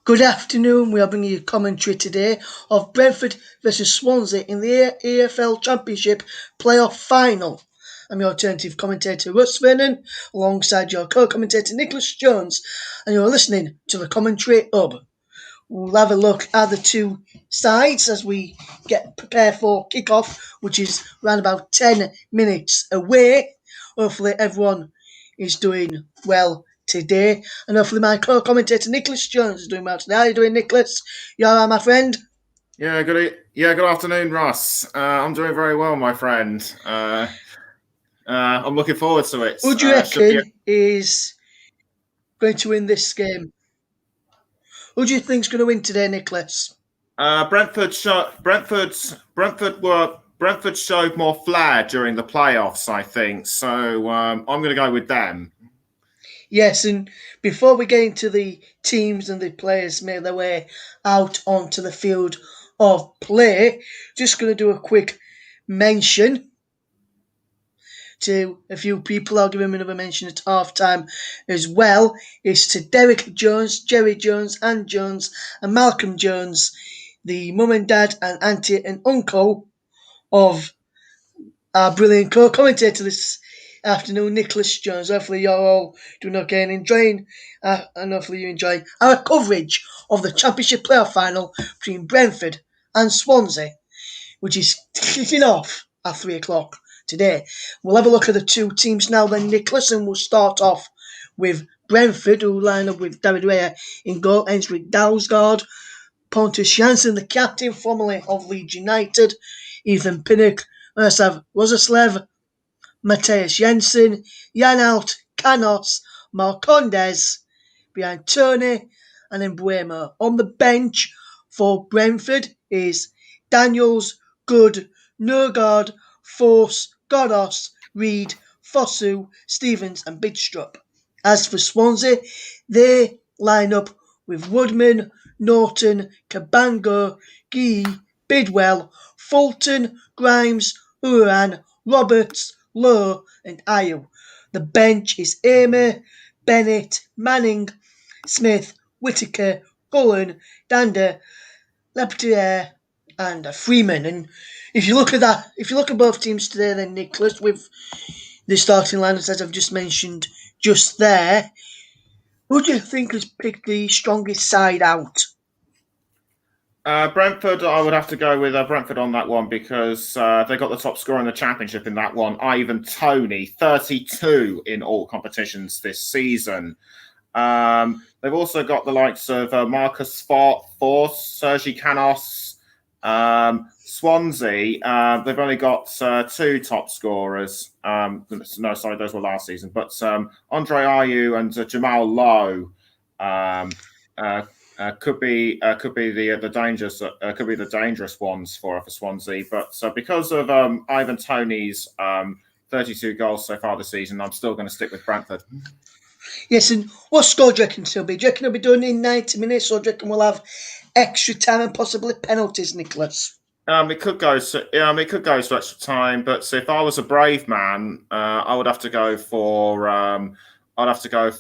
Good afternoon. We are bringing you commentary today of Brentford versus Swansea in the AFL Championship playoff final. I'm your alternative commentator, Russ Vernon, alongside your co-commentator, Nicholas Jones, and you're listening to the Commentary Hub. We'll have a look at the two sides as we get prepared for kick-off, which is around about 10 minutes away. Hopefully everyone is doing well today, and hopefully my co-commentator Nicholas Jones is doing well today. How are you doing, Nicholas? You alright, my friend? Good afternoon, Russ. I'm doing very well, my friend. I'm looking forward to it. Who do you reckon is going to win this game? Who do you think's going to win today, Nicholas? Brentford showed more flair during the playoffs, I think. So I'm going to go with them. Yes, and before we get into the teams and the players make their way out onto the field of play, just going to do a quick mention to a few people. I'll give him another mention at half time as well. It's to Derek Jones, Jerry Jones, Ann Jones, and Malcolm Jones, the mum and dad and auntie and uncle of our brilliant co-commentator this afternoon, Nicholas Jones. Hopefully you're all doing okay and enjoying, and hopefully you enjoy our coverage of the Championship playoff final between Brentford and Swansea, which is kicking off at 3 o'clock today. We'll have a look at the two teams now then, Nicholas, and we'll start off with Brentford, who line up with David Raya in goal, Ensrick Dalsgaard, Pontus Jansson, the captain formerly of Leeds United, Ethan Pinnock, Mirsav Rosaslev, Matthias Jensen, Janelt, Canos, Marcondes, behind Tony and Mbuemo. On the bench for Brentford is Daniels, Good, Nurgard, Force, Godos, Reed, Fosu, Stevens and Bidstrup. As for Swansea, they line up with Woodman, Norton, Cabango, Gee, Bidwell, Fulton, Grimes, Uran, Roberts, Lowe and Ayew. The bench is Amer, Bennett, Manning, Smith, Whitaker, Cullen, Dander, Lepetier and Freeman. And if you look at both teams today then, Nicholas, with the starting lineups as I've just mentioned just there, who do you think has picked the strongest side out? Brentford, I would have to go with Brentford on that one because they got the top scorer in the Championship in that one, Ivan Toney, 32 in all competitions this season. They've also got the likes of Marcus Force, Sergi Canos, Swansea. They've only got two top scorers. No, sorry, those were last season. But Andre Ayew and Jamal Lowe could be the dangerous ones for Swansea. But because of Ivan Toney's 32 goals so far this season, I'm still going to stick with Brentford. Yes, and what score do you reckon it'll be? Do you reckon it'll be done in 90 minutes, or do you reckon we'll have extra time and possibly penalties, Nicholas? It could go to extra time, but if I was a brave man, I would have to go for. I'm actually going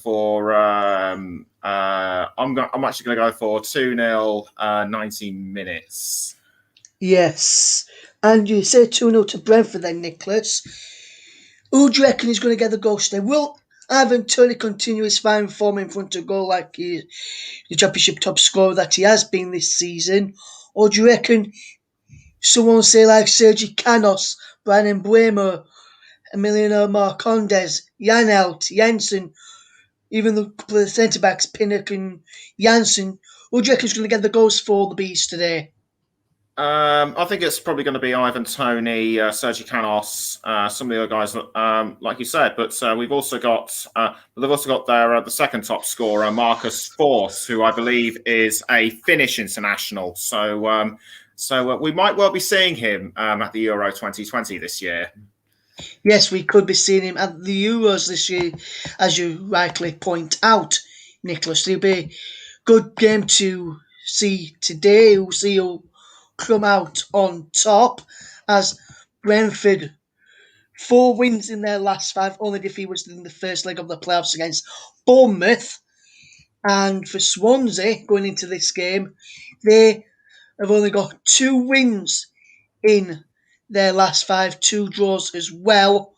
to go for 2-0, 90 minutes. Yes, and you say 2-0 to Brentford then, Nicholas. Who do you reckon is going to get the goal today? Will Ivan Toney continue his fine form in front of goal like the Championship top scorer that he has been this season? Or do you reckon someone say like Sergi Canos, Brian Mbuemo, Emiliano Marcondes, Janelt, Jensen, even the couple of centre backs, Pinnock and Janssen, who do you reckon is going to get the goals for the Bees today? I think it's probably going to be Ivan Toney, Sergi Canos, some of the other guys, like you said. But they've also got their the second top scorer, Marcus Force, who I believe is a Finnish international. So we might well be seeing him at the Euro 2020 this year. Yes, we could be seeing him at the Euros this year, as you rightly point out, Nicholas. It'll be a good game to see today. We'll see who come out on top, as Brentford, 4 wins in their last 5, only defeat was in the first leg of the playoffs against Bournemouth. And for Swansea, going into this game, they have only got 2 wins in their last 5, 2 draws as well.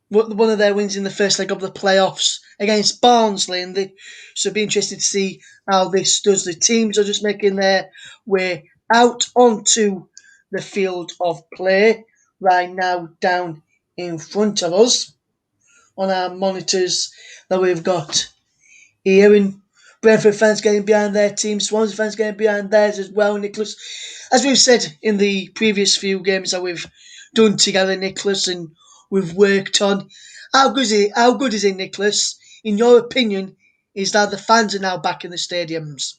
One of their wins in the first leg of the playoffs against Barnsley, so it'll be interesting to see how this does. The teams are just making their way out onto the field of play right now, down in front of us on our monitors that we've got here. And Brentford fans getting behind their team, Swansea fans getting behind theirs as well, Nicholas. As we've said in the previous few games that we've done together, Nicholas, and we've worked on, how good is it, Nicholas, in your opinion, is that the fans are now back in the stadiums?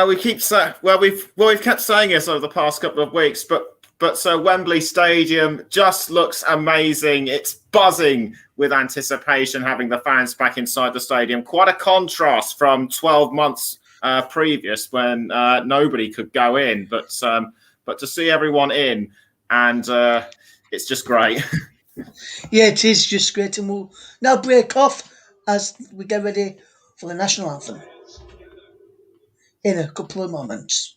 We keep saying, we've kept saying this over the past couple of weeks, but so Wembley Stadium just looks amazing. It's buzzing with anticipation having the fans back inside the stadium. Quite a contrast from 12 months previous when nobody could go in, but to see everyone in, and it's just great. Yeah, it is just great, and we'll now break off as we get ready for the national anthem in a couple of moments.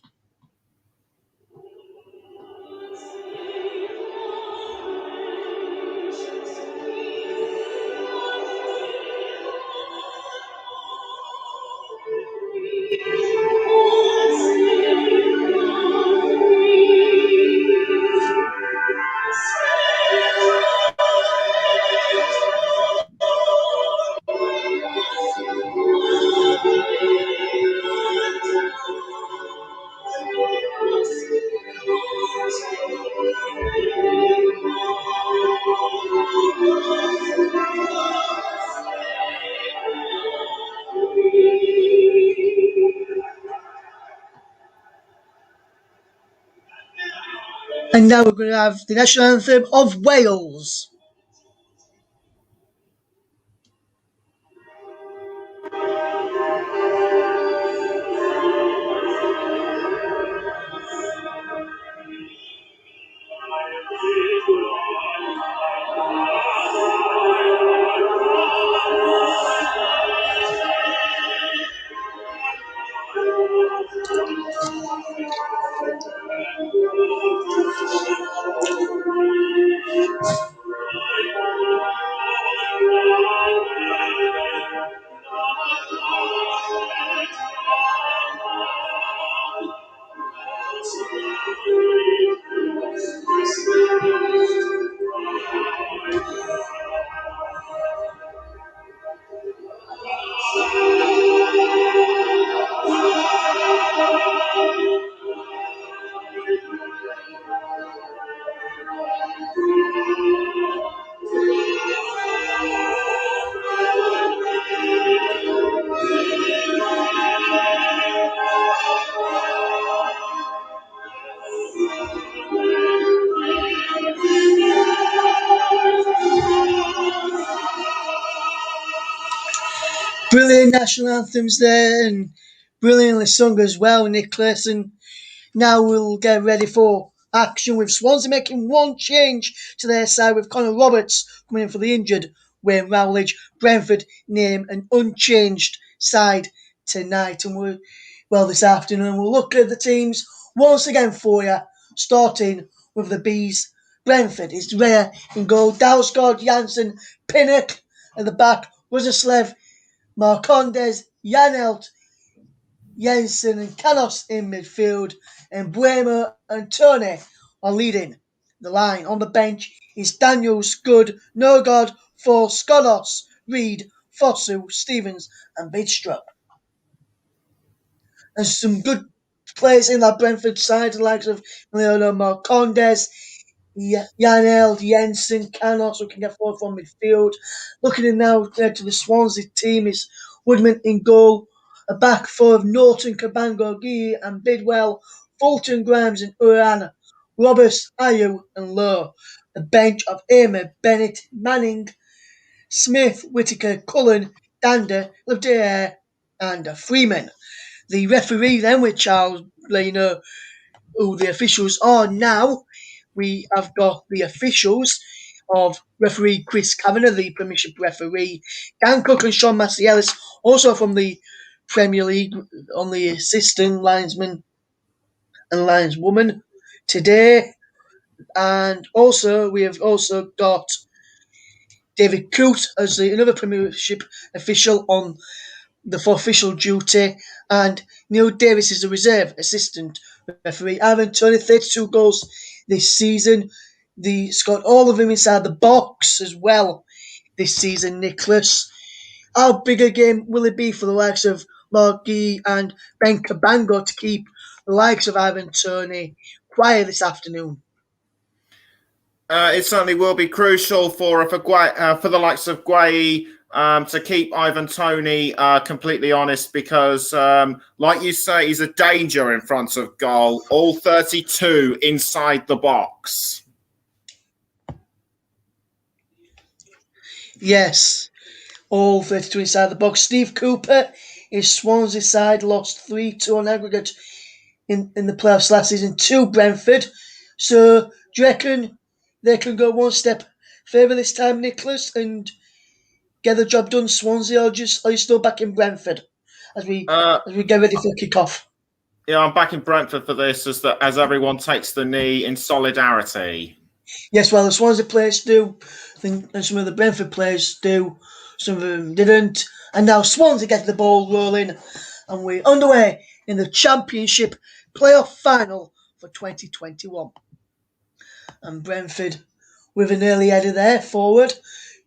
And now we're going to have the national anthem of Wales. Brilliant national anthems there, and brilliantly sung as well, Nicholas. And now we'll get ready for action with Swansea making one change to their side with Connor Roberts coming in for the injured Wayne Rowledge. Brentford name an unchanged side tonight, and this afternoon. We'll look at the teams once again for you, starting with the Bees. Brentford is Rhea in goal, Dalsgaard, Janssen, Pinnock at the back, Rosaslev, Marcondes, Janelt, Jensen and Canos in midfield, and Buemo and Tony are leading the line. On the bench is Daniels, Good, Nogard, For, Skodos, Reed, Fosu, Stevens, and Bidstrup. There's some good players in that Brentford side, the likes of Leonardo Marcondes, Janel, Jensen, Canos, who can get forward from midfield. Looking in now to the Swansea team is Woodman in goal, a back four of Norton, Cabango, Gee and Bidwell, Fulton, Grimes and Uran, Roberts, Ayew and Lowe. The bench of Amer, Bennett, Manning, Smith, Whitaker, Cullen, Dander, Loveday and Freeman. The referee then, which I'll let you know who the officials are now. We have got the officials. of referee Chris Kavanagh, the Premiership referee. Dan Cook and Sean Massielis, also from the Premier League, on the assistant linesman and lineswoman today. And also, we have also got David Coote as another Premiership official on the for official duty, and Neil Davis is a reserve assistant referee. Ivan Toney, 32 goals this season. Scored all of them inside the box as well this season, Nicholas. How big a game will it be for the likes of Marquis and Ben Cabango to keep the likes of Ivan Toney quiet this afternoon? It certainly will be crucial for the likes of Guay to keep Ivan Toney completely honest, because, like you say, he's a danger in front of goal. All 32 inside the box. Yes, all 32 inside the box. Steve Cooper, his Swansea side lost 3-2 on aggregate in the playoffs last season to Brentford. So, do you reckon they can go one step further this time, Nicholas, and get the job done, Swansea, or are you still back in Brentford as we get ready for kick-off? Yeah, I'm back in Brentford for this as everyone takes the knee in solidarity. Yes, well, the Swansea players do, and some of the Brentford players do. Some of them didn't. And now Swansea get the ball rolling, and we're underway in the Championship playoff final for 2021. And Brentford, with an early header there, forward,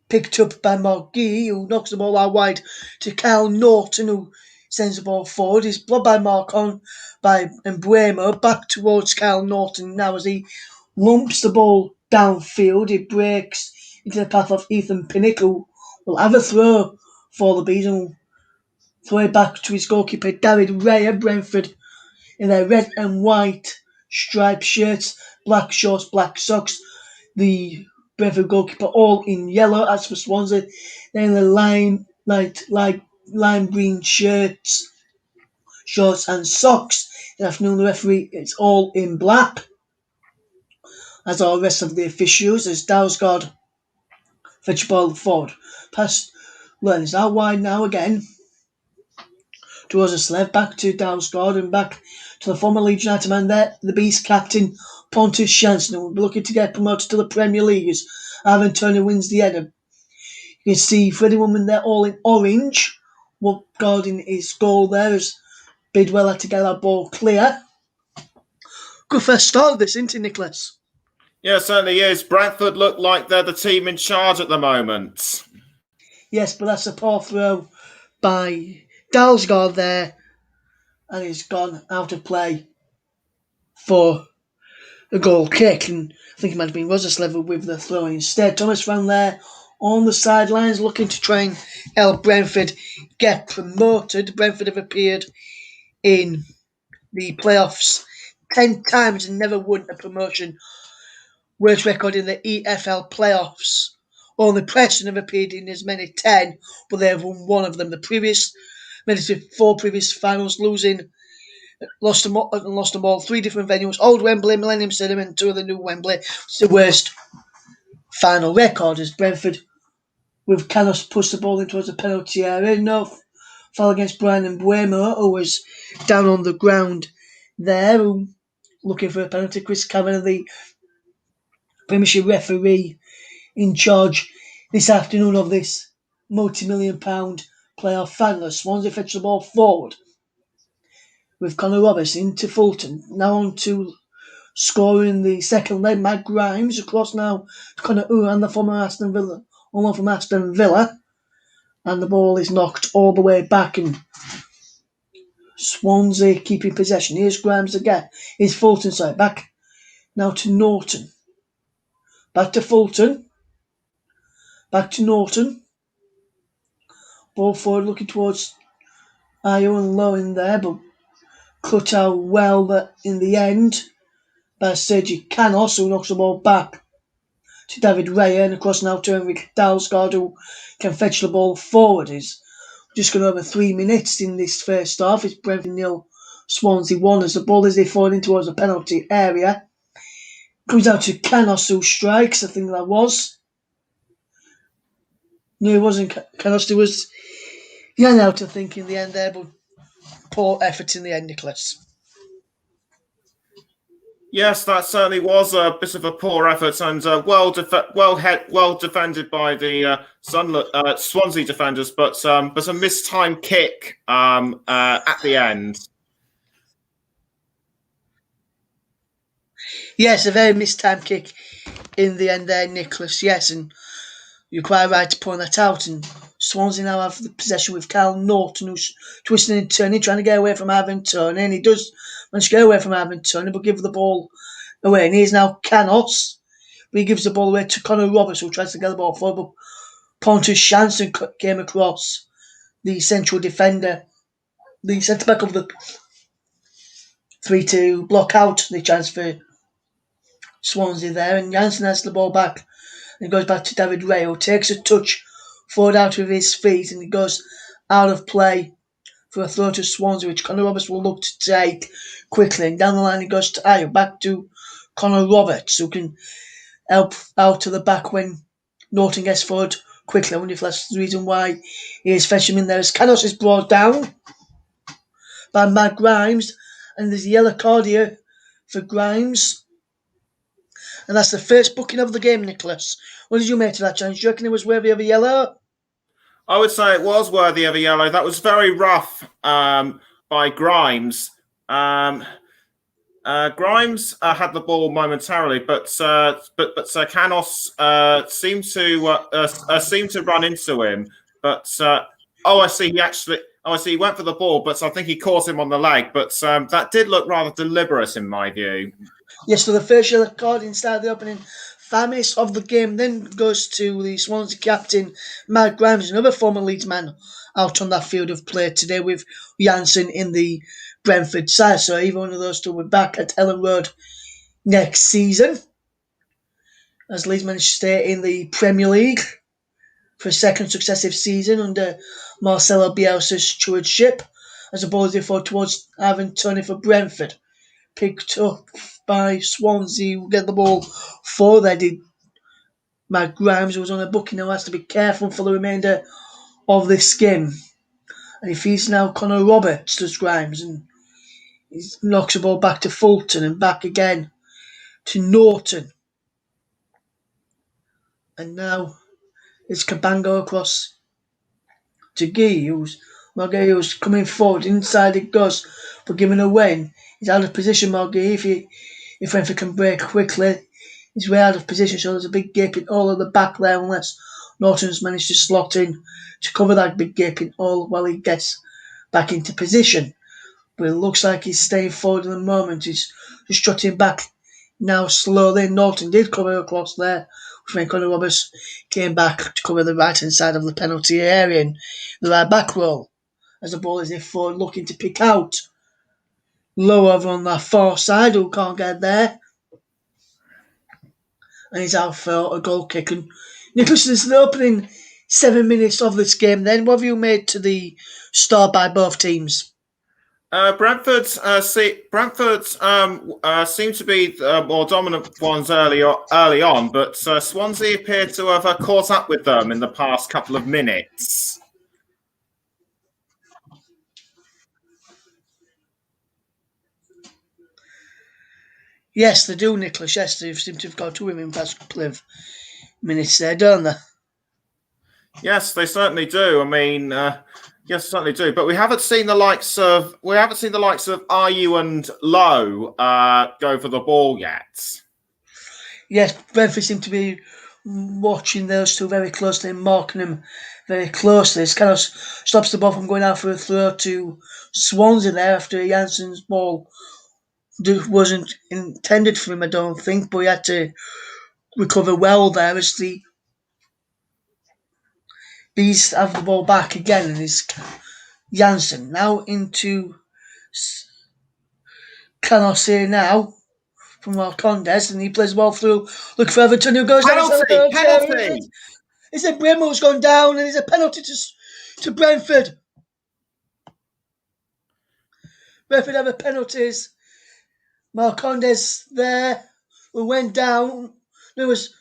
picked up by Marquis, who knocks the ball out wide to Kyle Norton, who sends the ball forward. He's blocked by Marcon, by Embuemo, back towards Kyle Norton now as he lumps the ball downfield. He breaks into the path of Ethan Pinnock, who will have a throw for the Bees and will throw it back to his goalkeeper, David Ray of Brentford, in their red and white striped shirts, black shorts, black socks. The Brentford goalkeeper all in yellow. As for Swansea, they're in the lime green shorts and socks. In the afternoon, the referee is all in black, as are the rest of the officials, as Dalsgaard fetch ball forward. Pass Lenz out wide now again towards the Slev, back to Dalsgaard and back to the former Leeds United man there, the Beast captain Pontus Jansson, who will be looking to get promoted to the Premier League as Ivan Toney wins the header. You can see Freddie Woman there all in orange, guarding his goal there as Bidwell had to get that ball clear. Good first start of this, isn't it, Nicholas? Yeah, it certainly is. Brentford look like they're the team in charge at the moment. Yes, but that's a poor throw by Dalsgaard there, and he's gone out of play for a goal kick, and I think it might have been Roserslev with the throw instead. Thomas ran there on the sidelines looking to try and help Brentford get promoted. Brentford have appeared in the playoffs 10 times and never won a promotion. Worst record in the EFL playoffs. Only Preston have appeared in as many 10, but they have won one of them. The 4 previous finals, lost them all 3 different venues: Old Wembley, Millennium Stadium, and 2 of the new Wembley. It's the worst final record as Brentford, with Canos pushed the ball in towards the penalty area. No foul against Brian Embuemo, who was down on the ground there, looking for a penalty. Chris Kavanagh, the Premiership referee, in charge this afternoon of this multi-million-pound playoff final. Swansea fetch the ball forward with Connor Robertson to Fulton. Now on to scoring the second leg. Matt Grimes across now to Connor Uran, the former Aston Villa, one from Aston Villa, and the ball is knocked all the way back, and Swansea keeping possession. Here's Grimes again. Here's Fulton, sorry, back now to Norton. Back to Fulton. Back to Norton. Ball forward looking towards Ayo and low in there, but cut out well in the end by Sergi Canos, who knocks the ball back to David Raya, and across now to Henrik Dalsgaard, who can fetch the ball forward. He's just gone over 3 minutes in this first half. It's Brentford 0, Swansea 1 as the ball is falling towards the penalty area. Comes out to Canos, who strikes, I think that was. No, it wasn't Canos. There was Jan out to think in the end there, but poor effort in the end, Nicholas. Yes, that certainly was a bit of a poor effort and well defended by the Swansea defenders, but a mistimed kick at the end. Yes, a very mistimed kick in the end there, Nicholas. Yes, and you're quite right to point that out. And Swansea now have the possession with Carl Norton, who's twisting and turning, trying to get away from Ivan Toney, and he does manage to get away from Ivan Toney, but give the ball away. And he's now Canos, but he gives the ball away to Connor Roberts, who tries to get the ball forward, but Pontus Jansson came across the central defender, the centre back of the 3 to block out the chance for Swansea there, and Jansson has the ball back and goes back to David Ray, who takes a touch forward out of his feet and he goes out of play for a throw to Swansea, which Connor Roberts will look to take quickly. And down the line, he goes to Ayo, back to Connor Roberts, who can help out to the back when Norton gets forward quickly. I wonder if that's the reason why he is fetching him in there. As Canos is brought down by Matt Grimes, and there's a yellow card here for Grimes. And that's the first booking of the game, Nicholas. What did you make of that chance? Do you reckon it was worthy of a yellow? I would say it was worthy of a yellow. That was very rough by Grimes. Grimes had the ball momentarily, but Canos seemed to run into him. But I see. He went for the ball, but I think he caught him on the leg. But that did look rather deliberate in my view. Yes, so the first yellow card inside the opening 5 minutes of the game then goes to the Swansea captain, Matt Grimes, another former Leeds man, out on that field of play today with Jansson in the Brentford side. So either one of those two will be back at Ellen Road next season, as Leeds managed to stay in the Premier League for a second successive season under Marcelo Bielsa's stewardship, as the ball is forward towards Ivan Toney for Brentford. Picked up by Swansea, who get the ball forward. They did Matt Grimes, who was on a booking, now has to be careful for the remainder of this game. And he feeds now Connor Roberts, does Grimes, and he knocks the ball back to Fulton and back again to Norton. And now it's Cabango across to Guy, who's coming forward. Inside it goes, but given away. He's out of position, Margay. If Brentford can break quickly, he's way out of position, so there's a big gaping hole at the back there unless Norton's managed to slot in to cover that big gaping hole while he gets back into position. But it looks like he's staying forward at the moment. He's just trotting back now slowly. Norton did cover across there, which meant Connor Roberts came back to cover the right-hand side of the penalty area in the right back roll, as the ball is in forward looking to pick out low over on that far side, who can't get there. And he's out for a goal kick. And Nicholas, this is the opening 7 minutes of this game then. What have you made to the start by both teams? Brentford seem to be the more dominant ones early on, but Swansea appear to have caught up with them in the past couple of minutes. Yes, they do, Nicholas. Yes, they seem to have got to him in the past couple of minutes there, don't they? Yes, they certainly do. I mean, yes, certainly do. But we haven't seen the likes of Ayew and Lowe go for the ball yet. Yes, Brentford seem to be watching those two very closely and marking them very closely. It kind of stops the ball from going out for a throw to Swansea there after Jansson's ball wasn't intended for him, I don't think, but he had to recover well there as the Bees have the ball back again, and it's Jansson now into Canos here now from Marcondes, and he plays the ball through. Look for Everton, who goes penalty. Is it Brimo's gone down, and it's a penalty to Brentford. Brentford have a penalties. Marcondes there, who went down. There was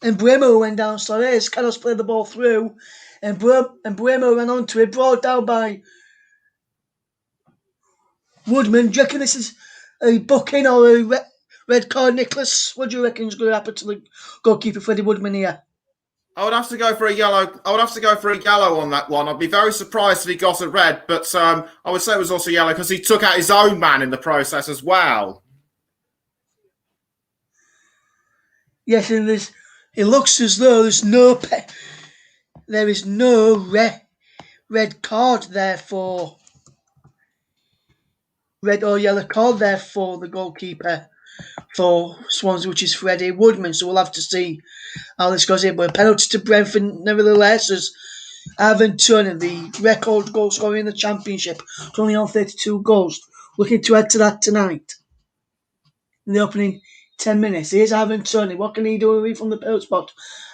and Bremo went down. Soares, Carlos played the ball through, and Bremo ran onto it, brought down by Woodman. Do you reckon this is a booking or a red card, Nicholas? What do you reckon is going to happen to the goalkeeper, Freddie Woodman, here? I would have to go for a yellow. I would have to go for a yellow on that one. I'd be very surprised if he got a red, but I would say it was also yellow because he took out his own man in the process as well. Yes, and it looks as though there is no red card there for red or yellow card there for the goalkeeper for Swansea, which is Freddie Woodman. So we'll have to see how this goes in. But a penalty to Brentford, nevertheless, as Ivan Turner, the record goal scorer in the Championship, is only on 32 goals. Looking to add to that tonight in the opening 10 minutes. Here's Ivan Turner. What can he do away from the penalty spot?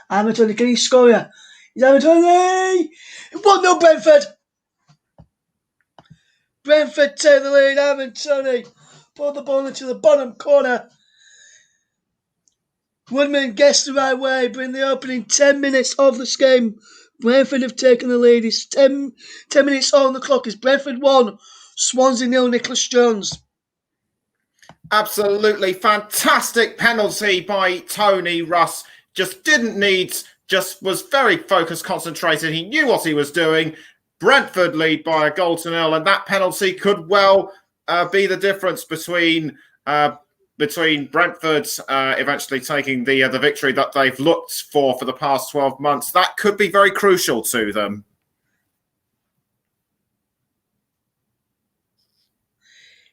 Ivan Turner, can he score here? He's Ivan Turner! 1-0 Brentford! Brentford take the lead. Ivan Turner pulled the ball into the bottom corner. Woodman gets the right way, but in the opening 10 minutes of this game, Brentford have taken the lead. It's 10 minutes on the clock. It's Brentford 1, Swansea 0, Nicholas Jones. Absolutely fantastic penalty by Tony Russ. Just was very focused, concentrated. He knew what he was doing. Brentford lead by a goal to nil, and that penalty could well be the difference between Brentford eventually taking the victory that they've looked for the past 12 months. That could be very crucial to them.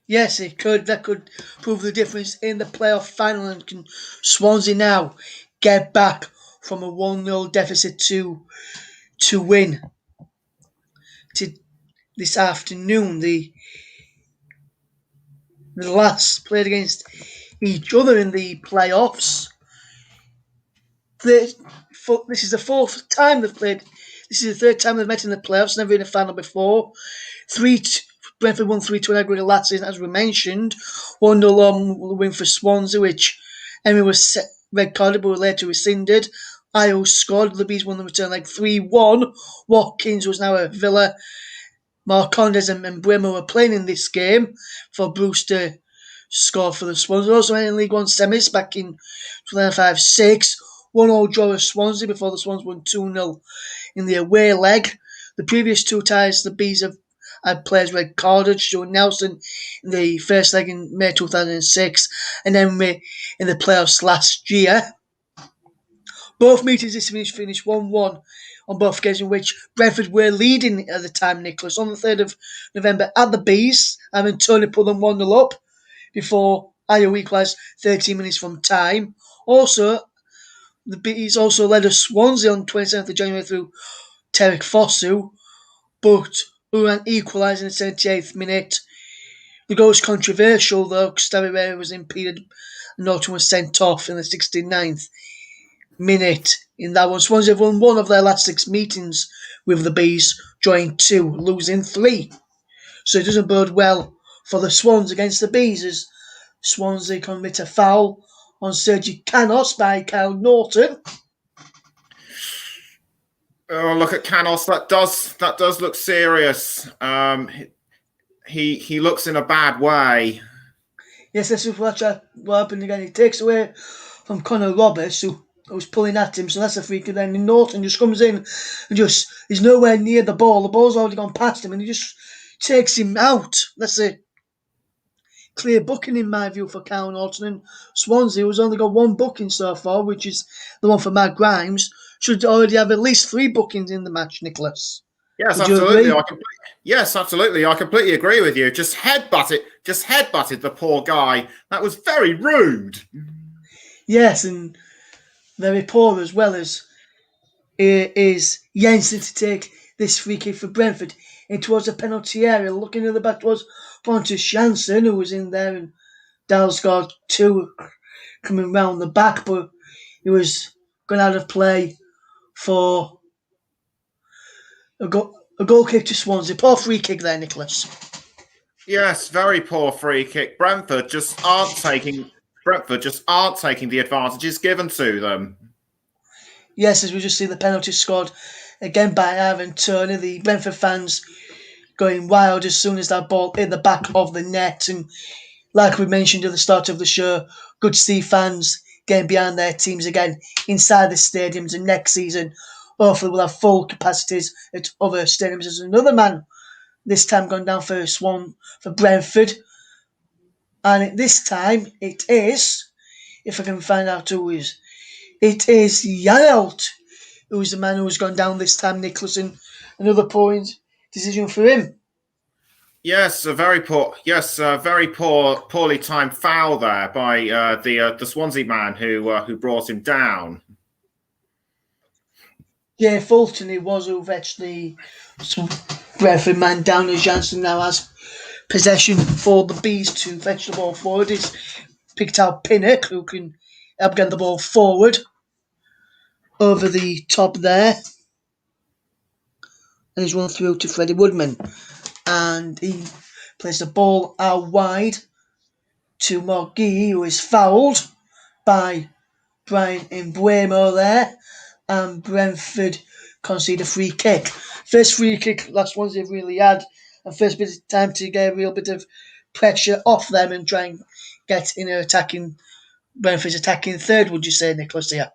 Yes, it could. That could prove the difference in the playoff final, and can Swansea now get back from a 1-0 deficit to win this afternoon. The last played against each other in the playoffs. This is the fourth time they've played. This is the third time they've met in the playoffs, never in a final before. Brentford won 3-2 in aggregate last season, as we mentioned. 1-0 win for Swansea, which Emery was red carded but were later rescinded. Io scored. The Bees won the return leg 3-1. Watkins was now at Villa. Marcondes and Bremo were playing in this game for Bruce to score for the Swans. Also in League One semis back in 2005-6. 1-0 draw with Swansea before the Swans won 2-0 in the away leg. The previous two ties, the Bees have had players red carded. Stuart Nelson in the first leg in May 2006, and then in the playoffs last year. Both meetings this finished 1-1 on both occasions, in which Brentford were leading at the time, Nicholas. On the 3rd of November at the Bees, and Tony put them 1-0 up before Io equalised 13 minutes from time. Also, the Bees also led us Swansea on 27th of January through Tarek Fosu, but Uran equalised in the 78th minute. The goal was controversial though, because Stavira was impeded and Norton was sent off in the 69th minute. In that one, Swansea have won one of their last 6 meetings with the Bees, drawing 2, losing 3. So it doesn't bode well for the Swans against the Bees, as Swansea commit a foul on Sergi Canos by Kyle Norton. Oh, look at Canos. That does look serious. He looks in a bad way. Yes, this is what happened again. He takes away from Conor Roberts, who was pulling at him, so that's a freak. And then Norton just comes in and just is nowhere near the ball. The ball's already gone past him, and he just takes him out. That's a clear booking in my view for Kyle Norton. And Swansea, who's only got 1 booking so far, which is the one for Matt Grimes, should already have at least 3 bookings in the match, Nicholas. Yes, absolutely. Yes, absolutely. I completely agree with you. Just headbutted the poor guy. That was very rude. Yes, and very poor as well, as is Jensen to take this free kick for Brentford in towards the penalty area. Looking at the back towards Pontus Jansson, who was in there, and Dalsgaard too coming round the back, but he was gone out of play for a goal kick to Swansea. Poor free kick there, Nicholas. Yes, very poor free kick. Brentford just aren't taking the advantages given to them. Yes, as we just see the penalty scored again by Ivan Toney. The Brentford fans going wild as soon as that ball hit the back of the net. And like we mentioned at the start of the show, good to see fans getting behind their teams again inside the stadiums. And next season, hopefully, we'll have full capacities at other stadiums. There's another man this time gone down for for Brentford. And this time it is, if I can find out who it is, it is Janelt who's the man who's gone down this time, Nicholas, and another point decision for him. Yes, a very poor. Yes, a very poorly timed foul there by the Swansea man who brought him down. Yeah, Fulton, it was who fetched the Brentford man down as Jansen now has possession for the Bees to fetch the ball forward. He's picked out Pinnock, who can help get the ball forward over the top there. And he's run through to Freddie Woodman. And he plays the ball out wide to Morgui, who is fouled by Brian Mbuemo there. And Brentford concede a free kick. First free kick last ones they've really had. And first bit of time to get a real bit of pressure off them and try and get in an attacking, Brentford's attacking third, would you say, Nicholas? Yeah.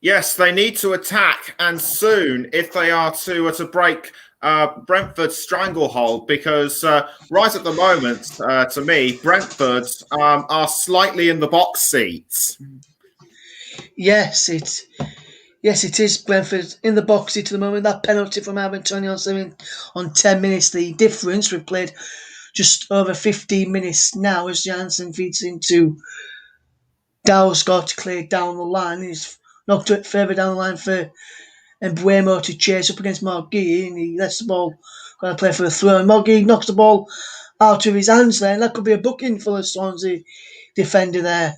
Yes, they need to attack, and soon, if they are to break Brentford's stranglehold, because right at the moment, to me, Brentford are slightly in the box seats. Yes, it is Brentford in the box seat at the moment. That penalty from Ivan Toney on 10 minutes, the difference. We've played just over 15 minutes now as Jansen feeds into Dalsgaard to clear down the line. He's knocked it further down the line for Mbuemo to chase up against Morgui, and he lets the ball going to play for a throw. And Morgui knocks the ball out of his hands there, and that could be a booking for the Swansea defender there.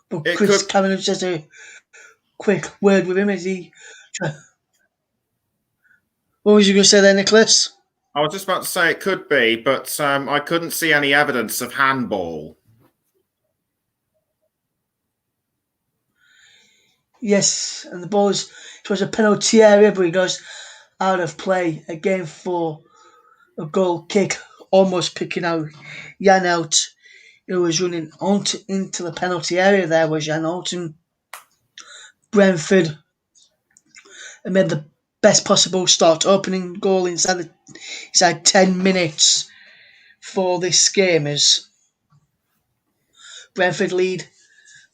But Chris Cameron just a quick word with him as he. What was you going to say there, Nicholas? I was just about to say it could be, but I couldn't see any evidence of handball. Yes, and the ball is towards a penalty area, but he goes out of play again for a goal kick, almost picking out Jan out, who was running into the penalty area. There was Jan out, and Brentford made the best possible start, opening goal inside 10 minutes for this game as Brentford lead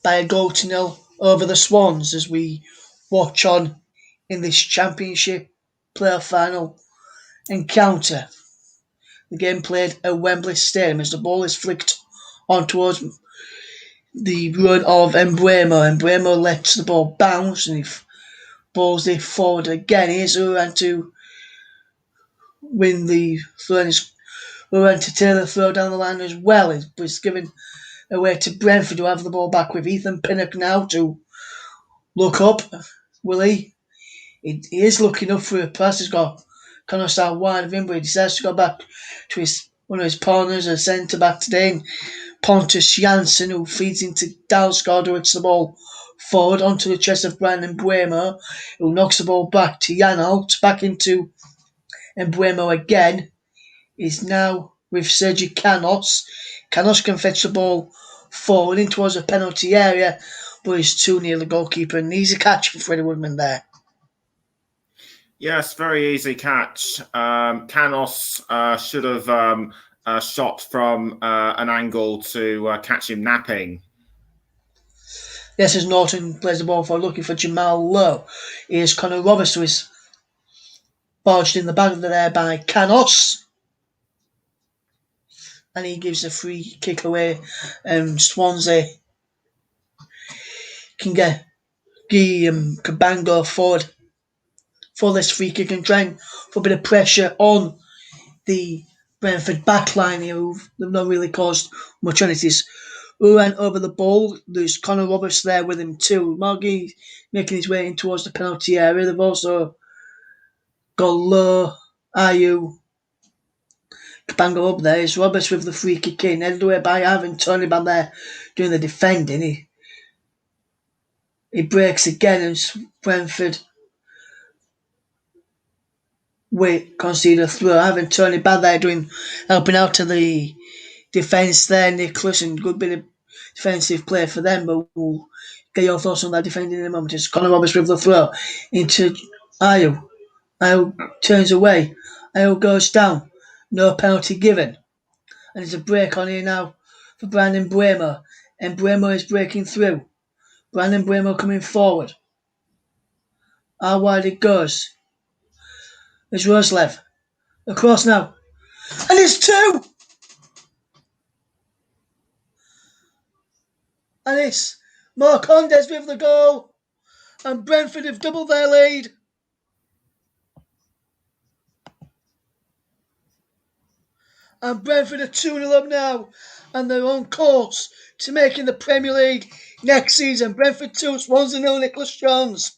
by 1-0 over the Swans as we watch on in this Championship playoff final encounter. The game played at Wembley Stadium as the ball is flicked on towards the run of Mbuemo. Mbuemo lets the ball bounce and he balls it forward again. Here's Uran to win the throw, and Uran to turn the throw down the line as well. It was given away to Brentford, who have the ball back with Ethan Pinnock now to look up. Will he? He is looking up for a pass. He's got Connors out wide of him, but he decides to go back to one of his partners, a centre back today, and Pontus Jansson, who feeds into Dalsgaard, who hits the ball forward onto the chest of Brandon Mbuemo, who knocks the ball back to Janalt, back into Mbuemo again. Is now with Sergi Canos. Canos can fetch the ball forward in towards the penalty area, but he's too near the goalkeeper, and easy catch for Freddie Woodman there. Yes, very easy catch. Canos should have shot from an angle to catch him napping. Yes, as Norton plays the ball for looking for Jamal Lowe. Here's Conor Roberts, who is barged in the back there by Canos. And he gives a free kick away. Swansea can get Cabango forward for this free kick and trying for a bit of pressure on the Brentford backline here, who've not really caused much on it. Is Uran over the ball. There's Conor Roberts there with him too. Margie making his way in towards the penalty area. They've also got Lowe, Ayew, Cabango up there. It's Roberts with the free kick in, headed away by Ivan Toney back there doing the defending. He breaks again and Brentford concede a throw. Ivan Toney bad there helping out to the defence there, Nicholas, and good bit of defensive play for them, but we'll get your thoughts on that defending in a moment. It's Conor Roberts with the throw into Ayew. Ayew turns away. Ayew goes down. No penalty given. And there's a break on here now for Brandon Bremo. And Bremo is breaking through. Brandon Bremo coming forward. How wide it goes. It's Roslev. Across now. And it's two! And it's Marcondes with the goal. And Brentford have doubled their lead. And Brentford are 2-0 up now. And they're on course to making the Premier League next season. Brentford 2, Swansea 0, Nicholas Jones.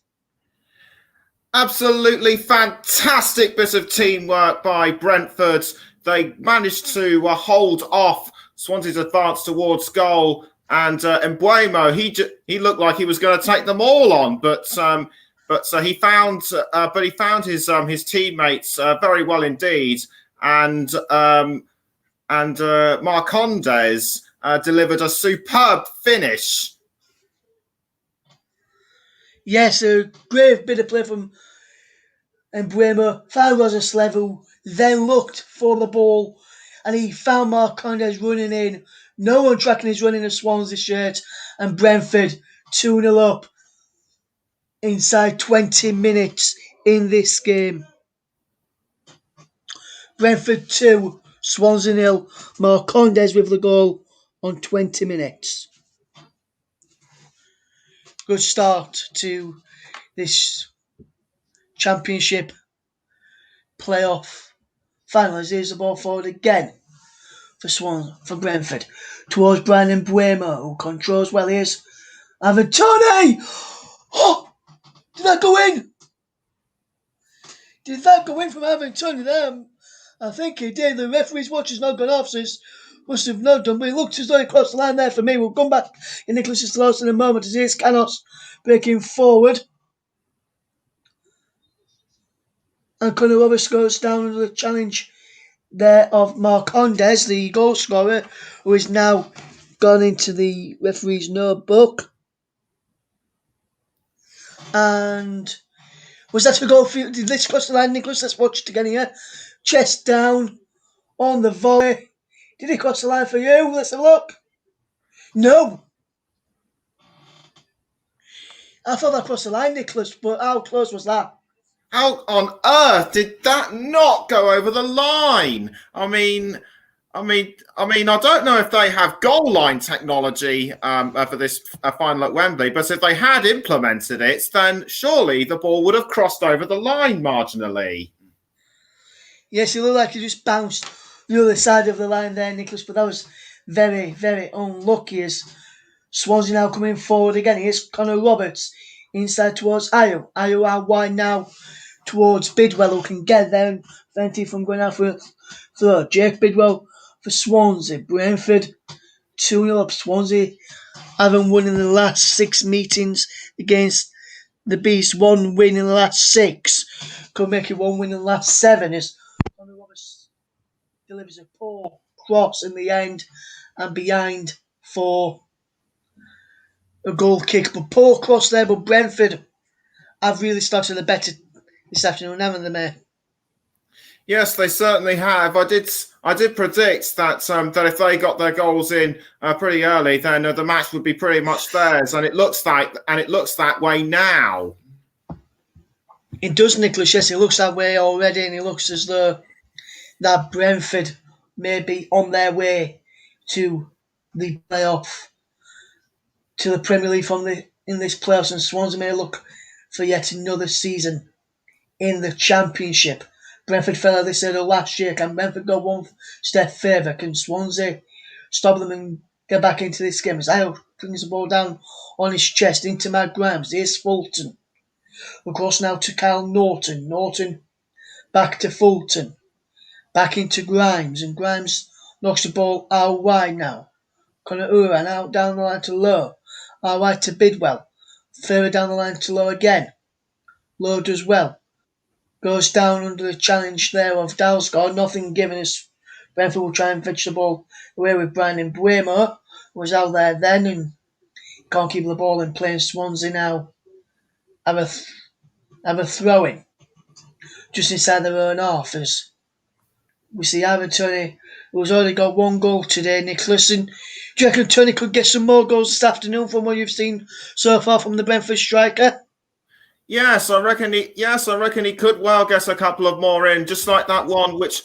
Absolutely fantastic bit of teamwork by Brentford. They managed to hold off Swansea's advance towards goal. And Mbuemo, he looked like he was going to take them all on, but he found his teammates very well indeed, and Marcondes delivered a superb finish. Yes, a great bit of play from Mbuemo. Found Roslev, who then looked for the ball, and he found Marcondes running in. No one tracking his running a Swansea shirt, and Brentford 2-0 up inside 20 minutes in this game. Brentford 2, Swansea 0, Marcondes with the goal on 20 minutes. Good start to this Championship playoff final. Here's the ball forward again for Brentford towards Brandon Bremo, who controls well. Here's Ivan Toney. Oh, did that go in? Did that go in from Ivan Toney there? I think he did. The referee's watch has not gone off, so must have not done, but it looked as though he crossed the line there for me. We'll come back in Nicholas's close in a moment as here's Canos breaking forward. And Conor Roberts goes down under the challenge there of Marcondes, the goal scorer, who is now gone into the referee's notebook. And was that a goal for you? Did this cross the line, Nicholas? Let's watch it again here. Chest down on the volley. Did he cross the line for you? Let's have a look. No. I thought that crossed the line, Nicholas, but how close was that? How on earth did that not go over the line? I mean, I don't know if they have goal line technology for this final at Wembley, but if they had implemented it, then surely the ball would have crossed over the line marginally. Yes, it looked like he just bounced the other side of the line there, Nicholas, but that was very, very unlucky as Swansea now coming forward again. Here's Conor Roberts inside towards Ayew. Ayew out wide now towards Bidwell, who can get there and prevent it from going out for a throw. Jake Bidwell for Swansea. Brentford 2-0 up. Swansea haven't won in the last 6 meetings against the Beast. 1 win in the last 6. Could make it 1 win in the last 7 as Conor Roberts delivers a poor cross in the end and behind for a goal kick. But poor cross there, but Brentford have really started the better this afternoon, haven't they, mate? Yes, they certainly have. I did predict that that if they got their goals in pretty early, then the match would be pretty much theirs, and it looks that way now. It does, Nicholas. Yes, it looks that way already, and it looks as though that Brentford may be on their way to the playoff, to the Premier League in this playoffs, and Swansea may look for yet another season in the Championship. Brentford fell out this hurdle last year. Can Brentford go one step further? Can Swansea stop them and get back into this game? As Ayew brings the ball down on his chest into Matt Grimes. Here's Fulton. Across now to Kyle Norton. Norton back to Fulton. Back into Grimes. And Grimes knocks the ball out wide now. Conor Uran out down the line to Lowe. Out wide to Bidwell. Further down the line to Low again. Low does well. Goes down under the challenge there of Dalsgaard. Nothing given as Brentford will try and fetch the ball away with Brandon Buemo, who was out there then and can't keep the ball in play. Swansea now have a throw-in just inside their own half as we see Ivan Toney, who's already got one goal today. Nicholas, and do you reckon Toney could get some more goals this afternoon from what you've seen so far from the Brentford striker? Yes, I reckon he could well get a couple of more in, just like that one, which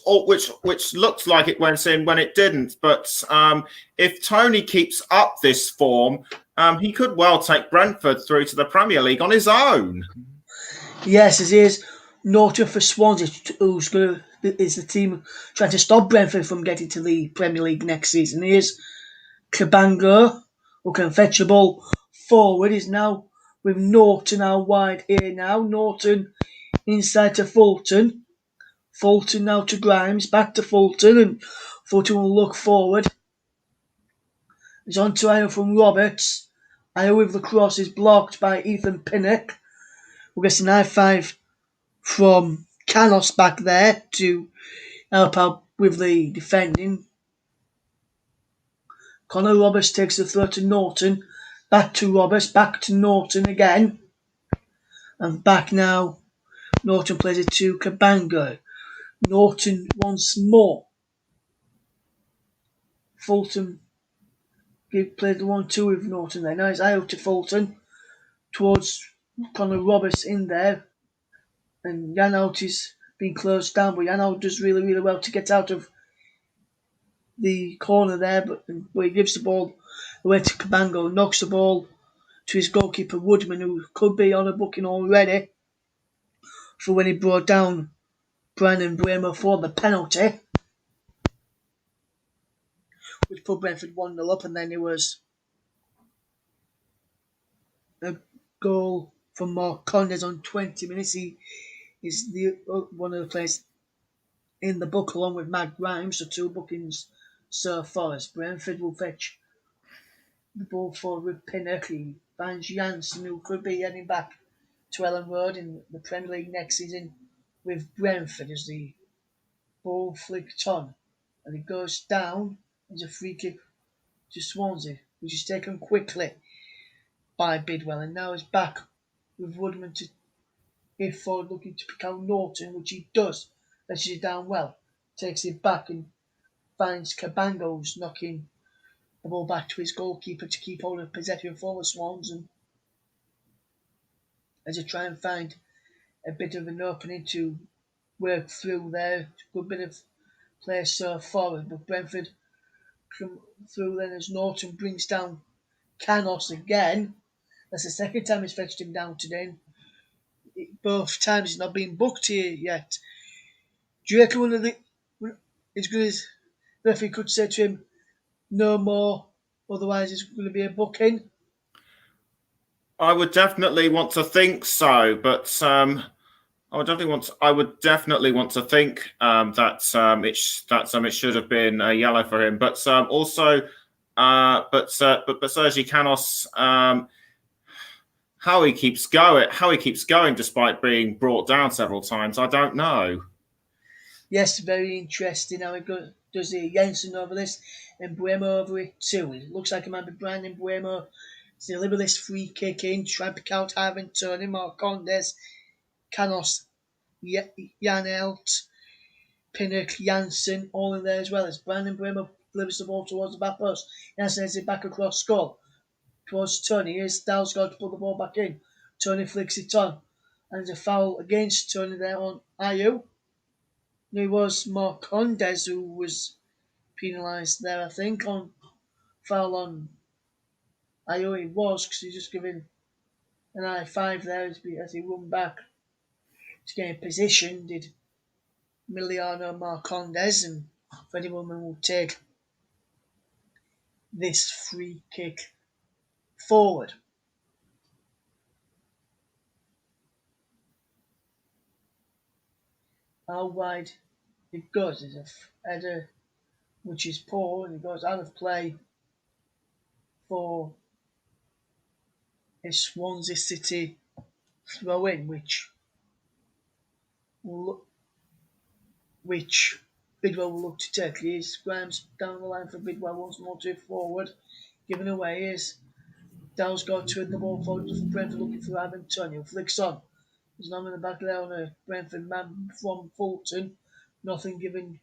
looked like it went in when it didn't. But if Tony keeps up this form, he could well take Brentford through to the Premier League on his own. Yes, it is. Norton for Swansea, is the team trying to stop Brentford from getting to the Premier League next season. Here's Cabango, who can fetch the ball forward. Is now with Norton out wide here now. Norton inside to Fulton. Fulton now to Grimes. Back to Fulton. And Fulton will look forward. He's on to Ayo from Roberts. Ayo with the cross is blocked by Ethan Pinnock. We'll get an I5 from Canos back there to help out with the defending. Connor Roberts takes the throw to Norton. Back to Roberts, back to Norton again. And back now. Norton plays it to Cabango. Norton once more. Fulton played the 1-2 with Norton there. Now it's out to Fulton towards Connor Roberts in there. And Yanout is being closed down, but Yanout does really, really well to get out of the corner there, but he gives the ball away to Cabango, knocks the ball to his goalkeeper Woodman, who could be on a booking already for when he brought down Brandon Buemo for the penalty, which put Brentford 1-0 up, and then there was a goal from Mark Condes on 20 minutes. He is one of the players in the book along with Matt Grimes, so 2 bookings so far as Brentford will fetch the ball forward with Pinnock. He finds Janssen, who could be heading back to Ellen Road in the Premier League next season with Brentford as the ball flicked on. And it goes down as a free kick to Swansea, which is taken quickly by Bidwell. And now it's back with Woodman to hit forward looking to pick out Norton, which he does. Fetches it down well. Takes it back and finds Cabango's knocking the ball back to his goalkeeper to keep hold of possession for the Swans, and as they try and find a bit of an opening to work through there. Good bit of play so forward, but Brentford come through then as Norton brings down Canos again. That's the second time he's fetched him down today. Both times he's not been booked here yet. Do you reckon one of the as good as the referee could say to him, no more, otherwise it's going to be a booking? I would definitely want to think so, but I would definitely want to think that it should have been a yellow for him. But Sergi Canos, how he keeps going despite being brought down several times, I don't know. Yes, very interesting how it does the Jensen over this and Buemo over it too. It looks like it might be Brandon Buemo to deliver this free kick in, try and pick out Ivan Toney, Marcondes, Canos, Janelt, Pinnock, Janssen, all in there as well as Brandon Buemo delivers the ball towards the back post. Janssen heads it back across goal towards Toney. Here's Dalsgaard to put the ball back in. Toney flicks it on. And there's a foul against Toney there on Ayew. It was Marcondes who was penalised there, I think, on foul on Ayew. It was because he's just given an I5 there as he run back to get in position. Did Emiliano Marcondes, and Freddie Woodman will take this free kick forward. How wide it goes is a header which is poor, and it goes out of play for a Swansea City throw in, which Bidwell will look to take. He's Grimes down the line for Bidwell once more to forward. Giving away is Dow's got to the ball forward for Brentford looking for Antonio. Flicks on. There's none in the back there on a Brentford man from Fulton. Nothing given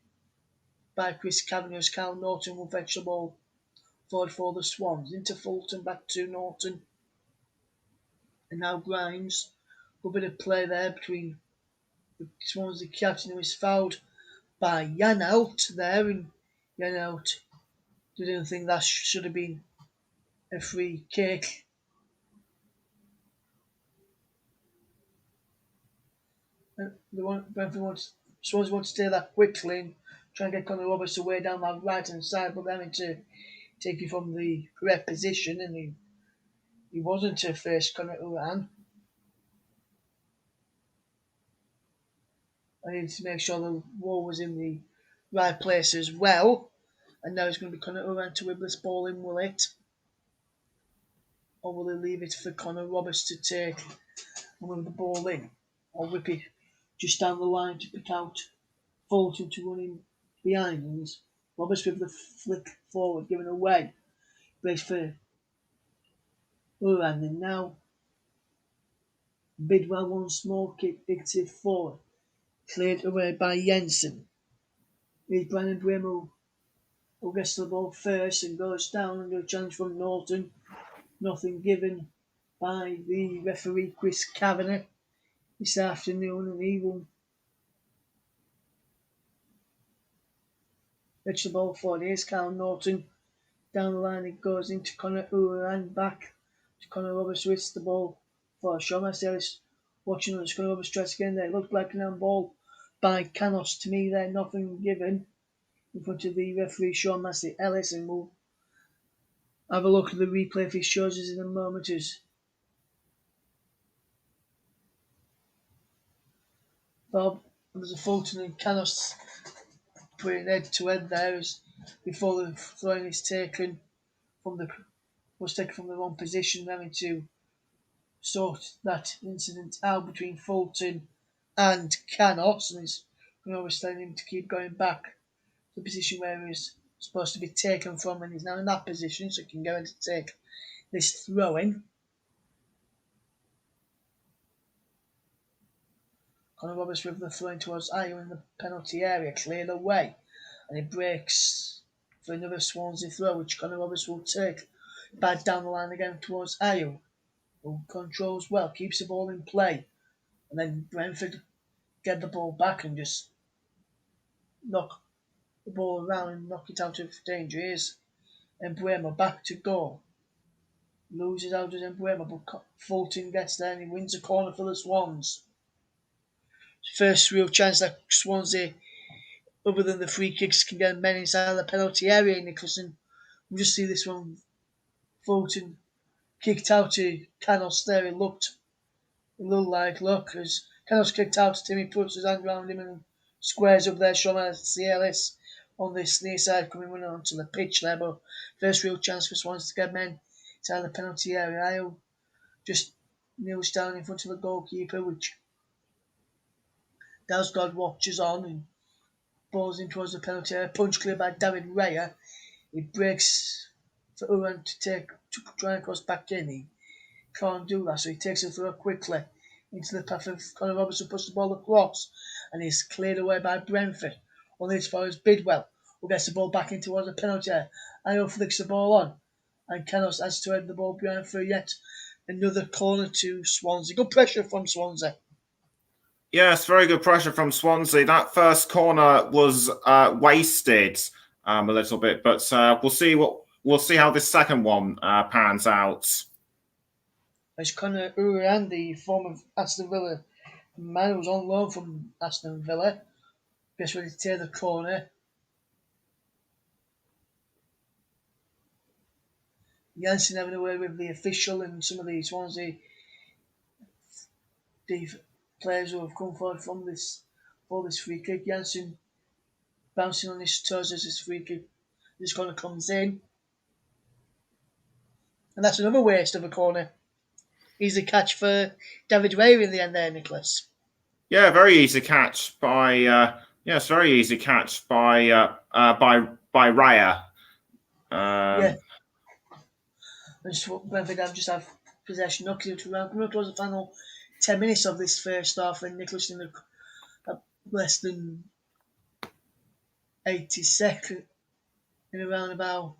by Chris Cavanagh's Cal Norton will fetch the ball forward for the Swans. Into Fulton, back to Norton. And now Grimes. Good bit of play there between the Swans, the captain, who is fouled by Janelt there. And Janelt didn't think that should have been a free kick. Brentford wants Swans want to stay that quickly and try and get Connor Roberts away down that right hand side, but having to take it from the correct position, and he wasn't to face Connor Uran. I needed to make sure the wall was in the right place as well. And now it's going to be Connor Uran to whip this ball in, will it? Or will he leave it for Connor Roberts to take and whip the ball in? Or whip it just down the line to pick out Fulton to run in behind. And Roberts with the flick forward, giving away. Brace for Uran. And now Bidwell once more kick it forward. Cleared away by Jensen. Here's Brandon Brimble who gets the ball first and goes down under a challenge from Norton. Nothing given by the referee Chris Kavanagh this afternoon, and he will fetch the ball forward. Here's Cal Norton. Down the line it goes into Connor Uran, back to Connor Roberts, who hits the ball for Sean Ellis. Watching on the Connor Roberts stress again there. It looked like an handball by Canos to me there. Nothing given in front of the referee Sean Massey Ellis, and we'll have a look at the replay if he shows us in a moment. As Bob, there's a Fulton and Canos putting head to head there as before the throwing is taken from the wrong position, having to sort that incident out between Fulton and Canos, and he's always telling him to keep going back to the position where he's supposed to be taken from, and he's now in that position, so he can go in to take this throw in. Connor Roberts with the throw in towards Ayo in the penalty area, cleared away, and he breaks for another Swansea throw, which Connor Roberts will take back down the line again towards Ayo, who controls well, keeps the ball in play, and then Brentford get the ball back and just knock the ball around and knock it out of danger. Here's Embuemo back to goal. Loses out as Embuemo, but Fulton gets there and he wins a corner for the Swans. First real chance that Swansea, other than the free kicks, can get men inside the penalty area, Nicholson. We'll just see this one. Fulton kicked out to Canos there. It looked like, look, as Canos kicked out to Timmy, puts his hand around him and squares up there. Sean Ellis on this near side coming running onto the pitch there. But first real chance for Swans to get men inside the penalty area. Ayo just kneels down in front of the goalkeeper, which Dalsgaard watches on and balls in towards the penalty area. Punch clear by David Raya. He breaks for Uran to try and cross back in. He can't do that, so he takes it through quickly into the path of Connor Roberts, who puts the ball across, and he's cleared away by Brentford. Only as far as Bidwell, who gets the ball back in towards the penalty area. Ayo flicks the ball on, and Canos has to head the ball behind for yet another corner to Swansea. Good pressure from Swansea. Yes, very good pressure from Swansea. That first corner was wasted a little bit, but we'll see how this second one pans out. As Connor Uran, the former Aston Villa man who was on loan from Aston Villa, gets ready to take the corner. Jansen having a word with the official and some of the Swansea players who have come forward for this free kick. Jansen bouncing on his toes as this free kick, this corner comes in. And that's another waste of a corner. Easy catch for David Ray in the end there, Nicholas. Yeah, very easy catch by yes, very easy catch by Raya. Yeah, Um, and Brentford have just have possession, knocking it around. Coming up towards the final 10 minutes of this first half, and Nicholas in the less than 80 seconds, in around about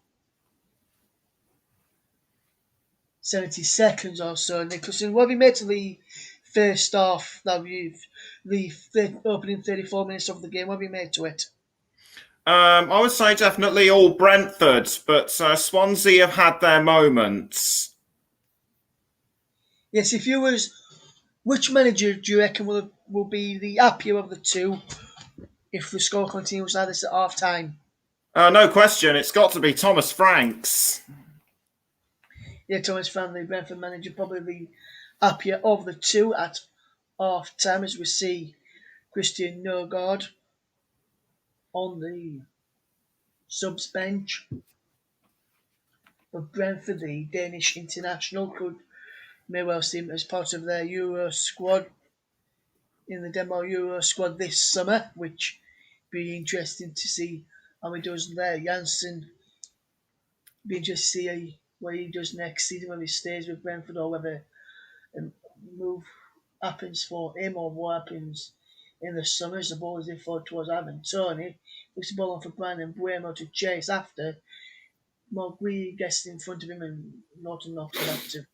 70 seconds or so. Nicholson, what have you made of the first half that you've the opening 34 minutes of the game? What have you made to it? I would say definitely all Brentford, but Swansea have had their moments. Yes, if you was, which manager do you reckon will be the happier of the two if the score continues like this at half time? No question, it's got to be Thomas Franks. Yeah, Thomas Frank, the Brentford manager, probably the happier of the two at half time as we see Christian Nørgaard on the subs bench. But Brentford, the Danish international, may well seem as part of their Euro squad in the demo Euro squad this summer, which be interesting to see how he does there. Janssen, be interesting to see what he does next season, whether he stays with Brentford or whether a move happens for him or what happens in the summer as the ball is in forward towards Ivan Tony. Puts the ball on for Brandon Buemo to chase after. Mogui gets in front of him and Norton knocks it out to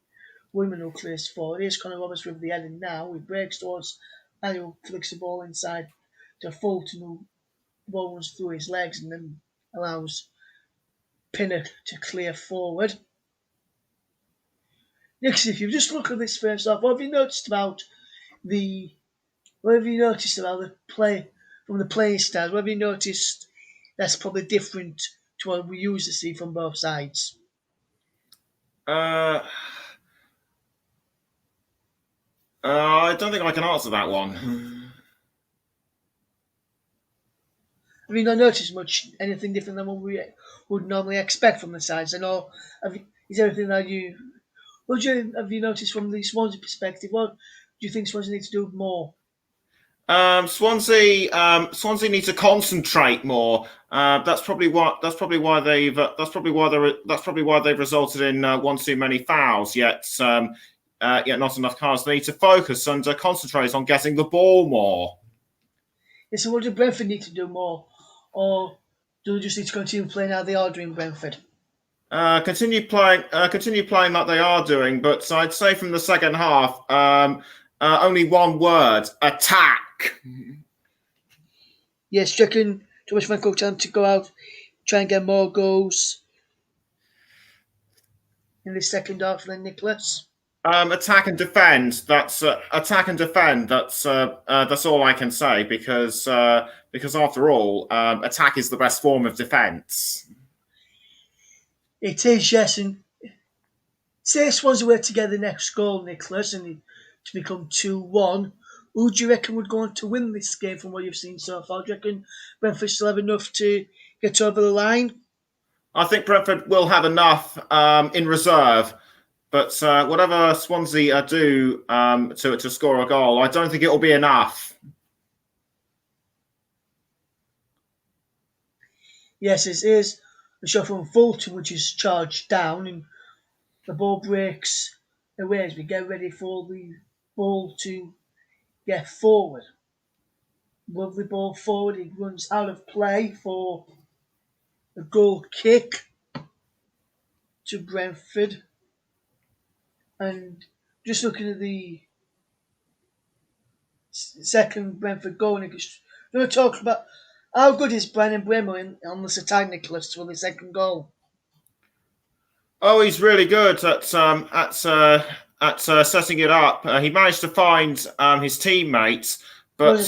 Women who clears forward. Here's Connor Roberts with the header now. He breaks towards and he flicks the ball inside to Fulton, who the ball runs through his legs and then allows Pinnock to clear forward. Next, if you just look at this first half, what have you noticed about the the play from the playing styles? What have you noticed that's probably different to what we used to see from both sides? Uh, I don't think I can answer that one. Have you not noticed much anything different than what we would normally expect from the sides? I know. Is there anything that have you noticed from the Swansea perspective? What do you think Swansea need to do more? Swansea need to concentrate more. That's probably why they've resulted in one too many fouls. Yet not enough cards. They need to focus and concentrate on getting the ball more. Yeah, so what do Brentford need to do more? Or do they just need to continue playing how they are doing Brentford? Continue playing like they are doing. But I'd say from the second half, only one word: attack. Yes, do you reckon Thomas Franco time to go out, try and get more goals in the second half than Nicholas? Attack and defend. That's attack and defend. That's all I can say because after all, attack is the best form of defence. It is, yes, and say Swansea were to get the next goal, Nicholas, and to become 2-1, who do you reckon would go on to win this game from what you've seen so far? Do you reckon Brentford still have enough to get over the line? I think Brentford will have enough in reserve, but whatever Swansea do to score a goal, I don't think it will be enough. Yes, it is a shot from Fulton, which is charged down, and the ball breaks away as we get ready for the ball to get forward. Lovely ball forward, it runs out of play for a goal kick to Brentford. And just looking at the second Brentford goal, Nicholas, you want to talk about how good is Brandon Buemo on this attack, Nicholas, for the second goal? Oh, he's really good at setting it up. He managed to find his teammates, but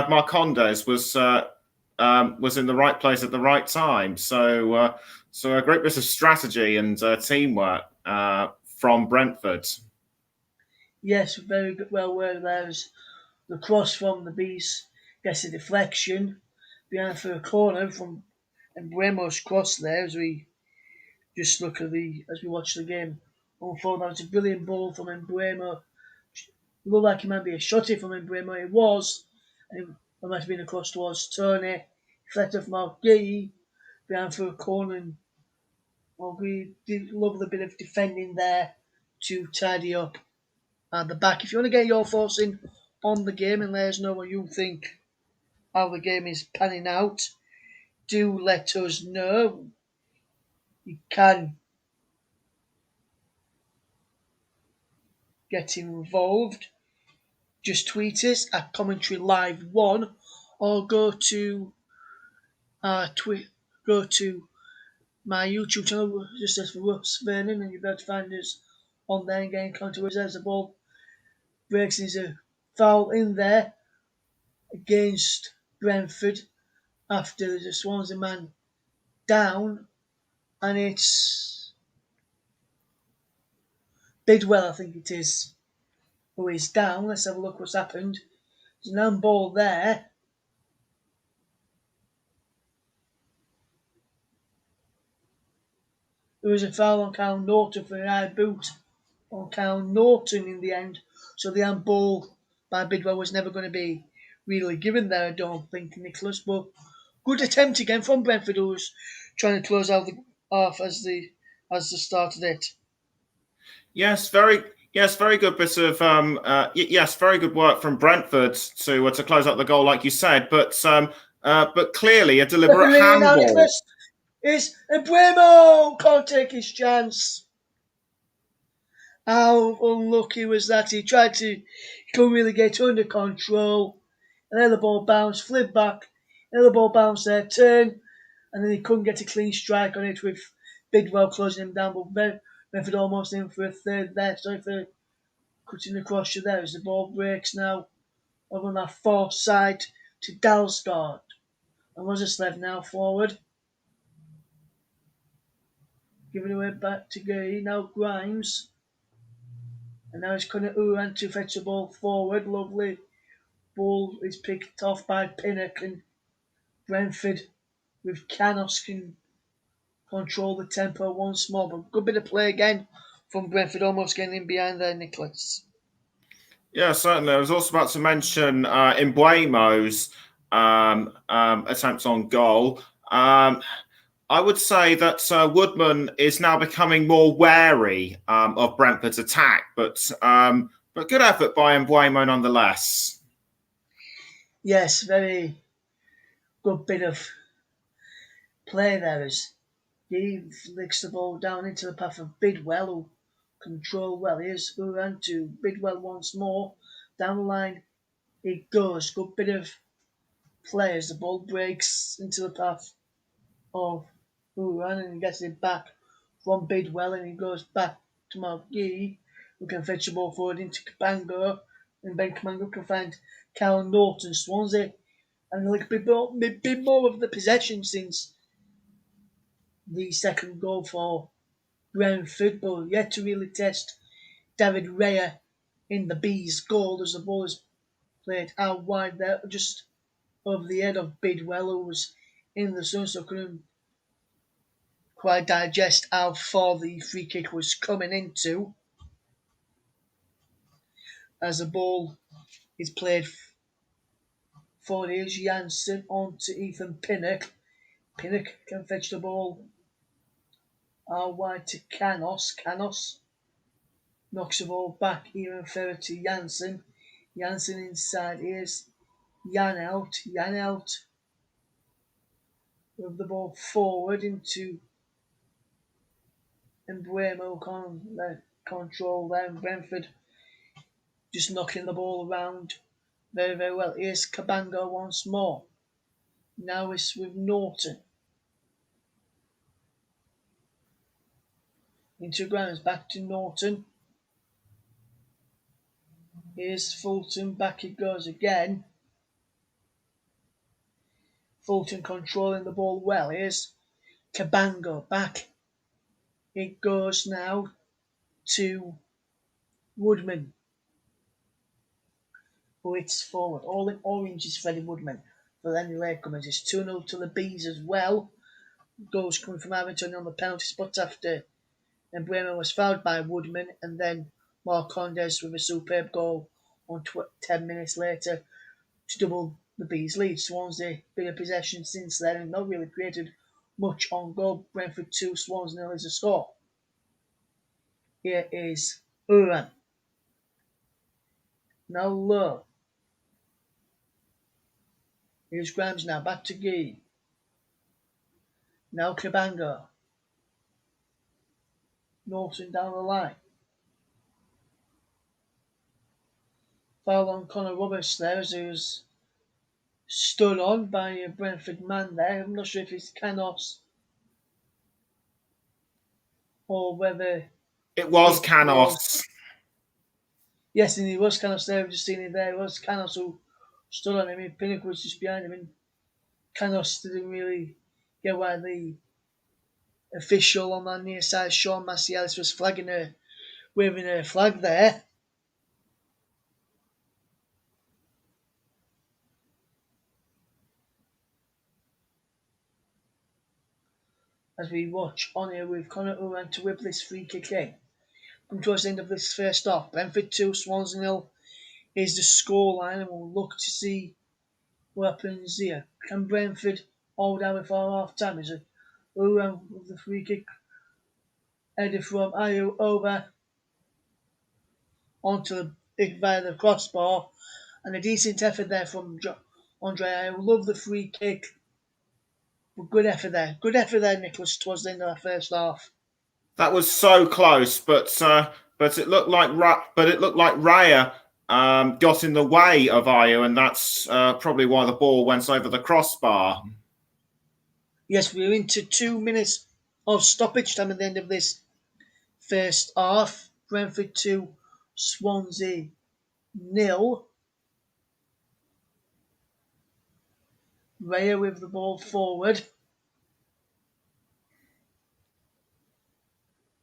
Marcondes was in the right place at the right time. So a great bit of strategy and teamwork from Brentford. Yes, very good, well worded there. The cross from the Beast gets a deflection behind for a corner from and Buemo's cross there as we Just look at as we watch the game unfold. That was a brilliant ball from Embuemo. It looked like it might be a shotty from Embuemo. It was. And it might have been across towards Tony. Flat off Marquis behind for a corner. And Marquis did a lovely bit of defending there to tidy up at the back. If you want to get your thoughts in on the game and let us know what you think, how the game is panning out, do let us know. You can get involved. Just tweet us at Commentary Live 1 or go to my YouTube channel, just as for Russ, Vernon, and you'll be able to find us on there and get in contact with us as the ball breaks. There's a foul in there against Brentford after the Swansea man down, and it's Bidwell, I think it is, who is down. Let's have a look what's happened. There's an handball there. There was a foul on Kyle Norton for an high boot on Kyle Norton in the end. So the handball by Bidwell was never going to be really given there, I don't think, Nicholas. But good attempt again from Brentford, who was trying to close out the half as the start of it. Very good bit of very good work from Brentford to close out the goal, like you said. But clearly a deliberate Referee now, handball. Nicholas, is Embuemo can't take his chance. How unlucky was that? He couldn't really get under control. And then the ball bounced, flipped back, and then the ball bounced there, turn, and then he couldn't get a clean strike on it with Bidwell closing him down. But Brentford almost in for a third there. Sorry for cutting across you there as the ball breaks now over on that far side to Dalsgaard. And Rozerslev now forward. Giving away back to Gay. Now Grimes. And now it's Conor Uran to fetch the ball forward. Lovely ball is picked off by Pinnock, and Brentford with Canos can control the tempo once more. But good bit of play again from Brentford, almost getting in behind there, Nicholas. Yeah, certainly. I was also about to mention Embuemo's attempt on goal. I would say that Woodman is now becoming more wary of Brentford's attack, but good effort by Embuemo nonetheless. Yes, very good bit of play there as he flicks the ball down into the path of Bidwell, who control well. Here's Uran to Bidwell once more. Down the line it goes. Good bit of play as the ball breaks into the path of Uran and he gets it back from Bidwell and he goes back to Marquis, who can fetch the ball forward into Cabango, and Ben Cabango can find Cal Norton. Swansea and a little bit more of the possession since the second goal for Brentford, but yet to really test David Raya in the Bees goal as the ball is played out wide there, just over the head of Bidwell, who was in the zone, so couldn't quite digest how far the free kick was coming into. As the ball is played forward, here's Janssen on to Ethan Pinnock. Pinnock can fetch the ball out wide to Canos. Canos knocks the ball back even further to Janssen. Janssen inside, here's Janelt. Janelt with the ball forward into Embuemo control there. Brentford just knocking the ball around very, very well. Here's Cabango once more. Now it's with Norton. Into Grimes, back to Norton. Here's Fulton, back it goes again. Fulton controlling the ball well. Here's Cabango, back it goes now to Woodman. Who hits forward. All in orange is Freddie Woodman. For any latecomers, it's 2-0 to the Bees as well. Goals coming from Everton on the penalty spot after, and Bremer was fouled by Woodman, and then Marcondes with a superb goal on 10 minutes later to double the Bees' lead. Swansea been in possession since then and not really created much on goal. Brentford 2, Swansea 0 is the score. Here is Uran. Now low. Here's Grimes now, back to Gee. Now Cabango. Norton down the line. Foul on Connor Roberts there as he was stood on by a Brentford man there. I'm not sure if it's Canos or whether It was it was. Canos. Yes, and he was Canos there. I've just seen it there. It was Canos who stood on him. I mean, Pinnock was just behind him, and Canos didn't really get why the official on that near side, Sean Macialis, was flagging her, waving her flag there. As we watch on here with Conor Uran to whip this free kick in. Come towards the end of this first half. Brentford 2, Swansea 0 is the scoreline, and we'll look to see what happens here. Can Brentford hold out before half time? Is it Uran with the free kick headed from Ayew over onto via the crossbar, and a decent effort there from Andre Ayew. Love the free kick. But good effort there. Good effort there, Nicholas, towards the end of the first half. That was so close, but it looked like Raya got in the way of Ayu, and that's probably why the ball went over the crossbar. Yes, we're into 2 minutes of stoppage time at the end of this first half. Brentford 2, Swansea 0. Raya with the ball forward.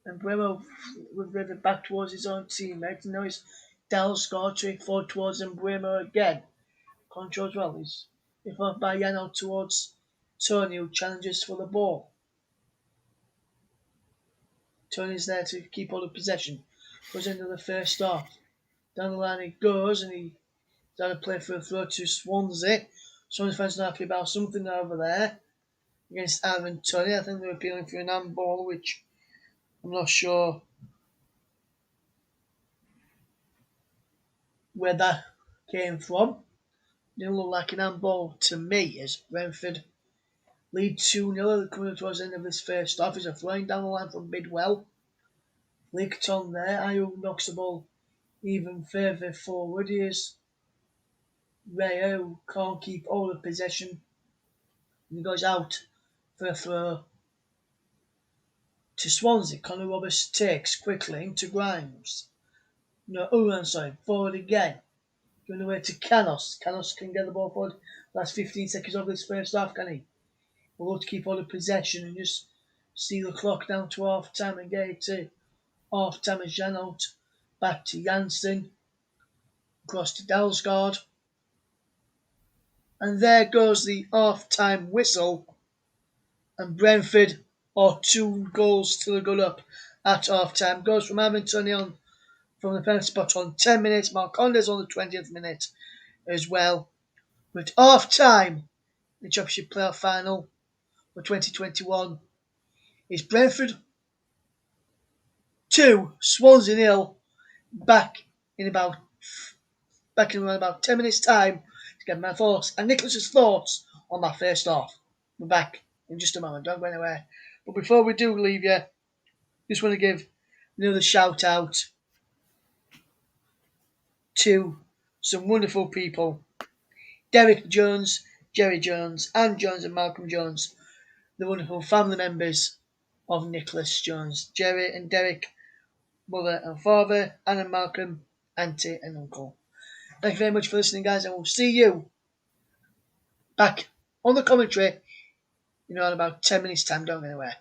And Bremer with it back towards his own teammate. And now it's Dalsgaard to forward towards him. Bremer again. Control as well. He's followed by Yano towards Tony, who challenges for the ball. Tony's there to keep all the possession. Goes into the first half. Down the line he goes, and he's had a play for a throw to Swansea. Swansea fans are happy about something over there against Aaron Tony. I think they're appealing for an handball, which I'm not sure where that came from. Didn't look like an handball to me as Brentford lead 2-0 coming towards the end of this first half. He's a flying down the line from Bidwell. Licked on there. Ayew knocks the ball even further forward. Here's Raya, who can't keep all the possession. And he goes out for a throw to Swansea. Connor Roberts takes quickly into Grimes. No, Uran, sorry, forward again. Going away to Canos. Canos can get the ball forward. Last 15 seconds of this first half, can he? We'll have to keep all the possession and just see the clock down to half time and get it to half time as Jan out. Back to Janssen. Across to Dalsgaard. And there goes the half time whistle. And Brentford are 2 goals to the good up at half time. Goes from Aventoni on from the penalty spot on 10 minutes. Marcondes on the 20th minute as well. But half time, the Championship Playoff Final for 2021 is Brentford 2, Swansea 0. Back in around about 10 minutes' time to get my thoughts and Nicholas's thoughts on that first half. We're back in just a moment. Don't go anywhere. But before we do leave you, just want to give another shout out to some wonderful people. Derek Jones, Jerry Jones, Anne Jones and Malcolm Jones, the wonderful family members of Nicholas Jones. Jerry and Derek, mother and father, Anne and Malcolm, auntie and uncle. Thank you very much for listening, guys, and we'll see you back on the commentary in about 10 minutes' time. Don't go anywhere.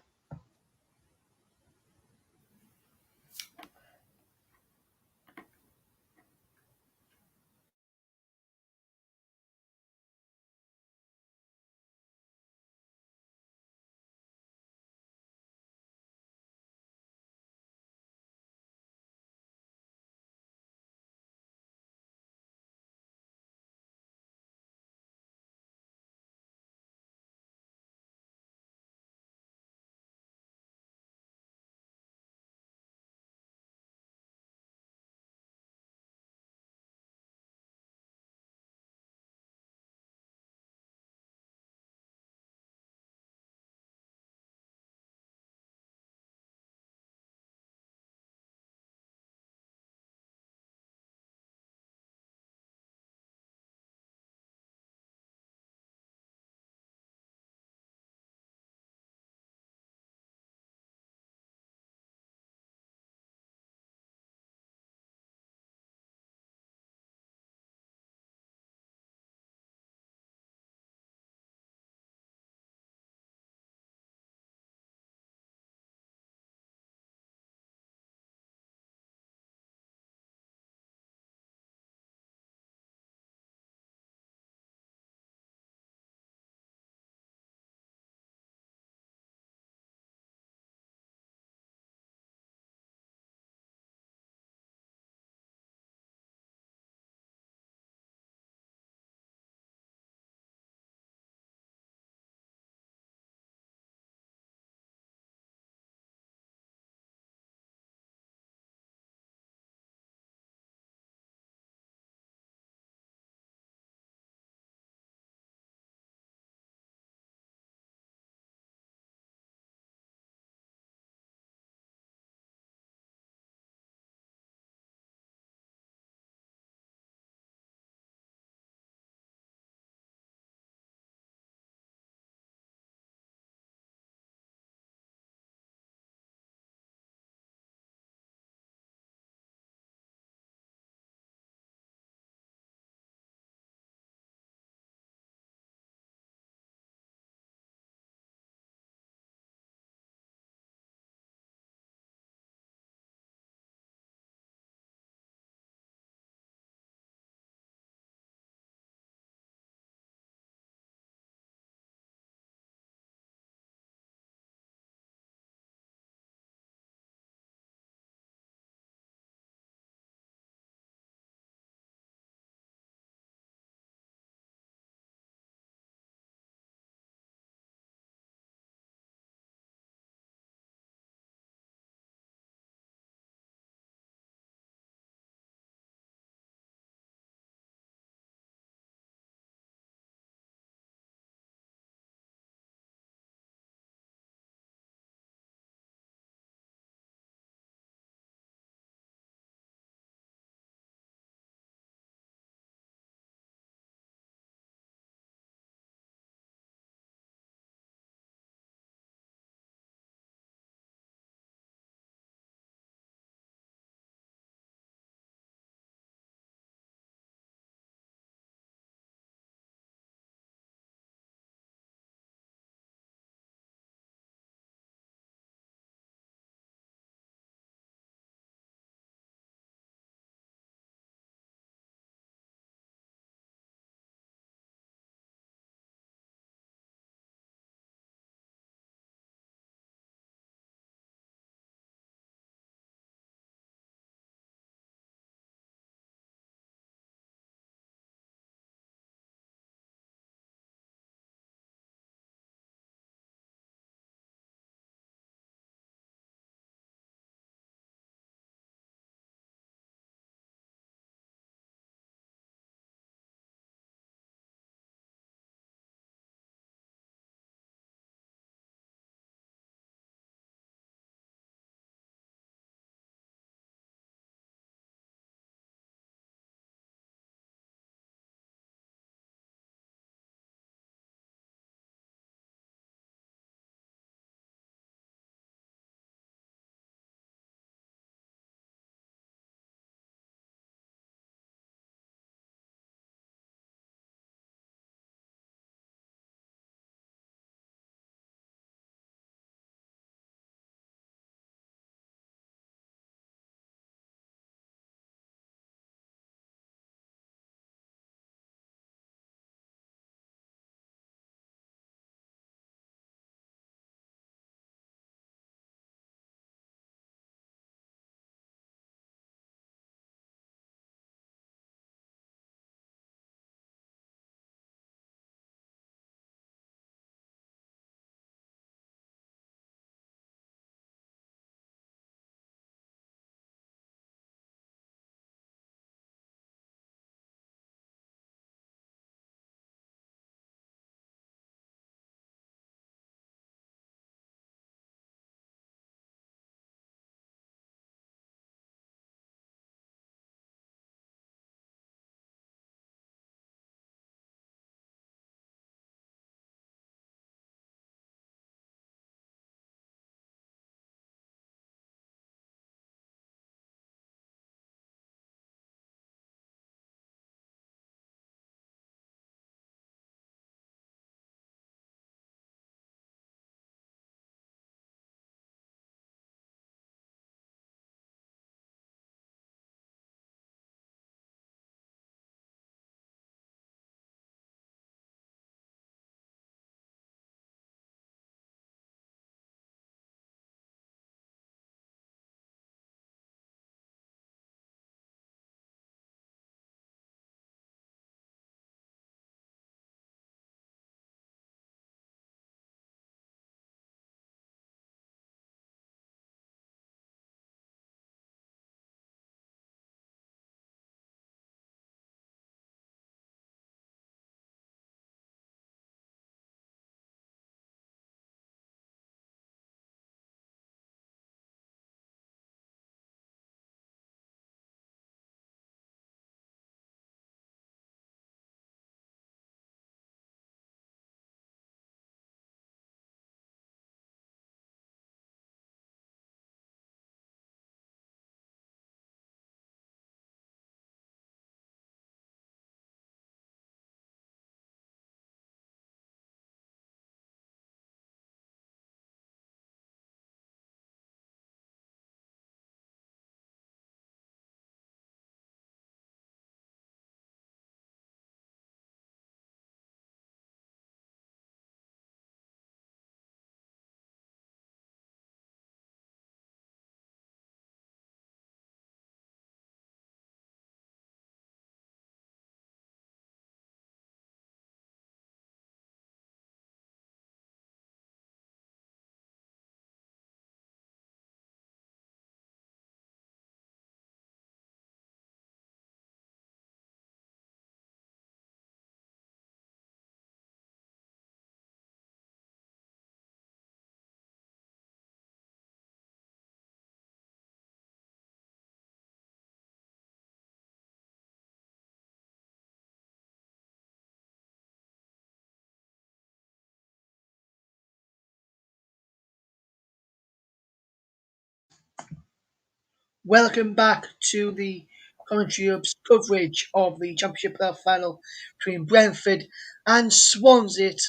Welcome back to the commentary coverage of the Championship Playoff Final between Brentford and Swansea. It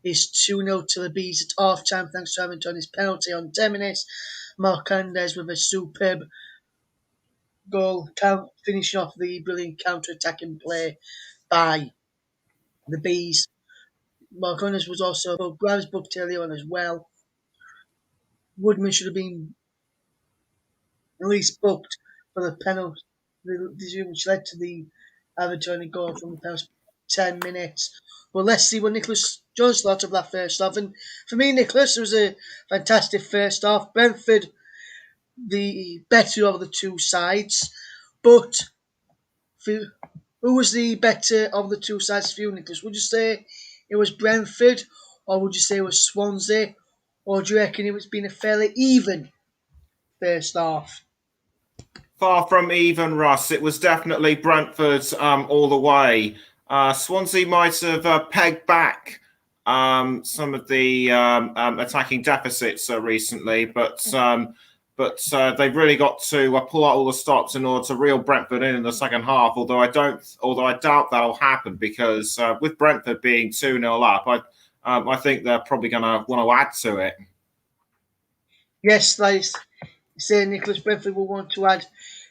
is 2-0 to the Bees at half time thanks to Ivan Toney's penalty on 10 minutes. Marcandes with a superb goal, finishing off the brilliant counter-attacking play by the Bees. Marcandes was also Grimes booked earlier on as well. Woodman should have been at least booked for the penalty, which led to the Everton goal from the past 10 minutes. Well, let's see what Nicholas Jones thought of that first half. And for me, Nicholas, it was a fantastic first half. Brentford, the better of the two sides. But for, who was the better of the two sides for you, Nicholas? Would you say it was Brentford, or would you say it was Swansea? Or do you reckon it was been a fairly even first half? Far from even, Russ. It was definitely Brentford's all the way. Swansea might have pegged back some of the attacking deficits recently, but they've really got to pull out all the stops in order to reel Brentford in the second half. Although I doubt that'll happen because with Brentford being 2-0 up, I think they're probably going to want to add to it. Yes, like say Nicholas, Brentford will want to add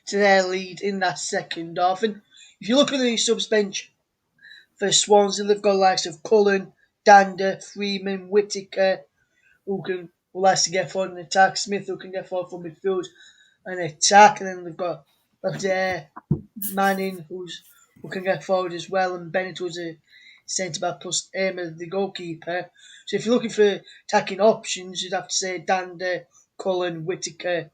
to their lead in that second half. And if you look at the subs bench for Swansea, they've got the likes of Cullen, Dander, Freeman, Whittaker, who likes to get forward and attack, Smith, who can get forward from midfield and attack, and then they've got Manning, who can get forward as well, and Bennett, who's a centre back plus Emma, the goalkeeper. So if you're looking for attacking options, you'd have to say Dander, Cullen, Whittaker,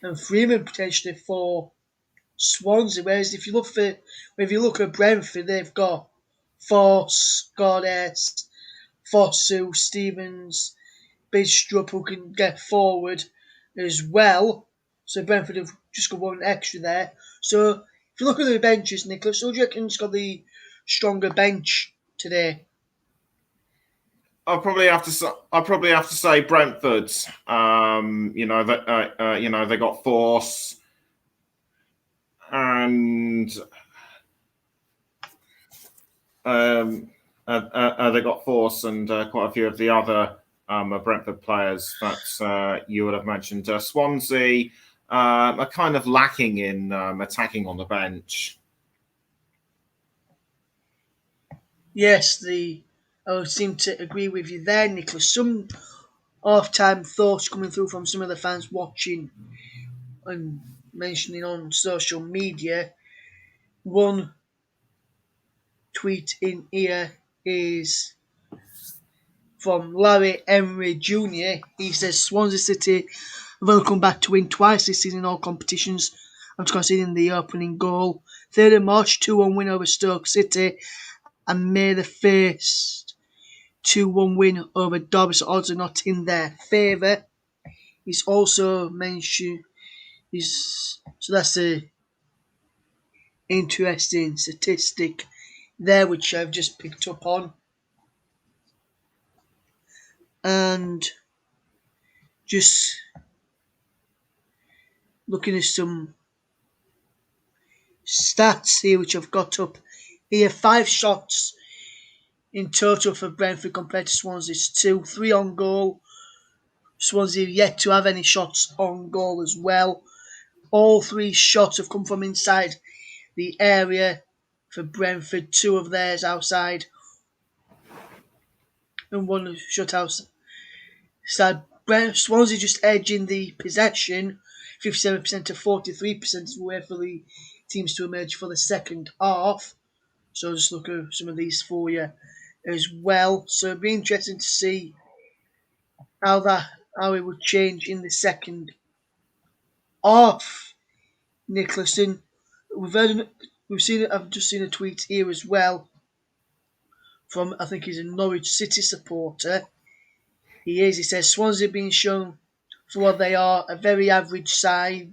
and Freeman potentially for Swansea. Whereas if you look at Brentford, they've got Force, Goddess, Fosu, Stevens, Bidstrup, who can get forward as well. So Brentford have just got one extra there. So if you look at the benches, Nicholas, who do you reckon's got the stronger bench today? I'll probably have to say Brentford's. They got Force and they got Force and quite a few of the other Brentford players that you would have mentioned. Swansea are kind of lacking in attacking on the bench. Yes, I would seem to agree with you there, Nicholas. Some half-time thoughts coming through from some of the fans watching and mentioning on social media. One tweet in here is from Larry Emery Jr. He says Swansea City have only come back to win twice this season in all competitions after conceding the opening goal. 3rd of March, 2-1 win over Stoke City, and May the 1st, 2-1 win over Derby. So odds are not in their favour. He's also mentioned so that's a interesting statistic there which I've just picked up on. And just looking at some stats here which I've got up here. 5 shots in total for Brentford compared to Swansea's 2. 3 on goal. Swansea yet to have any shots on goal as well. All 3 shots have come from inside the area for Brentford. 2 of theirs outside and 1 shot outside. Swansea just edging the possession, 57% to 43% is where for the teams to emerge for the second half. So I'll just look at some of these for you as well. So it'd be interesting to see how it would change in the second half. Nicholson, we've seen it. I've just seen a tweet here as well from, I think he's a Norwich City supporter. He says Swansea being shown for what they are, a very average side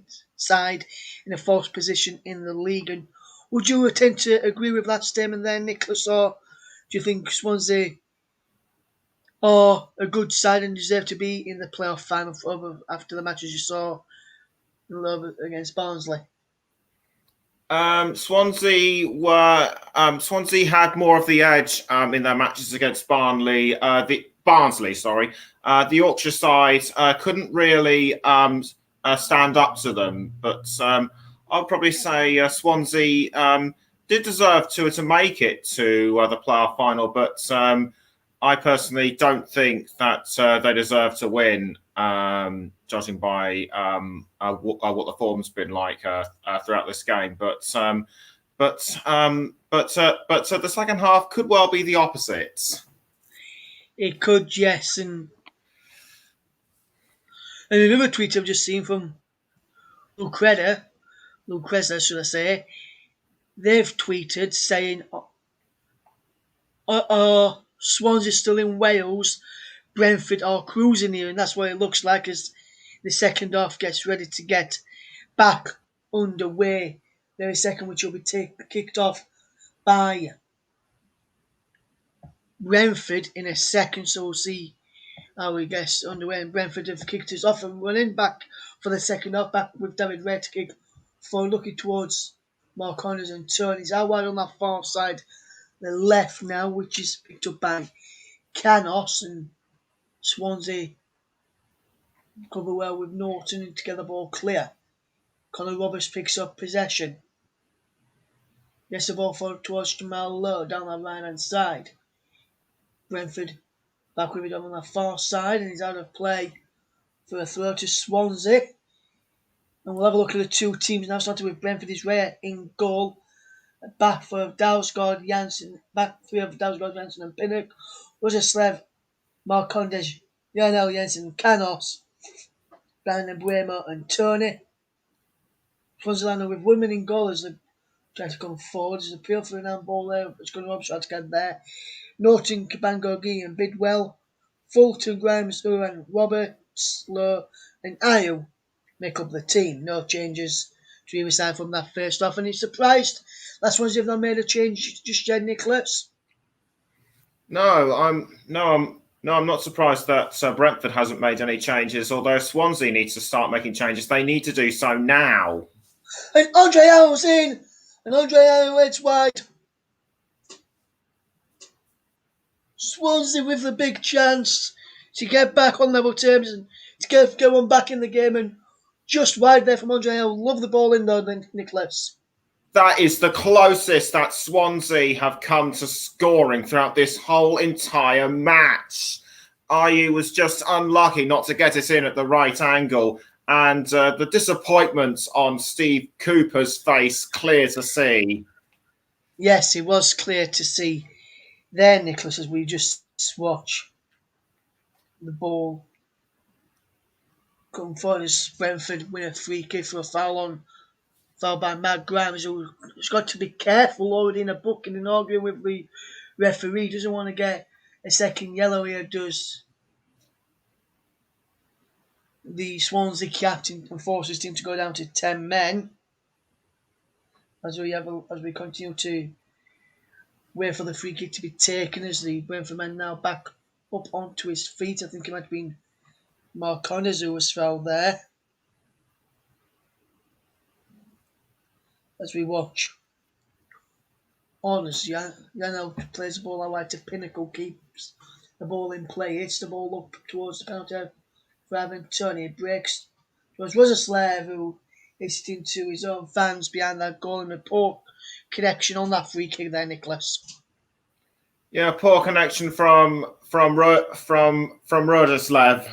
in a false position in the league. And would you tend to agree with that statement there, Nicholas, or do you think Swansea are a good side and deserve to be in the playoff final after the matches you saw against Barnsley. Swansea had more of the edge in their matches against Barnsley. Sorry, the Yorkshire side couldn't really stand up to them, but I'd probably say Swansea did deserve to make it to the playoff final, but I personally don't think that they deserve to win, judging by what the form's been like throughout this game. But the second half could well be the opposite. It could, yes, and another tweet I've just seen from Lucreza, should I say? They've tweeted saying, Swansea still in Wales. Brentford are cruising here, and that's what it looks like as the second half gets ready to get back underway. Very second, which will be kicked off by Brentford in a second. So we'll see how we get underway. And Brentford have kicked us off and running back for the second half, back with David Red to kick for looking towards Mark Connors and Tony's out wide on that far side, the left now, which is picked up by Canos, and Swansea cover well with Norton to get the ball clear. Conor Roberts picks up possession. Gets the ball forward towards Jamal Lowe down the right hand side. Brentford back with it on the far side, and he's out of play for a throw to Swansea. And we'll have a look at the two teams now, starting with Brentford is Rea in goal. Back for Dalsgaard, Janssen, back three of Dalsgaard, Janssen and Pinnock. Rozerslev, Marcondes, Janel Jensen, Canos, Brandon Bremer and Tony. Swansea with women in goal as they try to come forward. There's an appeal for an handball there. It's going to try to get there. Norton, Kabangogi and Bidwell. Fulton, Grimes, Uran, Roberts, Lowe and Ayew make up the team. No changes to either side from that first half. And he's surprised last ones have not made a change just yet, Nicholas. I'm not surprised that Brentford hasn't made any changes, although Swansea needs to start making changes. They need to do so now. And Andre Allen's in! And Andre Allen waits wide. Swansea with the big chance to get back on level terms and to get one back in the game, and just wide there from Andre Allen. Love the ball in though, Nicholas. That is the closest that Swansea have come to scoring throughout this whole entire match. Ayew was just unlucky not to get it in at the right angle, and the disappointment on Steve Cooper's face clear to see. Yes, it was clear to see there, Nicholas, as we just watch the ball come forward as Brentford win a free kick for a foul by Matt Grimes, who's got to be careful already in a booking and arguing with the referee. Doesn't want to get a second yellow here, does the Swansea captain, and forces his team to go down to 10 men as we continue to wait for the free kick to be taken, as the Brentford man now back up onto his feet. I think it might have been Mark Connors who was fouled there. As we watch on as Janel plays the ball out wide to Pinnacle, keeps the ball in play, hits the ball up towards the penalty for Ivan Tony. It breaks towards Rozerslev, who hits it into his own fans behind that goal, and a poor connection on that free kick there, Nicholas. Yeah, poor connection from Roderslev,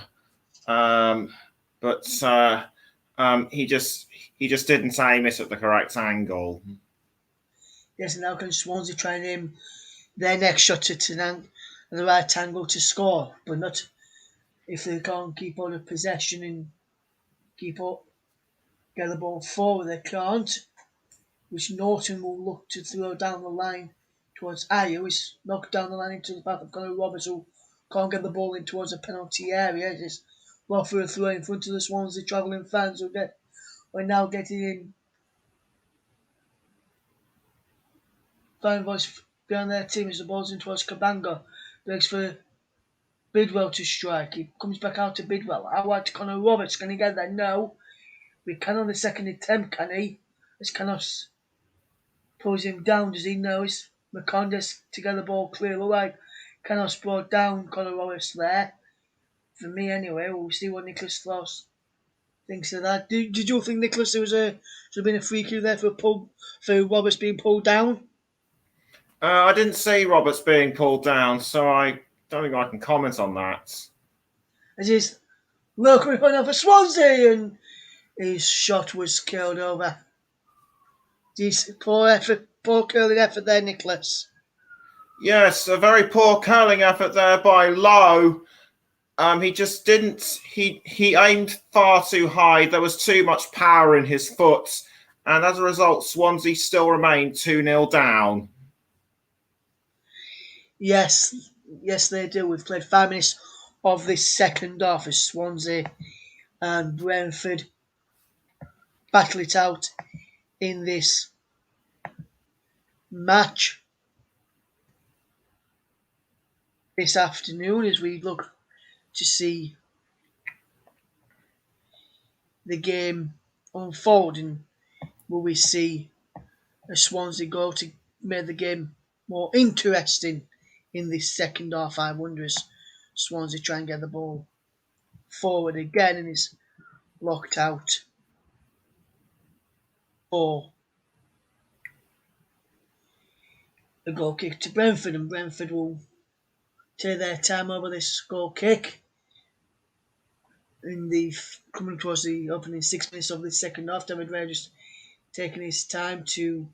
but he just didn't aim it at the correct angle. Yes, and now can Swansea try and aim their next shot at the right angle to score, but not if they can't keep on the possession and keep up, get the ball forward. They can't, which Norton will look to throw down the line towards Ayew. He's knocked down the line into the path of Conor Roberts, who can't get the ball in towards the penalty area. It's well for a throw in front of the Swansea travelling fans who are now getting in. Fine voice behind their team as the ball's in towards Kabanga. Breaks for Bidwell to strike. He comes back out to Bidwell. Out wide to Conor Roberts. Can he get there? No. We can on the second attempt, can he? As Canos pulls him down, does he know? It's Macondas to get the ball clear away. Canos brought down Conor Wallace there. For me, anyway, we'll see what Nicholas Floss thinks of that. Did you think, Nicholas, there should have been a free kick there for Roberts being pulled down? I didn't see Roberts being pulled down, so I don't think I can comment on that. As he's looking for Swansea, and his shot was killed over. Poor curling effort there, Nicholas. Yes, a very poor curling effort there by Lowe. He just didn't. He aimed far too high. There was too much power in his foot, and as a result, Swansea still remained 2-0 down. Yes, they do. We've played 5 minutes of this second half as Swansea and Brentford battle it out in this match this afternoon as we look to see the game unfold, and will we see a Swansea goal to make the game more interesting in this second half? I wonder, as Swansea try and get the ball forward again and is locked out for a goal kick to Brentford, and Brentford will take their time over this goal kick in the coming towards the opening 6 minutes of the second half. David Ray just taking his time to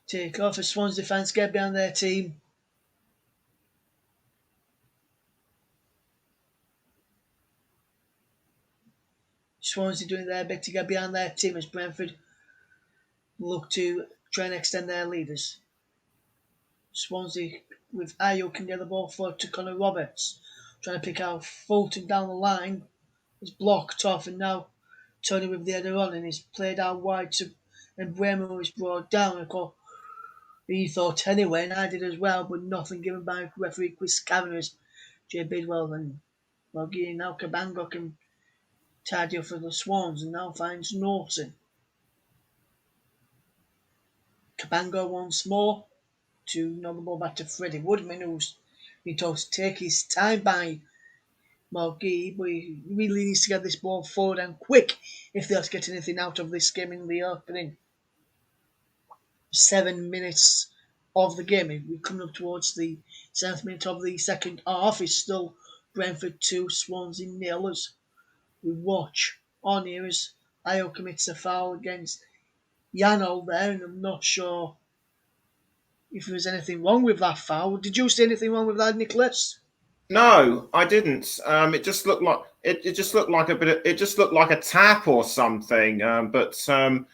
take off as Swansea fans get behind their team. Swansea doing their bit to get behind their team as Brentford look to try and extend their leaders. Swansea with Ayo can get the ball forward to Conor Roberts, trying to pick out Fulton down the line. Is blocked off, and now Tony with the header on, and is played out wide to, and Bremer is brought down. Of course, he thought anyway, and I did as well, but nothing given by referee Chris Kavanagh as Jay Bidwell and now Cabango can tidy up for the Swans and now finds Norton. Cabango once more to knock the ball back to Freddie Woodman, who's been told to take his time by Margee, but he really needs to get this ball forward and quick if they're to get anything out of this game in the opening 7 minutes of the game. We're coming up towards the 7th minute of the second half. It's still Brentford 2, Swansea 0 as we watch on here as Ayo commits a foul against Yano there, and I'm not sure if there was anything wrong with that foul. Did you see anything wrong with that, Nicholas? No, I didn't. It just looked like it just looked like a bit. It just looked like a tap or something. But I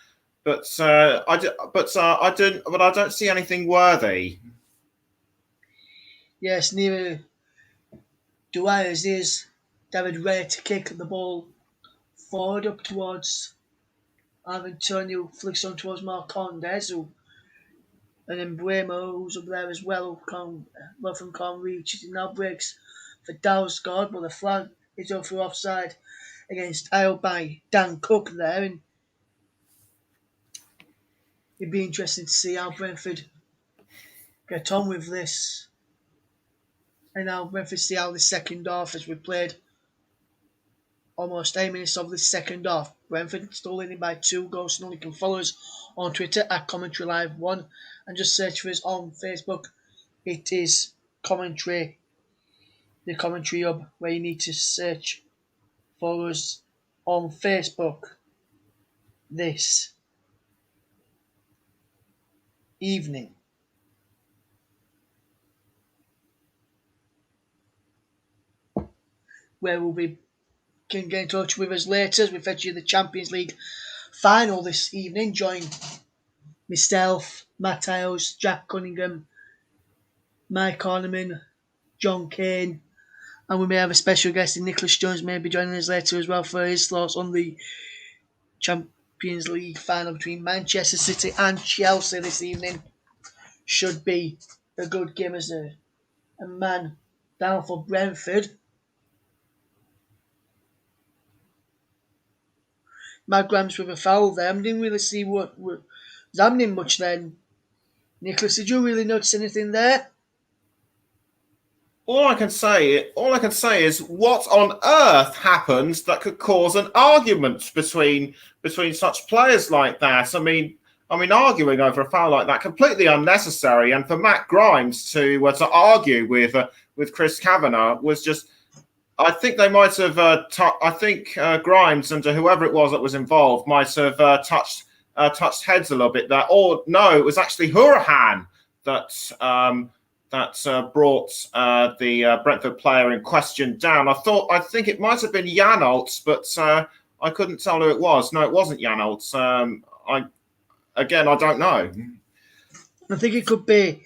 didn't. But I don't see anything worthy. Yes, neither do I, as is David Ray to kick the ball forward up towards Ivan Tony, who flicks on towards Marcondes, and then Bremo, who's up there as well, from can't reach it. He now breaks for Dalsgaard, but the flag is over offside against Isle by Dan Cook there, and it'd be interesting to see how Brentford get on with this, and how Brentford see how the second half, as we played almost 8 minutes of the second half. Brentford still leading by 2 goals. And you can follow us on Twitter at Commentary Live 1 and just search for us on Facebook. It is Commentary, the Commentary Hub, where you need to search for us on Facebook this evening. Where we can get in touch with us later as we fetch you the Champions League final this evening. Join myself, Matt Iles, Jack Cunningham, Mike Orneman, John Kane, and we may have a special guest in Nicholas Jones may be joining us later as well for his thoughts on the Champions League final between Manchester City and Chelsea this evening. Should be a good game as a man down for Brentford Matt Grimes with a foul there. I didn't really see what was happening much then. Nicholas, did you really notice anything there? All I can say is what on earth happens that could cause an argument between such players like that. I mean, arguing over a foul like that completely unnecessary. And for Matt Grimes to argue with Chris Kavanagh was just. I think they might have. I think Grimes and whoever it was that was involved might have touched heads a little bit there. Or no, it was actually Hourihane that brought the Brentford player in question down. I think it might have been Jan Olds, but I couldn't tell who it was. No, it wasn't Jan Olds. I don't know. I think it could be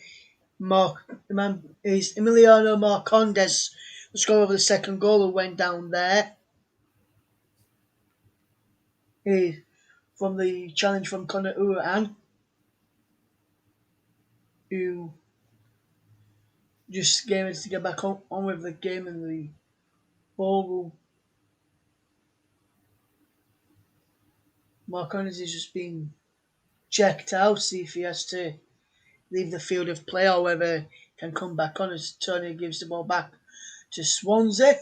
Emiliano Marcondes, the scorer of the second goal, who went down there. From the challenge from Conor Hourihane, who just came to get back on with the game, and the ball will. Marcondes is just being checked out, see if he has to leave the field of play or whether he can come back on as Tony gives the ball back to Swansea.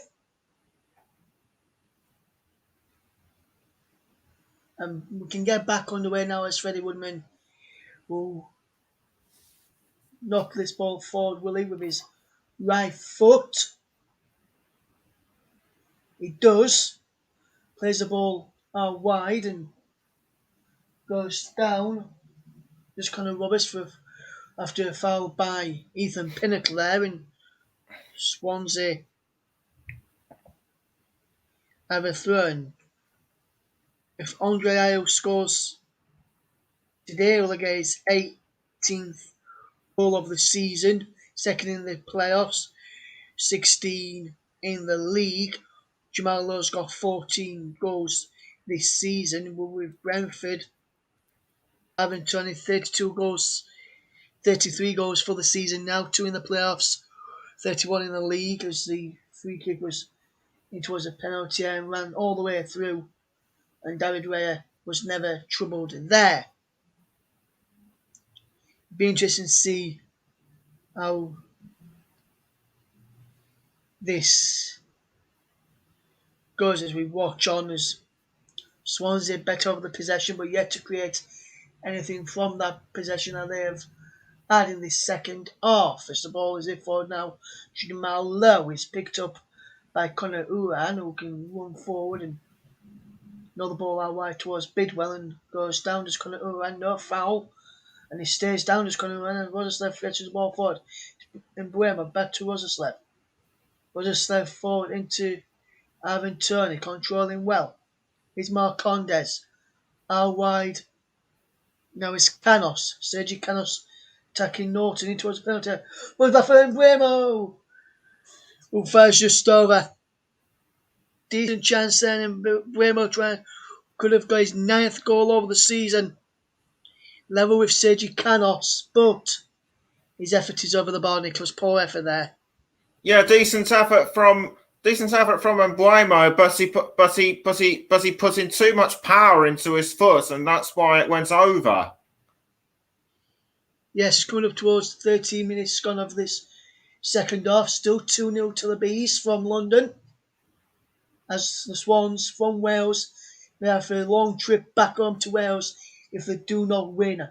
And we can get back underway now as Freddie Woodman will knock this ball forward, will he, with his right foot. He does. Plays the ball out wide and goes down. Just kind of rubbish after a foul by Ethan Pinnock there, and Swansea have a throw. If Andre Ayew scores today, he'll get his 18th goal of the season, second in the playoffs, 16 in the league. Jamal Lowe's got 14 goals this season, with Brentford having 32 goals, 33 goals for the season now, 2 in the playoffs, 31 in the league, as the free kick was a penalty and ran all the way through, and David Raya was never troubled there. It'd be interesting to see how this goes as we watch on, as Swansea better over the possession but yet to create anything from that possession that they have had in this second half. As the ball is in forward now, Jamal Lowe is picked up by Conor Hourihane, who can run forward and another ball out wide towards Bidwell and goes down. Does Conor Hourihane, no foul, and he stays down. Does Conor Hourihane, and Rozerslev fetches the ball forward in Buema, back to Rozerslev. Rozerslev forward into Ivan Toney, controlling well. Here's Marcondes out wide. Now it's Canos, Sergi Canos attacking Norton into his penalty. What's that for Buemo? Who fires just over. Decent chance then, and Buemo could have got his 9th goal over the season. Level with Sergi Canos, but his effort is over the bar, Nicholas. Poor effort there. Yeah, decent effort from Mbuemo, but he put in too much power into his foot, and that's why it went over. Yes, it's coming up towards 13 minutes gone of this second half. Still 2-0 to the Bees from London, as the Swans from Wales, they have a long trip back home to Wales if they do not win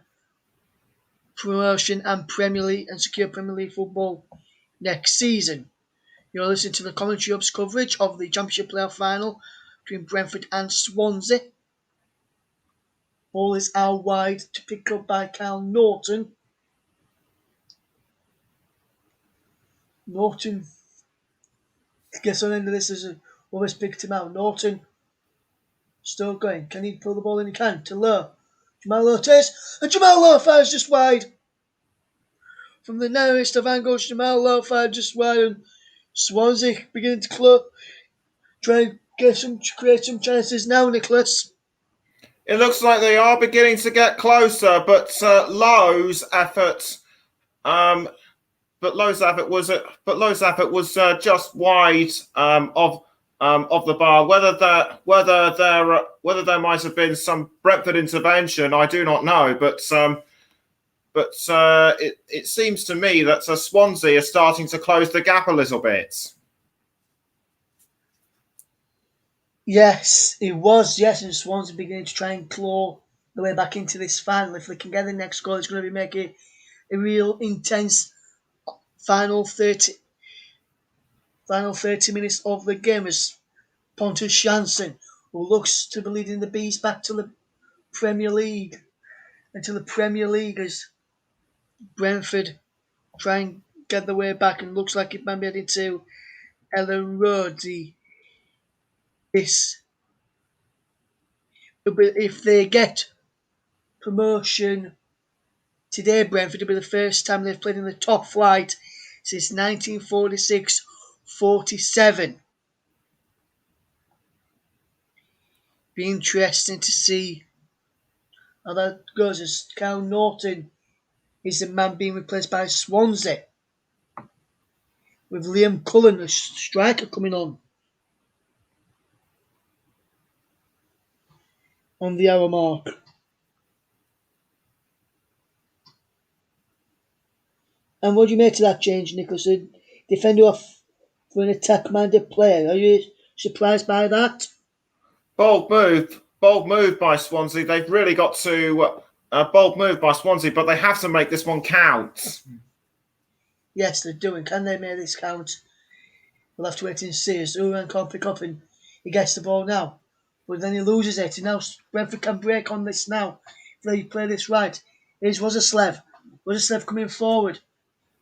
promotion and Premier League and secure Premier League football next season. You're listening to the Commentary Hub's coverage of the Championship playoff final between Brentford and Swansea. Ball is out wide to pick up by Kyle Norton. Norton gets on the end of this as almost picked him out. Norton still going. Can he pull the ball in? He can. To Lowe. Jamal Lowe takes, and Jamal Lowe fires just wide. From the narrowest of angles, Jamal Lowe fired just wide, and Swansea beginning to try and create some chances now, Nicholas. It looks like they are beginning to get closer, but Lowe's effort was just wide of of the bar. Whether there might have been some Brentford intervention, I do not know. But it seems to me that Swansea is starting to close the gap a little bit. Yes, it was. Yes, and Swansea beginning to try and claw the way back into this final. If they can get the next goal, it's going to be making a real intense final 30, final 30 minutes of the game as Pontus Jansson, who looks to be leading the Bees back to the Premier League. And to the Premier League as Brentford try and get the way back and looks like it might be heading to Ellen Road. This, if they get promotion today, Brentford will be the first time they've played in the top flight since 1946-47. Be interesting to see how that goes as Kyle Norton is the man being replaced by Swansea, with Liam Cullen, a striker, coming on the hour mark. And what do you make of that change, Nicholas? A defender off for an attack-minded player. Are you surprised by that? Bold move by Swansea. They've really got to bold move by Swansea, but they have to make this one count. Yes, they're doing. Can they make this count? We'll have to wait and see as Uran can't pick up and he gets the ball now. But then he loses it. And now Brentford can break on this now. If they play this right. Here's Wozeslev. Wozeslev coming forward.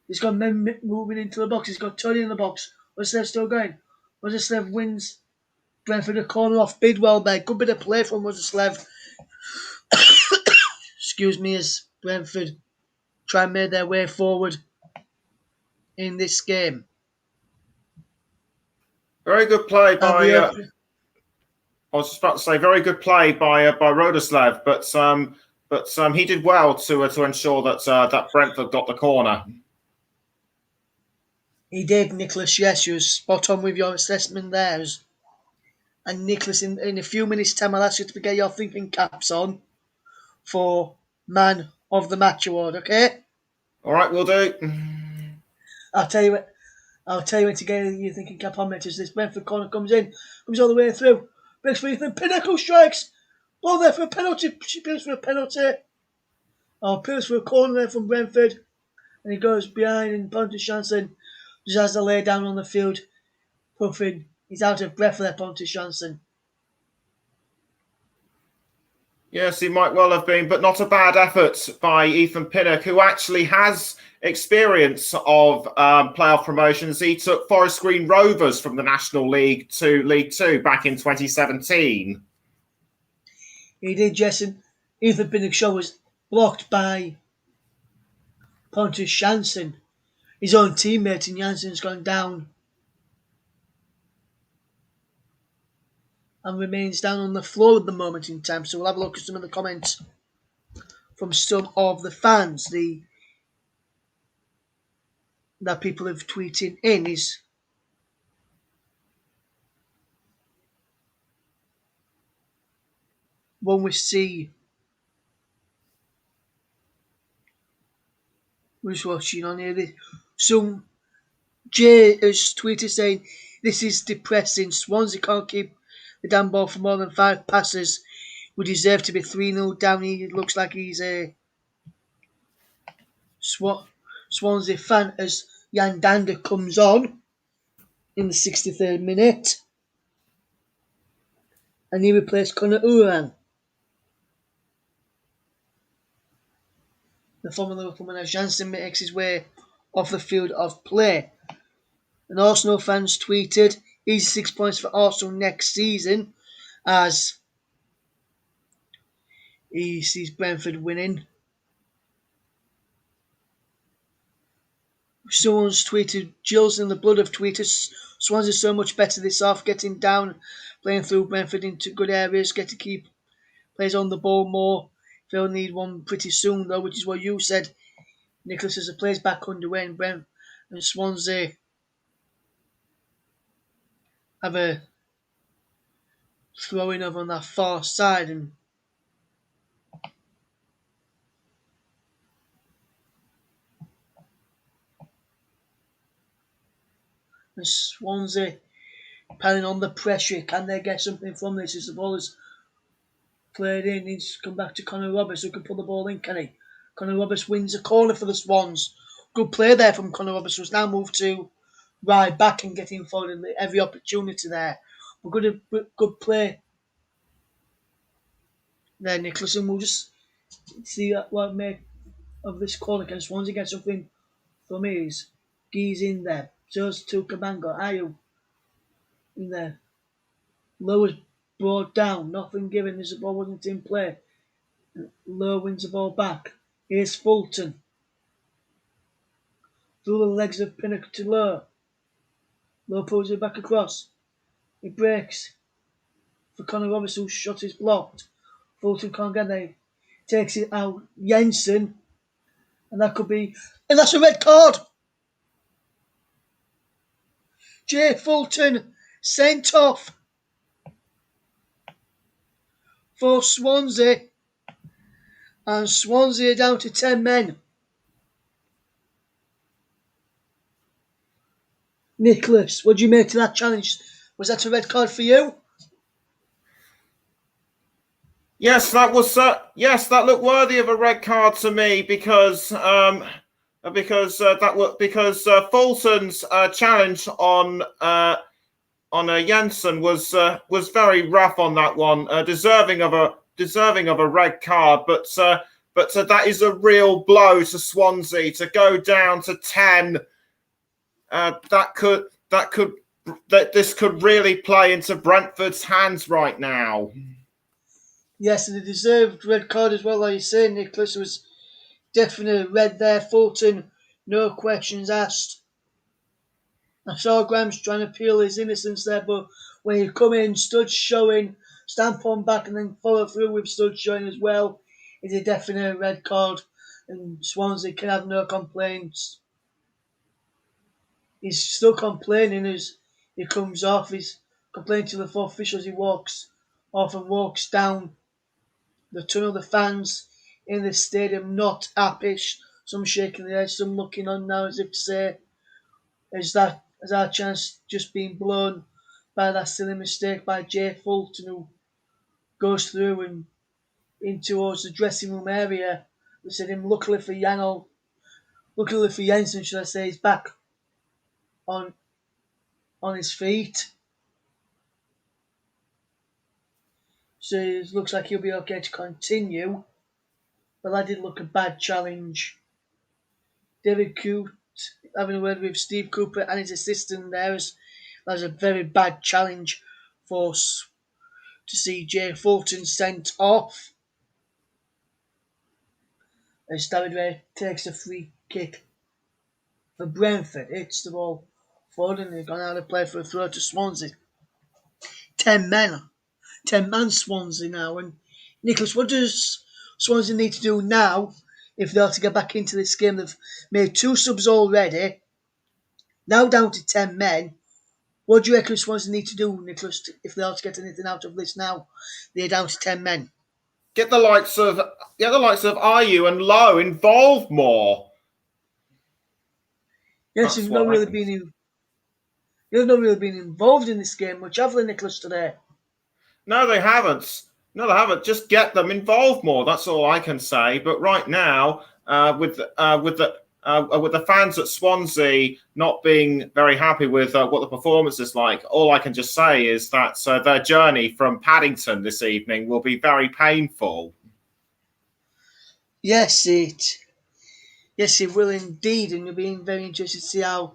He's got men moving into the box. He's got Tony in the box. Wozeslev still going. Wozeslev wins Brentford a corner off Bidwell there. Good bit of play from Wozeslev. Excuse me, as Brentford try and make their way forward in this game. Very good play by. I was just about to say, very good play by Rodoslev, but he did well to ensure that that Brentford got the corner. He did, Nicholas. Yes, you were spot on with your assessment there. And Nicholas, in a few minutes' time, I'll ask you to get your thinking caps on for Man of the Match award. Okay? All right, we'll do. I'll tell you when to get your thinking cap on, mate. As this Brentford corner comes all the way through. Breaks for Ethan Pinnacle, strikes. Ball there for a penalty. She appeals for a penalty. Appeals for a corner there from Brentford. And he goes behind, and Pontus Jansson just has to lay down on the field, puffing. He's out of breath there, Pontus Jansson. Yes, he might well have been, but not a bad effort by Ethan Pinnock, who actually has experience of playoff promotions. He took Forest Green Rovers from the National League to League Two back in 2017. He did, Jason. Ethan Pinnock's shot was blocked by Pontus Jansson. His own teammate, and Jansson's gone down and remains down on the floor at the moment in time. So we'll have a look at some of the comments from some of the fans that people have tweeted in. Is one we see who's watching on here. Some Jay has tweeted saying, "This is depressing. Swansea can't keep the damn ball for more than 5 passes. We deserve to be 3-0 down." He looks like he's a Swansea fan as Jan Dander comes on in the 63rd minute. And he replaced Conor Uran. The former Liverpool manager Janssen makes his way off the field of play. And Arsenal fans tweeted, "Easy 6 points for Arsenal next season," as he sees Brentford winning. Someone's tweeted, "Jill's in the blood of tweeters. Swansea's so much better this half, getting down, playing through Brentford into good areas, get to keep players on the ball more. They'll need one pretty soon though," which is what you said, Nicholas, as the players back underway and Swansea have a throwing over on that far side, and Swansea piling on the pressure. Can they get something from this as the ball is played in? Needs to come back to Connor Roberts, who can put the ball in, can he? Connor Roberts wins a corner for the Swans. Good play there from Connor Roberts, who's now moved to right back and getting forward in every opportunity there. But good play there, Nicholas, and we'll just see what make of this corner. Can Swansea get something from his? Gee's in there. So's to Cabango. Ayu in there. Low was brought down. Nothing given as the ball wasn't in play. Low wins the ball back. Here's Fulton. Through the legs of Pinnock to Low. Low pulls it back across. He breaks for Connor Roberts, whose shot is blocked. Fulton can't get there. Takes it out. Jensen. And that could be... And that's a red card! Jay Fulton sent off for Swansea. And Swansea are down to 10 men. Nicholas, what do you make to that challenge? Was that a red card for you? Yes, that was. Yes, that looked worthy of a red card to me because Fulton's challenge on Jensen was very rough on that one, deserving of a red card. But that is a real blow to Swansea to go down to 10. This could really play into Brentford's hands right now. Yes, and a deserved red card as well, like you say, Nicholas. Was definitely red there. Fulton, no questions asked. I saw Graham's trying to appeal his innocence there, but when you come in, stud showing, stamp on back and then follow through with stud showing as well, is a definite red card, and Swansea can have no complaints. He's still complaining as he comes off. He's complaining to the four officials. He walks off and walks down the tunnel. The fans in the stadium not happy. Some shaking their heads, some looking on now as if to say, has our chance just been blown by that silly mistake by Jay Fulton, who goes through and in towards the dressing room area. We said him, luckily for Jensen, should I say, he's back on his feet. So it looks like he'll be okay to continue. But that did look a bad challenge. David Coote having a word with Steve Cooper and his assistant there. That was a very bad challenge for us to see Jay Fulton sent off. As David Ray takes a free kick for Brentford. Hits the ball forward and they've gone out of play for a throw to Swansea. 10 men. 10-man Swansea now. And Nicholas, what does Swansea need to do now if they are to get back into this game? They've made 2 subs already. Now down to 10 men. What do you reckon Swansea need to do, Nicholas, if they are to get anything out of this now? They're down to 10 men. Get the likes of Ayu and Lowe involved more. Yes, you've not really been involved in this game much, have they, Nicholas, today? No, they haven't. Just get them involved more. That's all I can say. But right now, with the fans at Swansea not being very happy with what the performance is like, all I can just say is that their journey from Paddington this evening will be very painful. Yes, it will indeed, and you'll be very interested to see how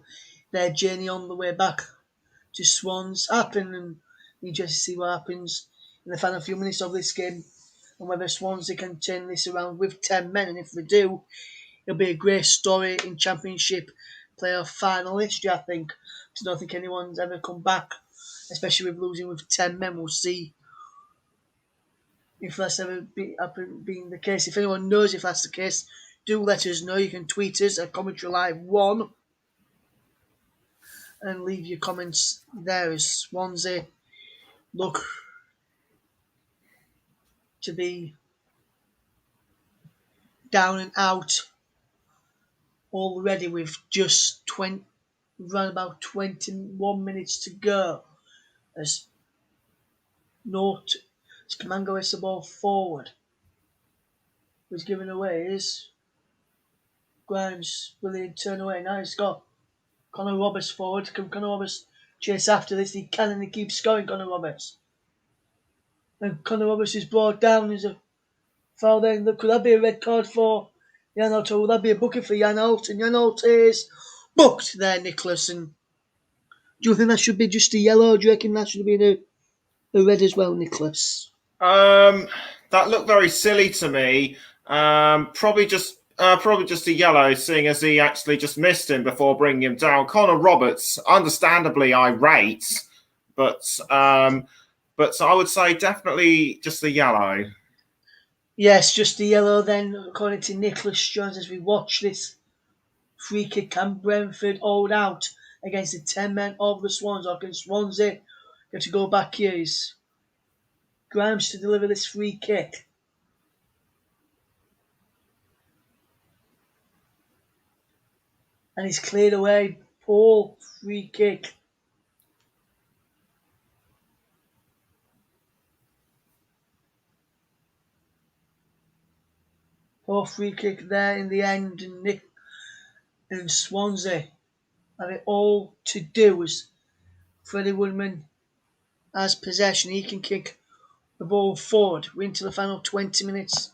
their journey on the way back to Swans happen, and interested to see what happens in the final few minutes of this game, and whether Swansea can turn this around with 10 men, and if they do, it'll be a great story in Championship playoff final history, I think, because I don't think anyone's ever come back, especially with losing with 10 men. We'll see if that's ever been the case. If anyone knows if that's the case, do let us know. You can tweet us at Commentary Live 1 and leave your comments there as Swansea look to be down and out already with just around about 21 minutes to go as Camango hits the ball forward. Was given away is Grimes. Will he turn away? Now he's got Connor Roberts forward. Can Connor Roberts chase after this? He can, and he keeps going, Connor Roberts. And Connor Roberts is brought down. There's a foul there. Could that be a red card for Jan Holt? Or will that be a booking for Jan Holt? And Jan Holt is booked there, Nicholas. And do you think that should be just a yellow? Or do you reckon that should be a red as well, Nicholas? That looked very silly to me. Probably just a yellow, seeing as he actually just missed him before bringing him down. Connor Roberts, understandably irate, but I would say definitely just a yellow. Yes, just a yellow then, according to Nicholas Jones, as we watch this free kick. Can Brentford hold out against the 10 men of the Swans, or can Swansea get to go back here? Is Grimes to deliver this free kick? And he's cleared away. Poor free kick. Poor free kick there in the end. And Swansea have it all to do as Freddie Woodman has possession. He can kick the ball forward. We're into the final 20 minutes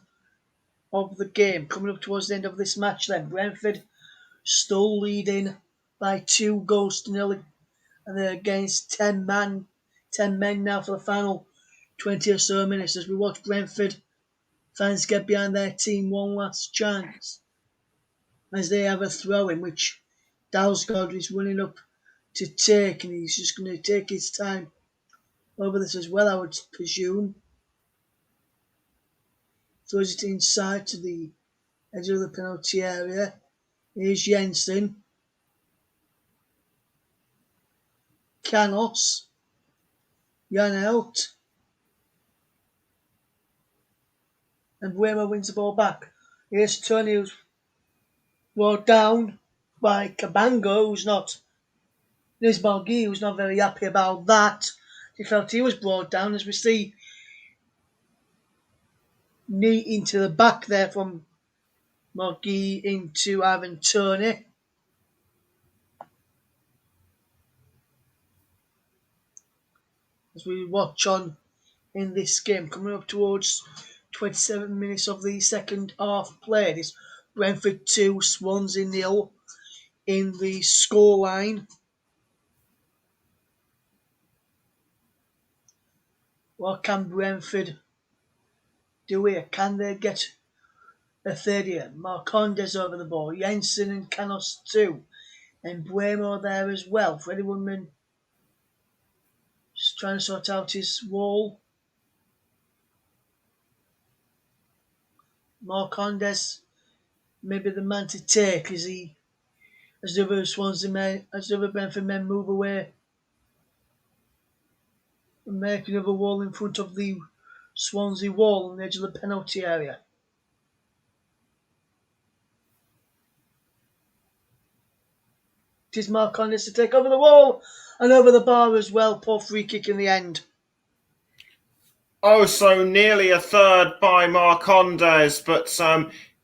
of the game. Coming up towards the end of this match then. Brentford still leading by 2 goals to 0, and they're against 10 men now for the final 20 or so minutes as we watch Brentford fans get behind their team one last chance as they have a throw in which Dalsgaard is running up to take, and he's just going to take his time over this as well, I would presume. Throws it inside to the edge of the penalty area. Here's Jensen. Canos. Jan Holt. And Buemo wins the ball back. Here's Tony, who's brought down by Cabango, who's not. There's Balgi, who's not very happy about that. He felt he was brought down, as we see knee into the back there from Margui into Ivan Tony. As we watch on in this game, coming up towards 27 minutes of the second half played. It's Brentford 2, Swansea 0 in the scoreline. What can Brentford do here? Can they get a third here? Marcondes over the ball, Jensen and Canos too, and Buemo there as well. Freddie Woodman just trying to sort out his wall. Marcondes maybe the man to take as the other Brentford men move away and make another wall in front of the Swansea wall on the edge of the penalty area. It is Marcondes to take over the wall and over the bar as well. Poor free kick in the end. Oh, so nearly a third by Marcondes, but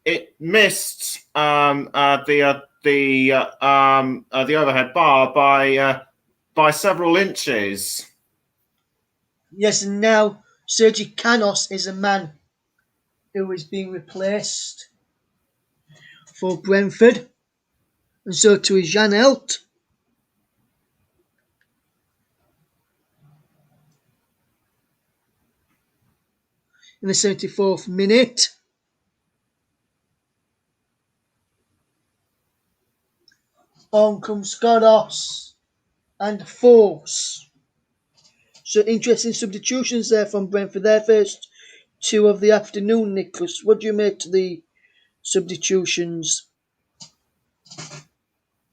it missed the overhead bar by several inches. Yes, and now Sergi Canos is a man who is being replaced for Brentford, and so too is Jan Holt. In the 74th minute. On comes Godos and Force. So interesting substitutions there from Brentford. Their first 2 of the afternoon, Nicholas. What do you make to the substitutions?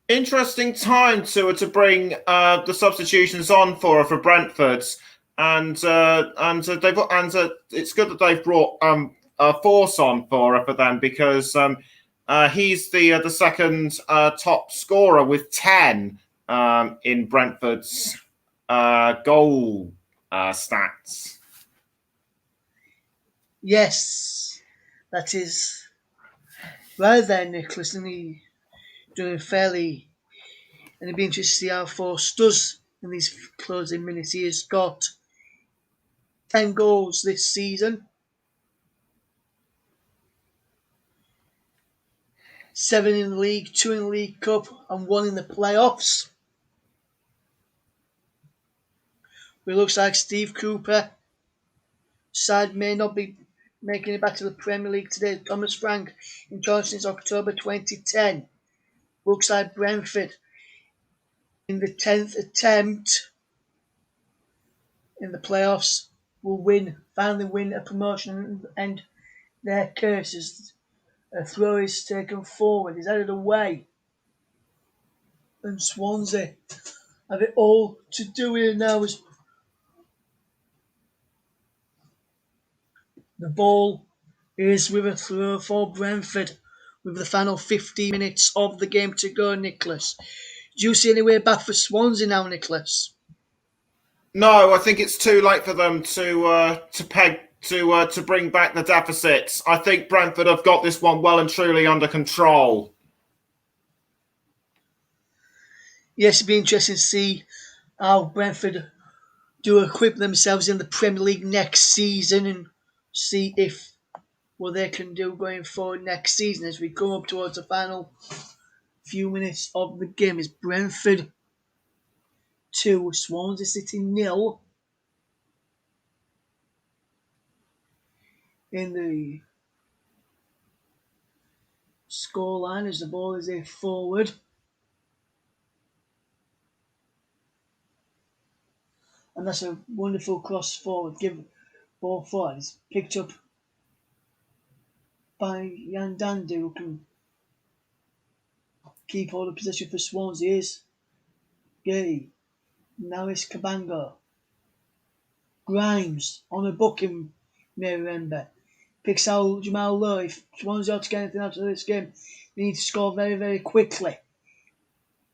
Interesting time to bring the substitutions on for Brentford. It's good that they've brought Force on for them because he's the second top scorer with 10 in Brentford's goal stats. Yes, that is right there, Nicholas, and he doing fairly. And it'd be interesting to see how Force does in these closing minutes. He has got 10 goals this season, 7 in the league, 2 in the League Cup, and 1 in the playoffs. It looks like Steve Cooper side may not be making it back to the Premier League today. Thomas Frank in charge since October 2010. Looks like Brentford in the 10th attempt in the playoffs will finally win a promotion and their curses. A throw is taken forward, is headed away. And Swansea have it all to do here now as the ball is with a throw for Brentford with the final 15 minutes of the game to go, Nicholas. Do you see any way back for Swansea now, Nicholas? No, I think it's too late for them to bring back the deficits. I think Brentford have got this one well and truly under control. Yes, it'd be interesting to see how Brentford do equip themselves in the Premier League next season and see if what they can do going forward next season as we come up towards the final few minutes of the game. Is Brentford 2, Swansea City 0 in the scoreline as the ball is a forward. And that's a wonderful cross forward. Give ball forward. It's picked up by Yandandu, who can keep hold of possession for Swansea. Is Gay. Now it's Cabango. Grimes on a booking, may remember. Picks out Jamal Lowe. If Swansea are to get anything out of this game, they need to score very, very quickly.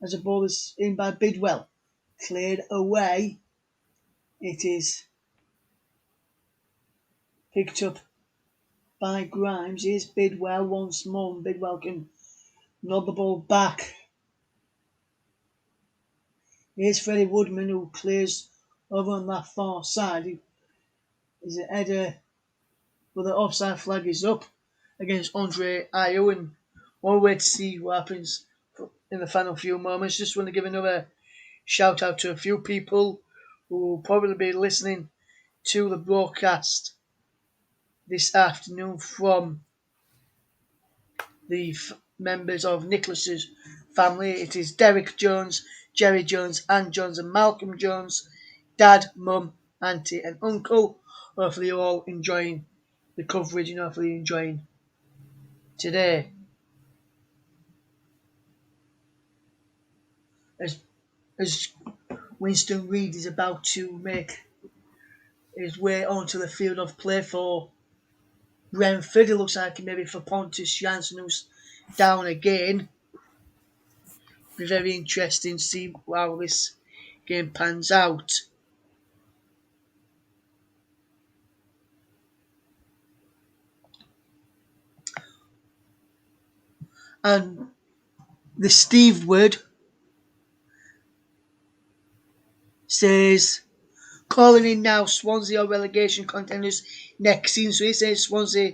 As the ball is in by Bidwell. Cleared away. It is picked up by Grimes. Here's Bidwell once more. And Bidwell can nod the ball back. Here's Freddie Woodman who clears over on that far side. Is a header, but the offside flag is up against Andre Ayew, and we'll wait to see what happens in the final few moments. Just want to give another shout out to a few people who will probably be listening to the broadcast this afternoon from the members of Nicholas's family. It is Derek Jones, Jerry Jones, Ann Jones, and Malcolm Jones. Dad, Mum, Auntie, and Uncle. Hopefully, you're all enjoying the coverage and hopefully you're enjoying today. As Winston Reid is about to make his way onto the field of play for Brentford, it looks like maybe for Pontus Jansson, who's down again. Be very interesting to see how this game pans out. And the Steve Wood says, calling in now, Swansea are relegation contenders next season. So he says Swansea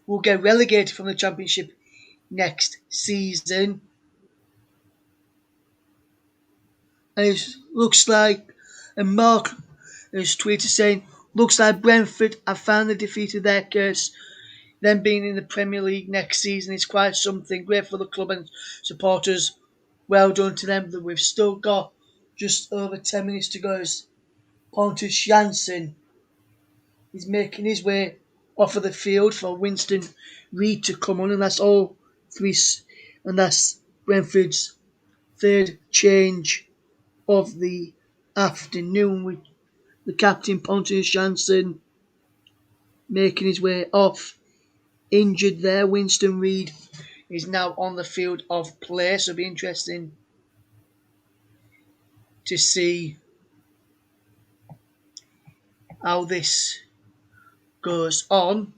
will get relegated from the Championship next season. And it looks like, and Mark has tweeted saying, looks like Brentford have finally defeated their curse. Them being in the Premier League next season is quite something. Great for the club and supporters. Well done to them. We've still got just over 10 minutes to go as Pontus Jansson is making his way off of the field for Winston Reid to come on, and that's all three, and that's Brentford's third change of the afternoon. The captain, Pontius Janssen, making his way off. Injured there, Winston Reid is now on the field of play, so it'll be interesting to see how this goes on.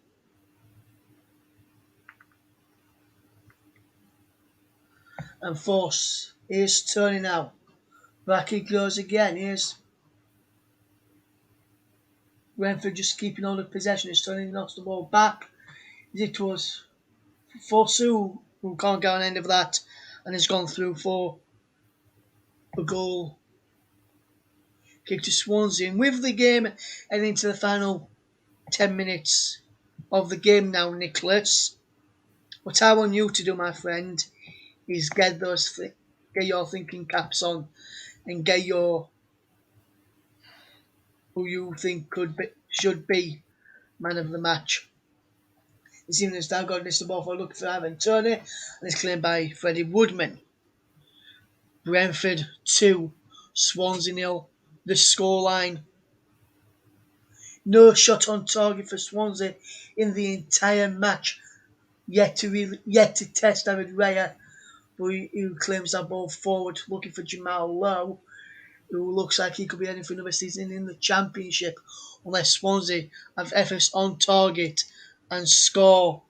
And force is turning now. Back he goes again. Here's Brentford just keeping all the possession. He's turning, knocks the ball back. It was Fosu who can't get on end of that and has gone through for a goal kick to Swansea. And with the game heading into the final 10 minutes of the game now, Nicholas, what I want you to do, my friend, is get your thinking caps on and get your who you think should be man of the match. This evening has now got this ball for a look for Ivan Toney and it's claimed by Freddie Woodman. Brentford 2, Swansea 0. The scoreline. No shot on target for Swansea in the entire match. Yet to test David Raya, who claims that ball forward, looking for Jamal Lowe, who looks like he could be heading for another season in the Championship, unless Swansea have efforts on target and score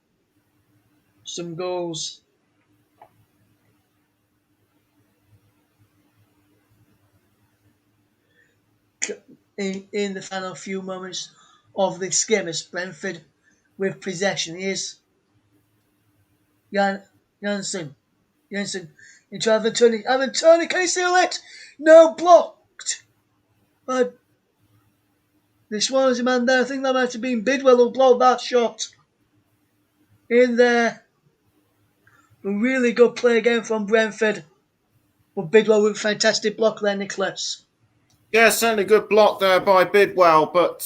some goals. In the final few moments of this game, as Brentford with possession. Here's Janssen into Ivan Toney. Ivan Toney, can he seal it? No, blocked. The Swansea man there, I think that might have been Bidwell who blocked that shot. In there. A really good play again from Brentford. But Bidwell with a fantastic block there, Nicholas. Yeah, certainly good block there by Bidwell, but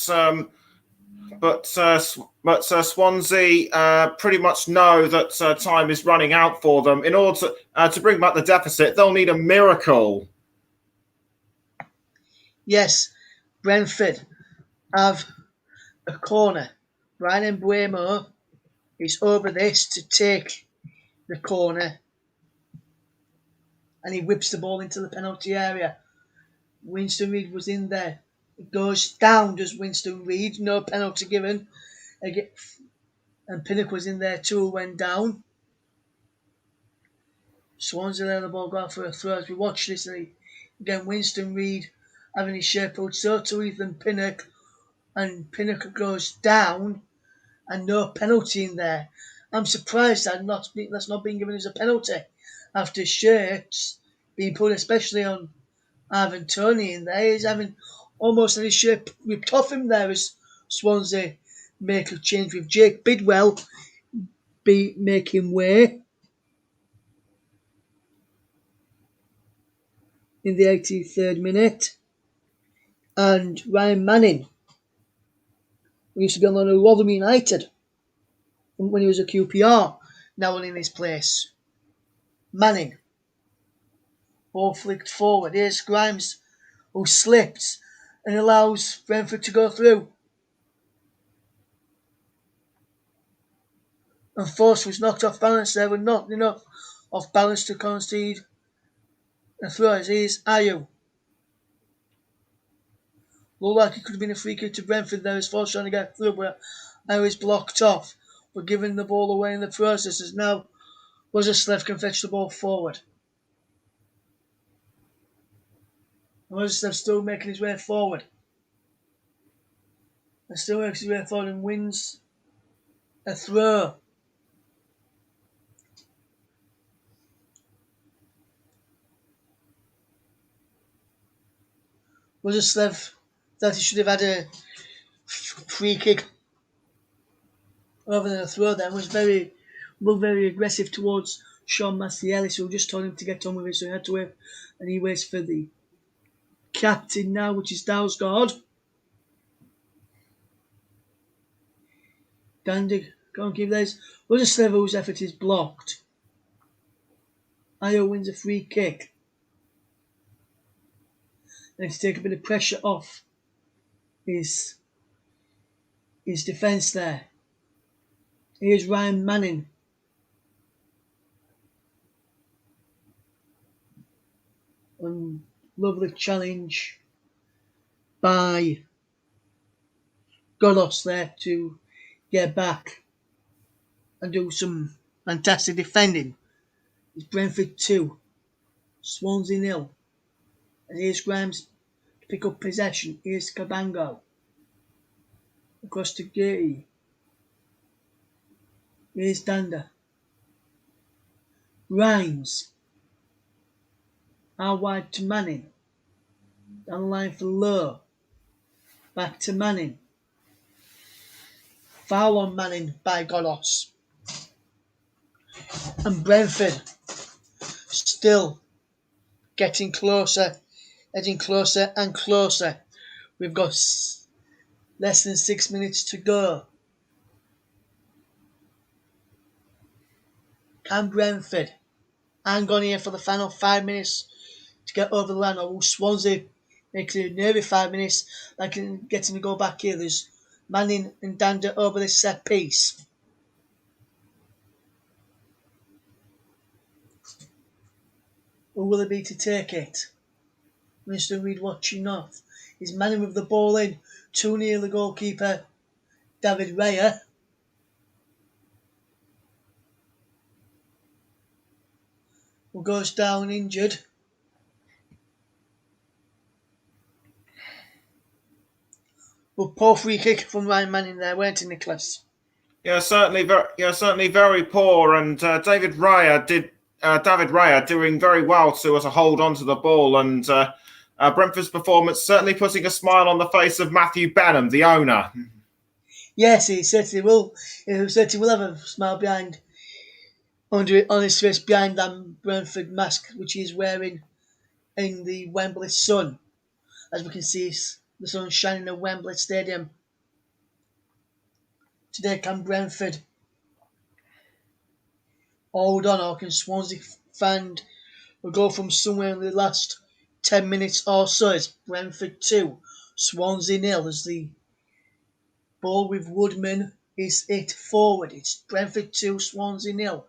Swansea pretty much know that time is running out for them. In order to bring back the deficit, they'll need a miracle. Yes, Brentford have a corner. Brian Mbuemo is over this to take the corner. And he whips the ball into the penalty area. Winston Reid was in there. It goes down, does Winston Reid. No penalty given. And Pinnock was in there too, went down. Swansea let the ball go out for a throw. As we watch this, again, Winston Reid having his shape out so to Ethan Pinnock. And Pinnock goes down. And no penalty in there. I'm surprised that's not been given as a penalty. After shirts being put, especially on Ivan Toney in there. He's having almost his shirt ripped off him there as Swansea make a change with Jake Bidwell making way in the 83rd minute. And Ryan Manning, who used to be on loan at Rotherham United when he was a QPR, now in his place. Manning. Ball flicked forward. Here's Grimes, who slips and allows Brentford to go through. And Force was knocked off balance there, but not enough off balance to concede a throw. Here's Ayew. Looked like it could have been a free kick to Brentford there as Force trying to get through, but Ayew is blocked off. But giving the ball away in the process as now Rozerslev can fetch the ball forward. Rozerslev still making his way forward. And still makes his way forward and wins a throw. Rozerslev thought he should have had a free kick rather than a throw there. Was very aggressive towards Sean Massielis, who just told him to get on with it, so he had to wait. And he waits for the captain now, which is Dalsgaard. Dandy can't keep this. Rozerslev, whose effort is blocked. Ayew wins a free kick. And to take a bit of pressure off his defence there. Here's Ryan Manning. And lovely challenge by Godos there to get back and do some fantastic defending. It's Brentford 2, Swansea 0. And here's Grimes to pick up possession. Here's Cabango. Across to Gay. Here's Danda. Grimes. Out wide to Manning. Down the line for Lowe. Back to Manning. Foul on Manning by Godos. And Brentford still getting closer, edging closer and closer. We've got less than 6 minutes to go. Can Brentford hang on here for the final 5 minutes to get over the line, or will Swansea make it nearly 5 minutes like getting to go back here? There's Manning and Danda over this set piece. Or will it be to take it? Mr. Reed watching off. Is Manning with the ball in, too near the goalkeeper, David Raya. Who goes down injured. But poor free kick from Ryan Manning there, weren't it, Nicholas? Yeah, certainly very poor. And David Raya doing very well to as a hold on to the ball, and Brentford's performance certainly putting a smile on the face of Matthew Benham, the owner. Yes, he certainly will. He certainly will have a smile on his face behind that Brentford mask, which he's wearing in the Wembley sun. As we can see, the sun shining at Wembley Stadium. Today, can Brentford hold on, or can Swansea find a goal from somewhere in the last 10 minutes or so? It's Brentford 2, Swansea 0 as the ball with Woodman is hit forward. It's Brentford 2, Swansea 0.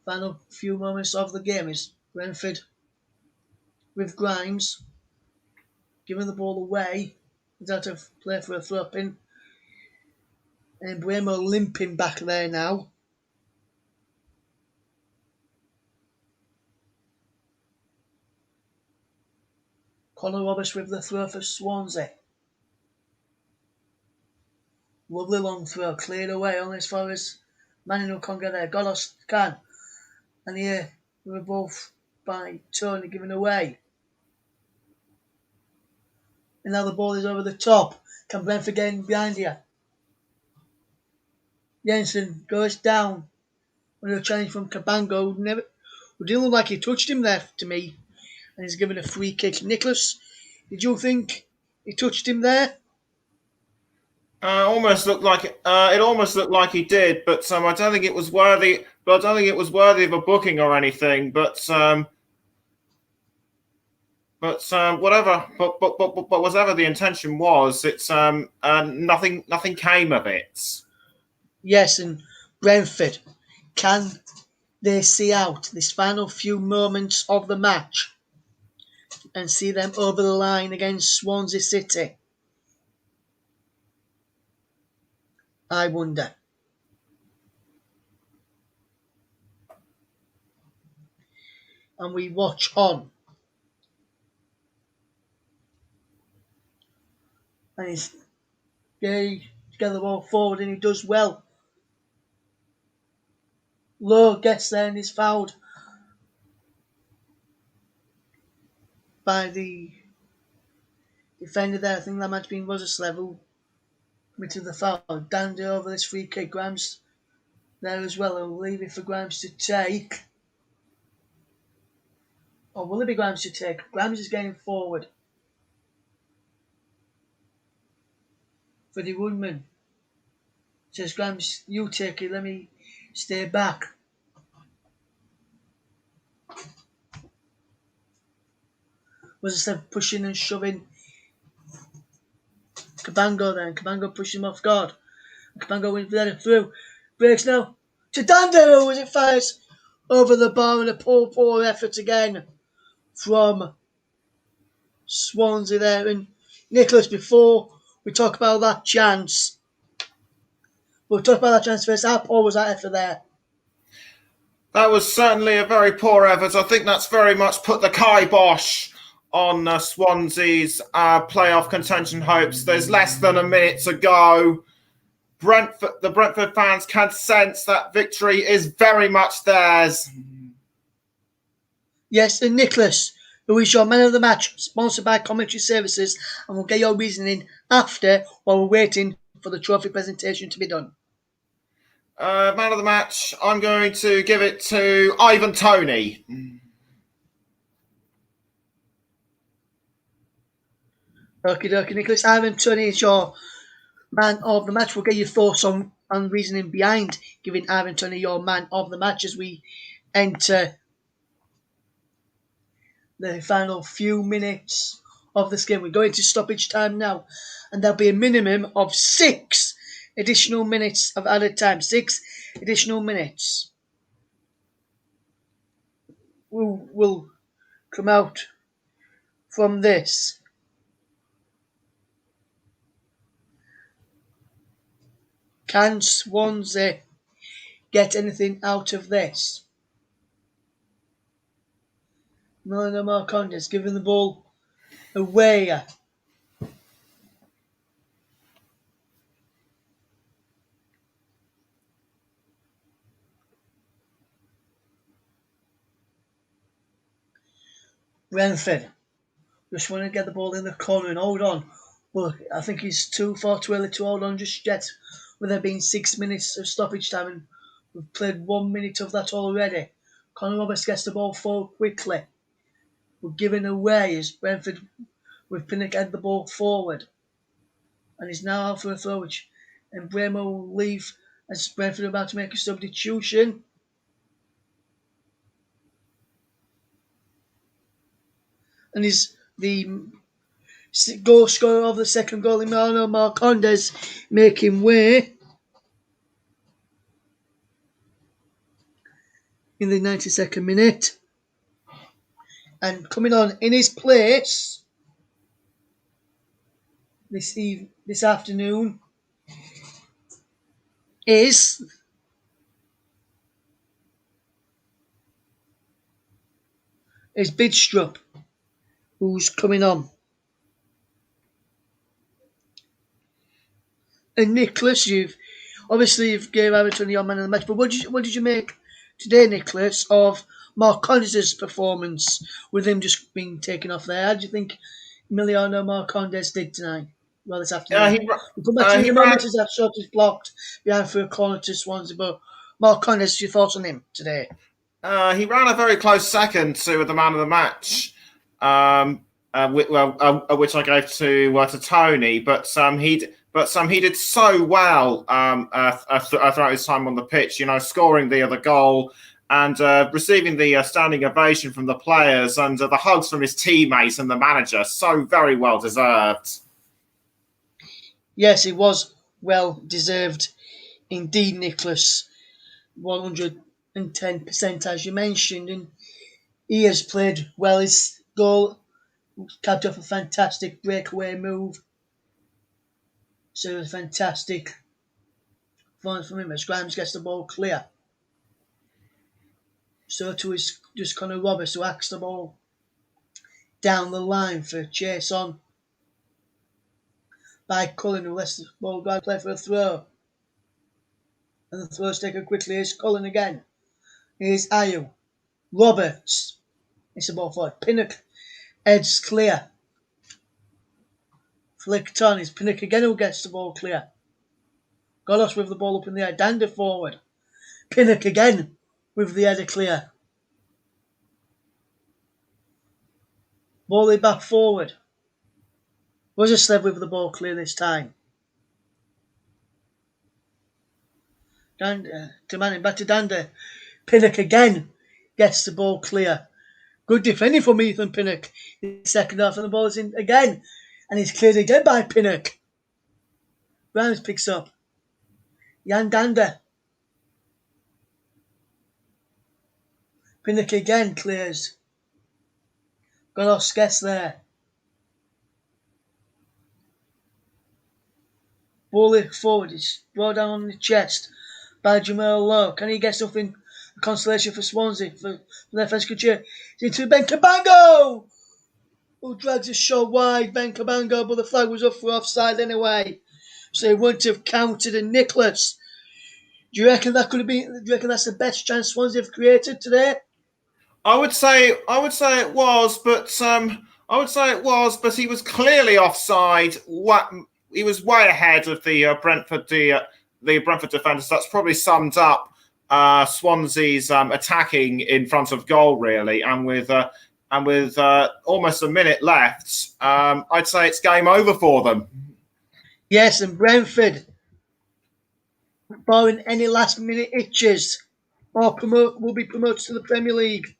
Final few moments of the game is Brentford with Grimes giving the ball away. He's out of play for a throw-in. And Bremo limping back there now. Conor Roberts with the throw for Swansea. Lovely long throw, cleared away only as far as Manning can't get there. Godos can. And here we're both by Tony giving away. And now the ball is over the top. Can Brentford get in behind here? Jensen goes down. Under a challenge from Cabango. Who didn't look like he touched him there to me. And he's given a free kick. Nicholas, did you think he touched him there? Almost looked like it almost looked like he did, but I don't think it was worthy. But I don't think it was worthy of a booking or anything. But whatever. But whatever the intention was, it's nothing came of it. Yes, and Brentford, can they see out this final few moments of the match and see them over the line against Swansea City? I wonder. And we watch on. And he's Gay to get the ball forward, and he does well. Lowe gets there and is fouled by the defender there. I think that might have been Russ who committed the foul. Dandy over this free kick. Grimes there as well. I'll leave it for Grimes to take. Or will it be Grimes to take? Grimes is getting forward. Freddie Woodman says, Grimes, you take it, let me stay back. Was instead pushing and shoving Cabango then. Cabango pushes him off guard. Cabango wins the header through. Breaks now to Dando as it fires over the bar, and a poor effort again from Swansea there. And Nicholas, before we talk about that chance, first. How poor was that effort there? That was certainly a very poor effort. I think that's very much put the kibosh on Swansea's playoff contention hopes. There's less than a minute to go. The Brentford fans can sense that victory is very much theirs. Yes, and Nicholas, who is your man of the match, sponsored by Commentary Services, and we'll get your reasoning after while we're waiting for the trophy presentation to be done. Man of the match, I'm going to give it to Ivan Toney. Okie dokie, Nicholas. Ivan Toney is your man of the match. We'll get your thoughts on reasoning behind giving Ivan Toney your man of the match as we enter the final few minutes of this game. We're going to stoppage time now, and there'll be a minimum of 6 additional minutes of added time. 6 additional minutes will come out from this. Can Swansea get anything out of this? No more contest, giving the ball away. Brentford just want to get the ball in the corner and hold on. Well, I think he's too far too early to hold on just yet, with there being 6 minutes of stoppage time, and we've played 1 minute of that already. Conor Roberts gets the ball forward quickly. We're giving away as Brentford with Pinnock head the ball forward. And he's now out for a throw, and Bremo will leave as Brentford are about to make a substitution. And he's the goal scorer of the second goal, Emmanuel Marcondes, making way in the 92nd minute. And coming on in his place this afternoon is Bidstrup, who's coming on. And Nicholas, you've gave Everton your man of the match, but what did you make today, Nicholas, of Marcondes' performance with him just being taken off there? How do you think Emiliano Marcondes did tonight? Well, this afternoon. We'll come back to you in a moment as that shot is blocked behind for a corner to Swansea. But Marcondes, your thoughts on him today? He ran a very close second to the man of the match, which I gave to Toney. But he did so well throughout his time on the pitch. You know, scoring the other goal and receiving the standing ovation from the players and the hugs from his teammates and the manager. So very well deserved. Yes, it was well deserved indeed, Nicholas. 110%, as you mentioned, and he has played well. His goal capped off a fantastic breakaway move. So a fantastic fun from him as Grimes gets the ball clear. So to his just Conor Roberts, who acts the ball down the line for a chase on by Cullen, who lets the ball go play for a throw. And the throw's taken quickly. Here's Cullen again. Here's Ayew. Roberts. It's the ball forward. Pinnock heads clear. Flicked on. It's Pinnock again who gets the ball clear. Golos with the ball up in the air. Dander forward. Pinnock again with the header clear. Ball back forward. Was a sled with the ball clear this time. Dander to Manning, back to Dander. Pinnock again gets the ball clear. Good defending from Ethan Pinnock in the second half, and the ball is in again. And it's cleared again by Pinnock. Rams picks up. Yandanda. Pinnock again clears. Got off Skess there. Ball forward is brought down on the chest by Jamal Lowe. Can he get something? A consolation for Swansea for their defence could cheer. It's into Ben Cabango, who drags his shot wide. Ben Cabango, but the flag was up for offside anyway, so he wouldn't have counted. And Nicholas, do you reckon that could have been? Do you reckon that's the best chance Swansea have created today? I would say it was, but he was clearly offside. He was way ahead of the Brentford defenders. That's probably summed up Swansea's attacking in front of goal, really. And with almost a minute left, I'd say it's game over for them. Yes, and Brentford, barring any last-minute itches, will be promoted to the Premier League,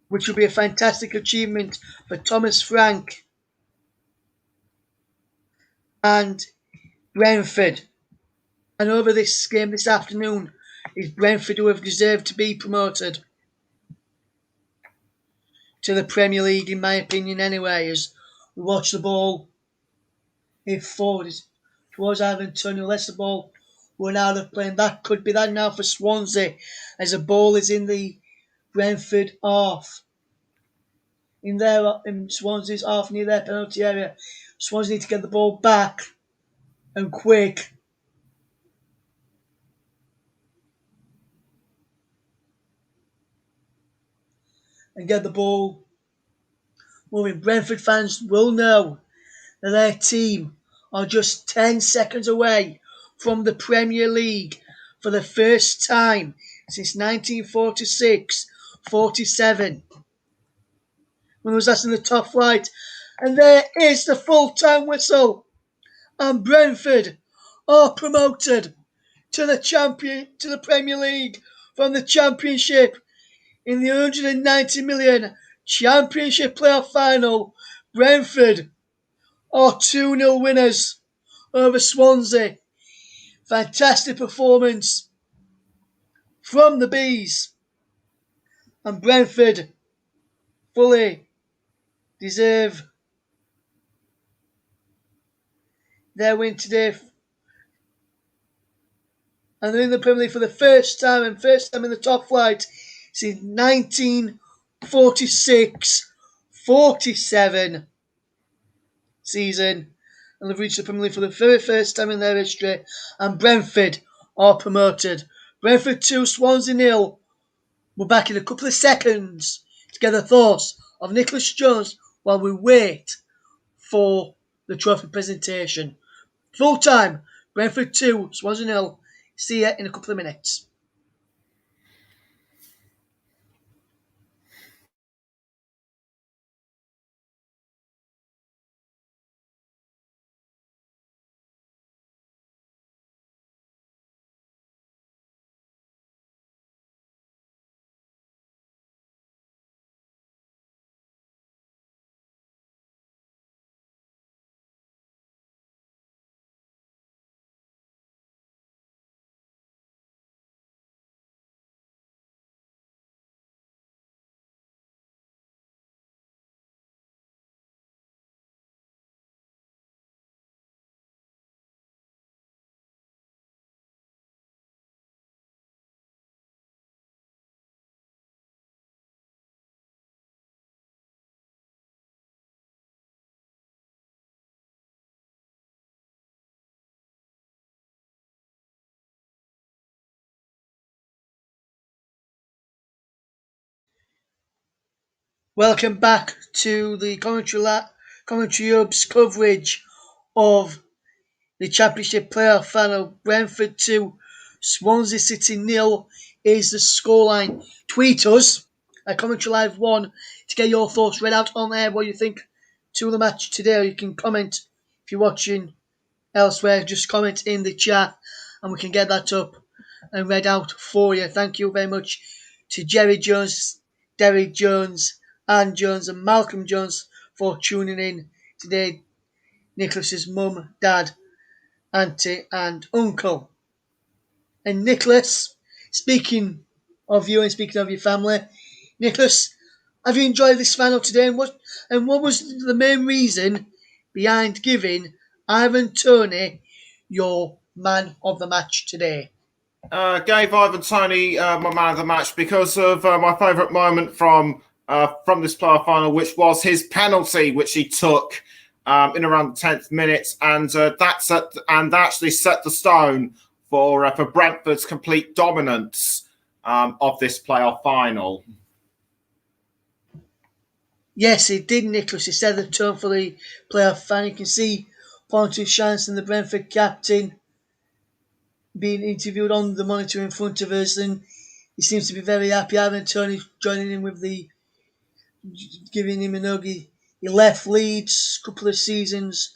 which will be a fantastic achievement for Thomas Frank and Brentford. And over this game this afternoon is Brentford, who have deserved to be promoted to the Premier League, in my opinion, anyway, as we watch the ball hit forward towards Ivan Toney. Lets the ball run out of play, and that could be that now for Swansea, as the ball is in the Brentford half. In Swansea's half near their penalty area. Swansea need to get the ball back and quick. And get the ball moving. Brentford fans will know that their team are just 10 seconds away from the Premier League for the first time since 1946-47. When it was last in the top flight. And there is the full-time whistle. And Brentford are promoted to the Premier League from the Championship in the 190 million Championship playoff final. Brentford are 2-0 winners over Swansea. Fantastic performance from the Bees. And Brentford fully deserve their win today. And they're in the Premier League for the first time in the top flight since 1946-47 season. And they've reached the Premier League for the very first time in their history. And Brentford are promoted. Brentford 2, Swansea 0. We're back in a couple of seconds to get the thoughts of Nicholas Jones while we wait for the trophy presentation. Full time, Brentford 2, Swansea 0. See you in a couple of minutes. Welcome back to the Commentary Hub's coverage of the Championship playoff final. Brentford 2, Swansea City 0 is the scoreline. Tweet us at Commentary Live 1 to get your thoughts read out on air, what you think to the match today. Or you can comment if you're watching elsewhere, just comment in the chat and we can get that up and read out for you. Thank you very much to Jerry Jones, Derek Jones, Anne Jones and Malcolm Jones for tuning in today. Nicholas's mum, dad, auntie, and uncle. And Nicholas, speaking of you and speaking of your family, Nicholas, have you enjoyed this final today? And what was the main reason behind giving Ivan Toney your man of the match today? Gave Ivan Toney my man of the match because of my favourite moment from this playoff final, which was his penalty, which he took in around the 10th minute, and that actually set the stone for Brentford's complete dominance of this playoff final. Yes, it did, Nicholas. It set the tone for the playoff final. You can see Pontus Jansson, the Brentford captain, being interviewed on the monitor in front of us, and he seems to be very happy. Ivan Toney joining in with giving him an hug. He left Leeds a couple of seasons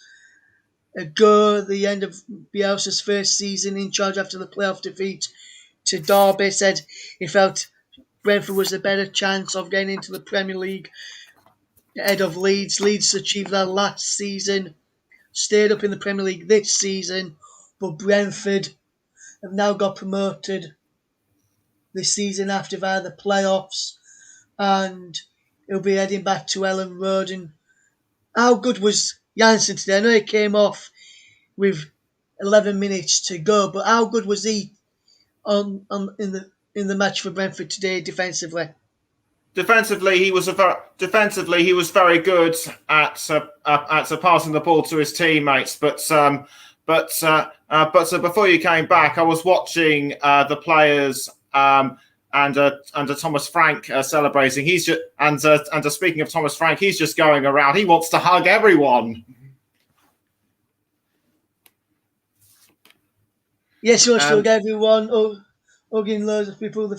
ago, at the end of Bielsa's first season in charge after the playoff defeat to Derby. Said he felt Brentford was a better chance of getting into the Premier League ahead of Leeds. Leeds achieved that last season, stayed up in the Premier League this season, but Brentford have now got promoted this season after via the playoffs, and he'll be heading back to Ellen Road. And how good was Janssen today? I know he came off with 11 minutes to go, but how good was he in the match for Brentford today defensively? Defensively, he was very good at passing the ball to his teammates. But before you came back, I was watching the players and Thomas Frank celebrating. He's just and speaking of Thomas Frank, he's just going around. He wants to hug everyone. Yes, he wants to hug everyone, hugging loads of people.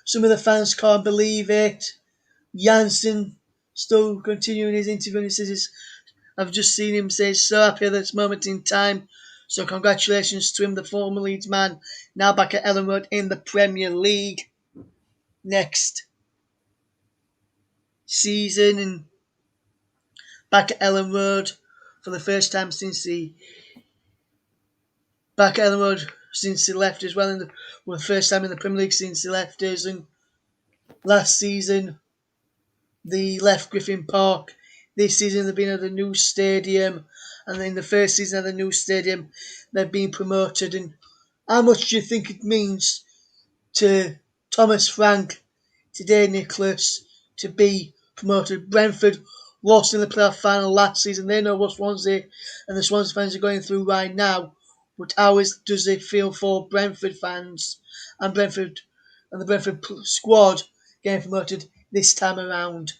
Some of the fans can't believe it. Janssen still continuing his interview, and he says, I've just seen him say so happy at this moment in time. So congratulations to him, the former Leeds man, now back at Ellen Road in the Premier League next season, and back at Ellen Road for the first time since he left as well. The first time in the Premier League since he left us, and last season they left Griffin Park. This season they've been at the new stadium, and in the first season at the new stadium they've been promoted. And how much do you think it means to Thomas Frank today, Nicholas, to be promoted? Brentford lost in the playoff final last season. They know what Swansea and the Swansea fans are going through right now. But how does it feel for Brentford fans and the Brentford squad getting promoted this time around?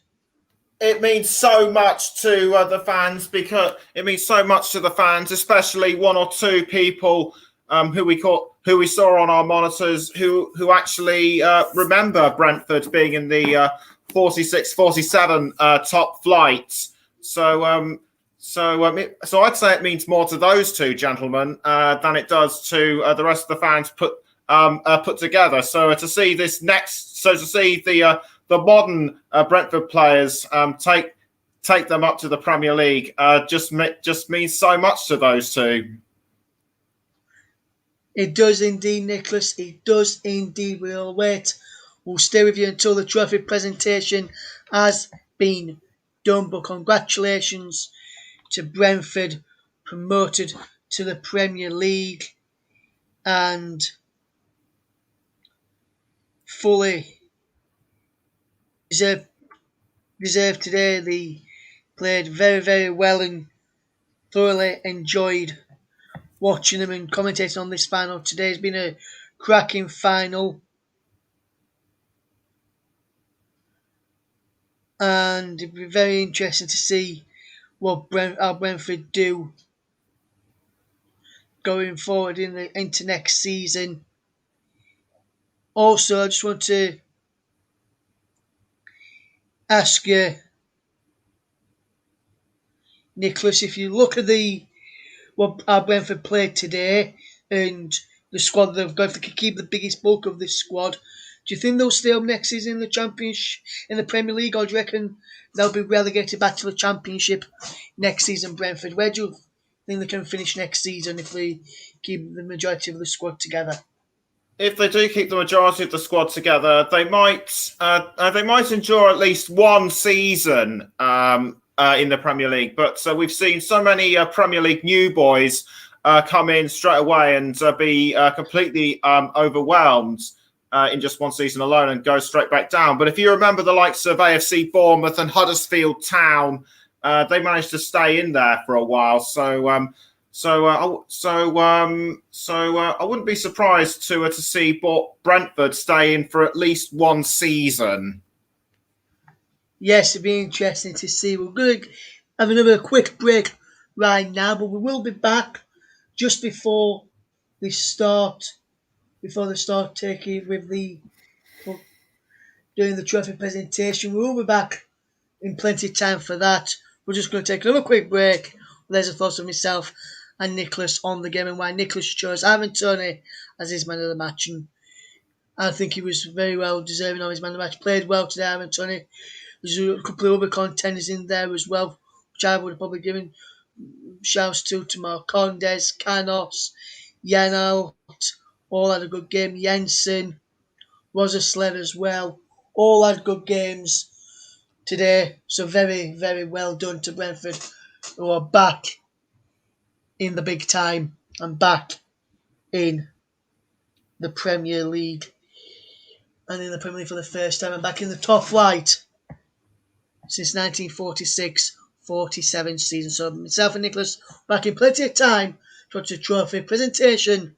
It means so much to the fans, because it means so much to the fans, especially one or two people who we saw on our monitors who actually remember Brentford being in the 46-47 top flight. So I'd say it means more to those two gentlemen than it does to the rest of the fans put together. So to see the modern Brentford players take them up to the Premier League just means so much to those two. It does indeed, Nicholas. It does indeed. We'll wait. We'll stay with you until the trophy presentation has been done. But congratulations to Brentford, promoted to the Premier League, and fully deserved today. They played very, very well and thoroughly enjoyed watching them and commentating on this final. Today has been a cracking final, and it'll be very interesting to see how Brentford do going forward into next season. Also, I just want to ask you, Nicholas, if you look at what our Brentford played today and the squad they've got, if they could keep the biggest bulk of this squad, Do you think they'll stay up next season in the Championship, in the Premier League, or do you reckon they'll be relegated back to the Championship next season, Brentford? Where do you think they can finish next season if they keep the majority of the squad together? If they do keep the majority of the squad together, they might endure at least one season in the Premier League. But we've seen so many Premier League new boys come in straight away and be completely overwhelmed in just one season alone and go straight back down. But if you remember the likes of AFC Bournemouth and Huddersfield Town, they managed to stay in there for a while. I wouldn't be surprised to see Brentford stay in for at least one season. Yes, it'd be interesting to see. We're going to have another quick break right now, but we will be back just before they start taking with the doing the trophy presentation. We will be back in plenty of time for that. We're just going to take another quick break. There's a thoughts of myself and Nicholas on the game and why Nicholas chose Ivan Toney as his man of the match. And I think he was very well deserving of his man of the match. Played well today, Ivan Toney. There's a couple of other contenders in there as well, which I would have probably given shouts to Marcondes, Canos, Yanalt, all had a good game. Jensen, Rozerslev as well, all had good games today. So very, very well done to Brentford, who are back in the big time and back in the Premier League. And in the Premier League for the first time and back in the top flight since 1946-47 season. So myself and Nicholas back in plenty of time to watch the trophy presentation,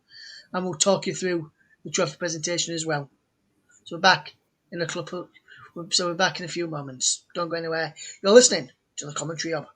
and we'll talk you through the trophy presentation as well. So we're back in a couple. So we're back in a few moments. Don't go anywhere. You're listening to the Commentary Hub.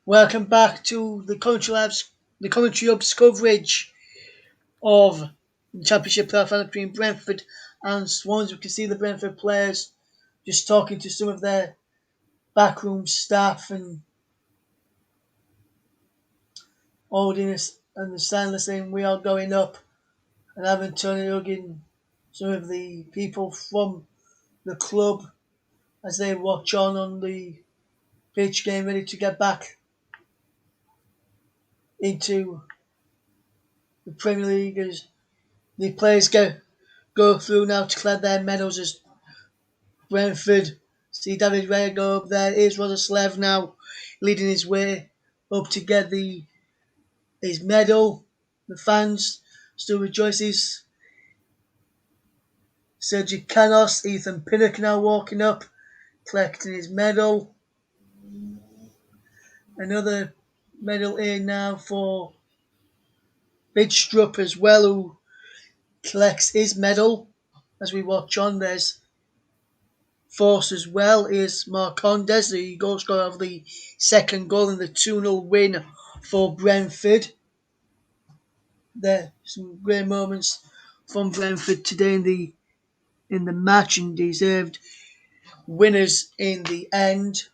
Welcome back to the Commentary Hub's coverage of the Championship playoff final between Brentford and Swansea. We can see the Brentford players just talking to some of their backroom staff and holding us and the sign saying we are going up, and having Tony hugging some of the people from the club as they watch on the pitch, getting ready to get back into the Premier League as the players go through now to collect their medals as Brentford see David Raya go up there. Here's Rozerslev now leading his way up to get his medal. The fans still rejoices. Sergio Canos, Ethan Pinnock now walking up, collecting his medal. Another medal here now for Bidstrup as well, who collects his medal as we watch on. There's Force as well. Here's Marcondes, the goal scorer of the second goal in the 2-0 win for Brentford. There some great moments from Brentford today in the match and deserved winners in the end.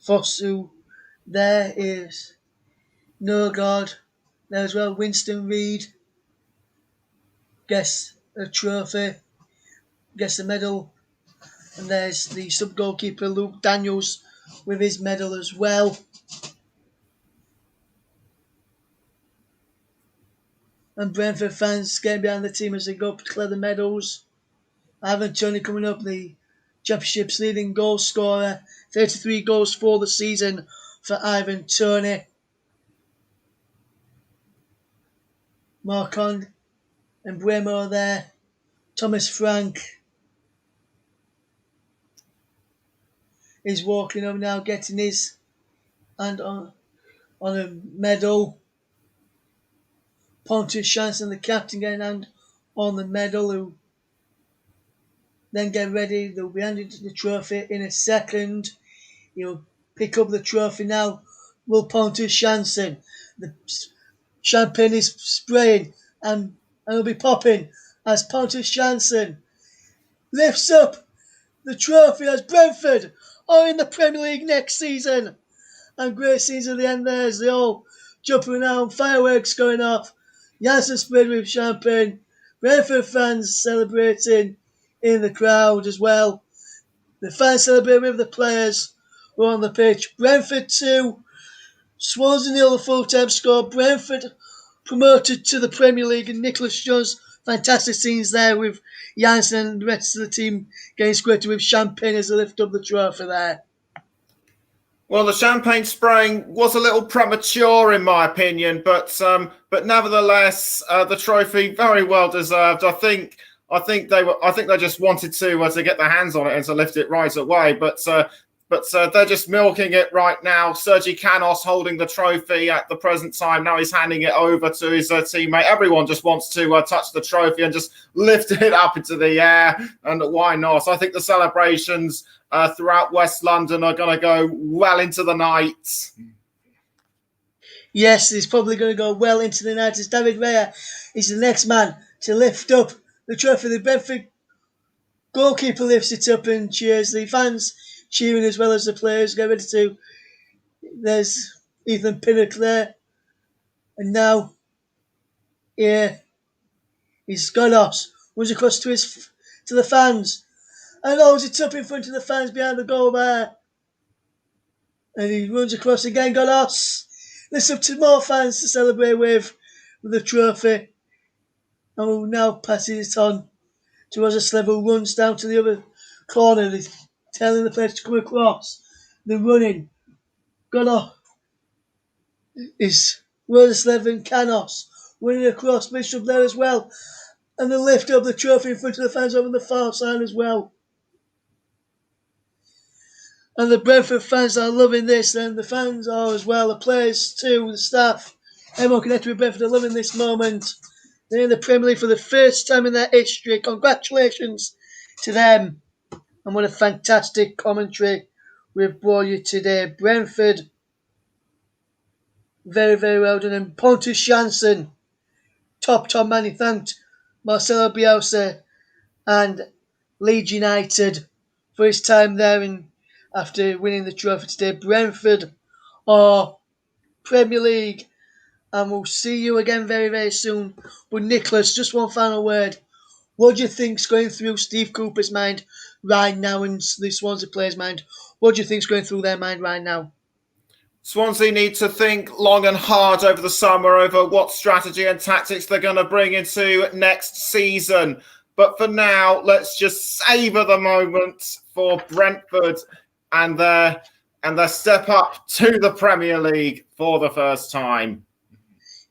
Fosu, there is Norgard there as well. Winston Reid gets a trophy, gets a medal, and there's the sub goalkeeper Luke Daniels with his medal as well. And Brentford fans getting behind the team as they go up to clear the medals. Ivan Toney coming up, the Championship's leading goal scorer. 33 goals for the season for Ivan Toney. Marcon and Buemo there. Thomas Frank is walking up now, getting his hand on a medal. Pontus Jansson, the captain, getting hand on the medal, who then get ready. They'll be handed the trophy in a second. He'll pick up the trophy now. Will Pontus Jansson. The champagne is spraying and it'll be popping as Pontus Jansson lifts up the trophy as Brentford are in the Premier League next season. And great scenes at the end there as they all jump around, fireworks going off, Janssen sprayed with champagne, Brentford fans celebrating in the crowd as well. The fans celebrate with the players who are on the pitch. Brentford 2, Swansea 0 the full-time score. Brentford promoted to the Premier League, and Nicholas Jones, fantastic scenes there with Janssen and the rest of the team getting squirted with champagne as they lift up the trophy there. Well, the champagne spraying was a little premature, in my opinion, but nevertheless, the trophy very well deserved. I think they just wanted to get their hands on it and to lift it right away, but they're just milking it right now. Sergi Canos holding the trophy at the present time. Now he's handing it over to his teammate. Everyone just wants to touch the trophy and just lift it up into the air. And why not? I think the celebrations throughout West London are going to go well into the night. Yes, he's probably going to go well into the night as David Raya is the next man to lift up the trophy. The Brentford goalkeeper lifts it up and cheers. The fans cheering as well as the players get ready to. There's Ethan Pinnock there. And now, here is Godos. Runs across to the fans. And holds it up in front of the fans behind the goal there. And he runs across again, Godos. Lifts up to more fans to celebrate with the trophy. And will now pass it on to Roger who runs down to the other corner, telling the players to come across. They're running. Godos is Roger and Canos running across Bishop there as well. And they lift up the trophy in front of the fans over the far side as well. And the Brentford fans are loving this, and the fans are as well, the players too, the staff. Everyone connected with Brentford are loving this moment. They're in the Premier League for the first time in their history. Congratulations to them. And what a fantastic commentary we've brought you today. Brentford, very, very well done. And Pontus Jansson, top man. He thanked Marcelo Bielsa and Leeds United for his time there and after winning the trophy today. Brentford are Premier League, and we'll see you again very, very soon. But Nicholas, just one final word. What do you think's going through Steve Cooper's mind right now and the Swansea players' mind? What do you think's going through their mind right now? Swansea need to think long and hard over the summer over what strategy and tactics they're going to bring into next season. But for now, let's just savour the moment for Brentford and their step up to the Premier League for the first time.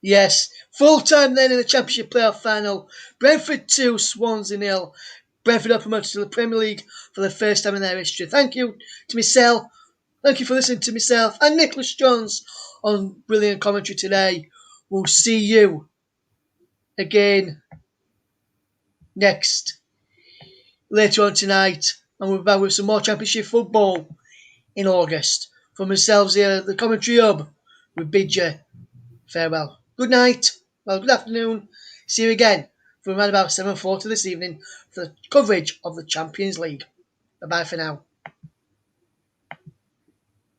Yes, full time then in the Championship playoff final. Brentford 2, Swansea 0. Brentford are promoted to the Premier League for the first time in their history. Thank you to myself. Thank you for listening to myself and Nicholas Jones on brilliant commentary today. We'll see you again later on tonight, and we'll be back with some more Championship football in August. From ourselves here at the Commentary Hub, we bid you farewell. Good night. Well, good afternoon. See you again from around about 7:40 this evening for the coverage of the Champions League. Bye-bye for now.